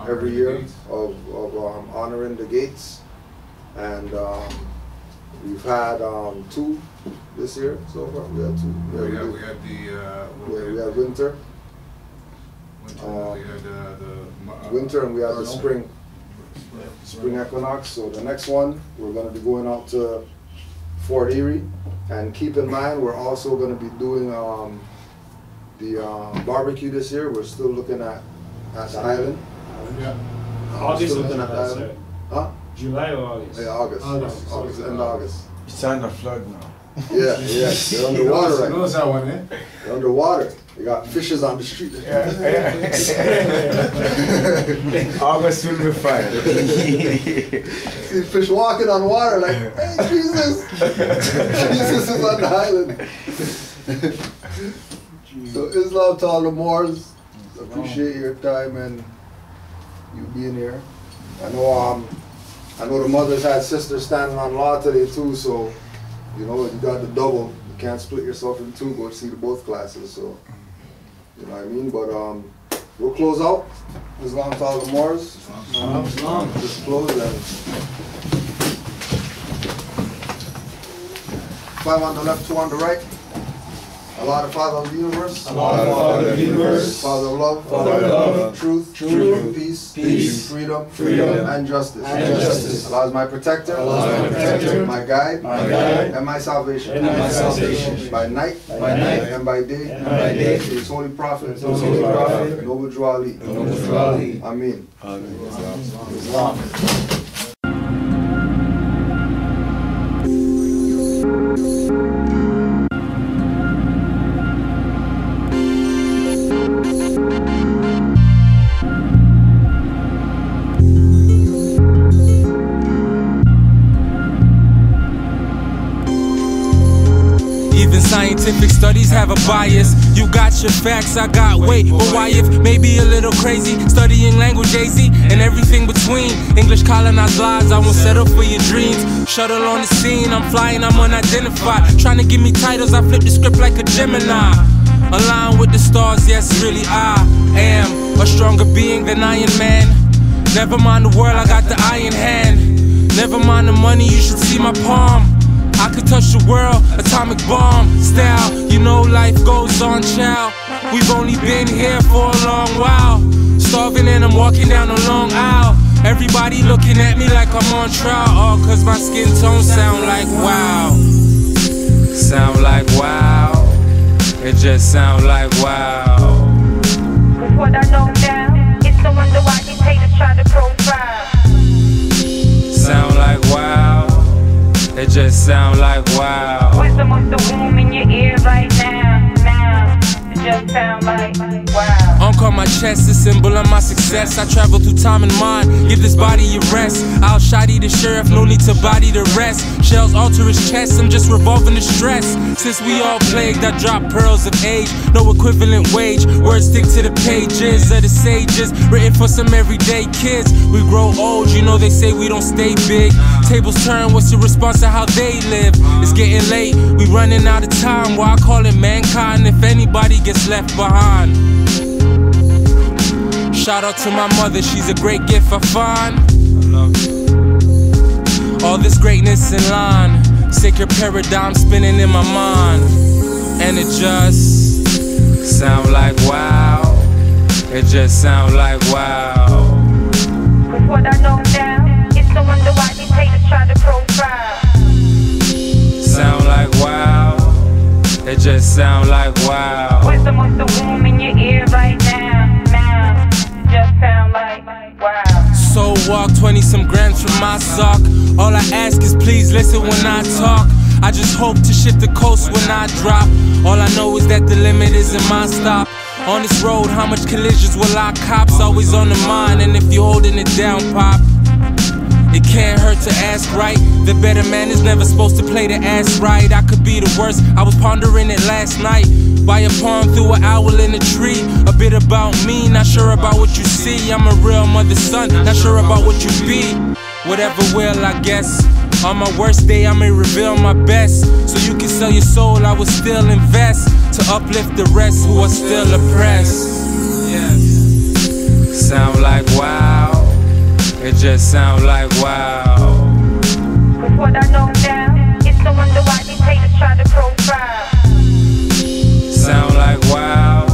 S6: every year of honoring the gates, and we've had 2 this year so far. We had 2.
S13: We had
S6: winter. Winter, and we had the spring equinox. So the next one, we're going to be going out to Fort Erie, and keep in mind we're also going to be doing the barbecue this year. We're still looking at the island.
S7: Yeah.
S3: August
S6: Still looking at the island. Huh?
S3: July or August?
S6: Yeah, August, end of August.
S8: It's on the flood now.
S6: Yeah, they're underwater right now.
S7: Knows that one, eh?
S6: They're underwater. You got fishes on the street.
S8: August will be fine.
S6: See fish walking on water like, hey, Jesus! Jesus is on the island. So Islam to all the Moors. Appreciate your time and you being here. I know the mothers had sisters standing on law today too, so you know you got the double. You can't split yourself in two, go see the both classes, so you know what I mean? But we'll close out. Islam to all the Moors. Islam. Just close and 5 on the left, 2 on the right. Allah, the Father of the universe.
S10: Allah, the Father of the universe.
S6: Father of love.
S10: Father of love.
S6: Truth.
S10: Peace.
S6: Freedom. And justice. Allah is my protector. My guide. And my salvation. By night. And by day. His holy prophet. Noble Drew Ali. Ameen. Islam.
S15: Scientific studies have a bias. You got your facts, I got weight. But why if maybe a little crazy? Studying language AZ and everything between. English colonized lives, I won't settle for your dreams. Shuttle on the scene, I'm flying, I'm unidentified. Trying to give me titles, I flip the script like a Gemini. Aligned with the stars, yes, really I am a stronger being than Iron Man. Never mind the world, I got the iron hand. Never mind the money, you should see my palm. I could touch the world, atomic bomb style. You know life goes on, child. We've only been here for a long while. Starving and I'm walking down a long aisle. Everybody looking at me like I'm on trial. All cause my skin tone sound like wow. Sound like wow. It just sound like wow.
S16: Cause what I know now, it's no wonder why these haters try to profile.
S15: Sound like wow. It just sound like wow.
S16: Wisdom of the womb in your ear right now. It just sound like wow.
S15: Unk on my chest, a symbol of my success. I travel through time and mind, give this body a rest. I'll shoddy the sheriff, no need to body the rest. Shells alter his chest, I'm just revolving the stress. Since we all plagued, I drop pearls of age. No equivalent wage, words stick to the pages of the sages. Written for some everyday kids. We grow old, you know they say we don't stay big. Tables turn, what's your response to how they live? It's getting late, we running out of time. Why I call it mankind if anybody gets left behind? Shout out to my mother, she's a great gift I find. All this greatness in line, sacred paradigm spinning in my mind. And it just sound like wow. It just sound like wow.
S16: Cause what I know now, it's no wonder why these haters try to profile.
S15: Sound like wow. It just sound like wow.
S16: Wisdom of the womb in your ear right now. Just sound like wow.
S15: So walk 20 some grams from my sock. All I ask is please listen when I talk. I just hope to shift the coast when I drop. All I know is that the limit isn't my stop. On this road, how much collisions will I cops? Always on the mind, and if you're holding it down, pop, it can't hurt to ask right. The better man is never supposed to play the ass right. I could be the worst, I was pondering it last night. By a pond through an owl in a tree. A bit about me, not sure about what you see. I'm a real mother's son, not sure about what you be. Whatever will, I guess. On my worst day, I may reveal my best. So you can sell your soul, I will still invest. To uplift the rest who are still oppressed. Sound like wow. It just sound like wow.
S16: Cause what I know now, it's no wonder why these haters try to profile.
S15: Sound like wow.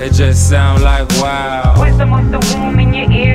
S15: It just sound like wow.
S16: Wisdom of the womb in your ear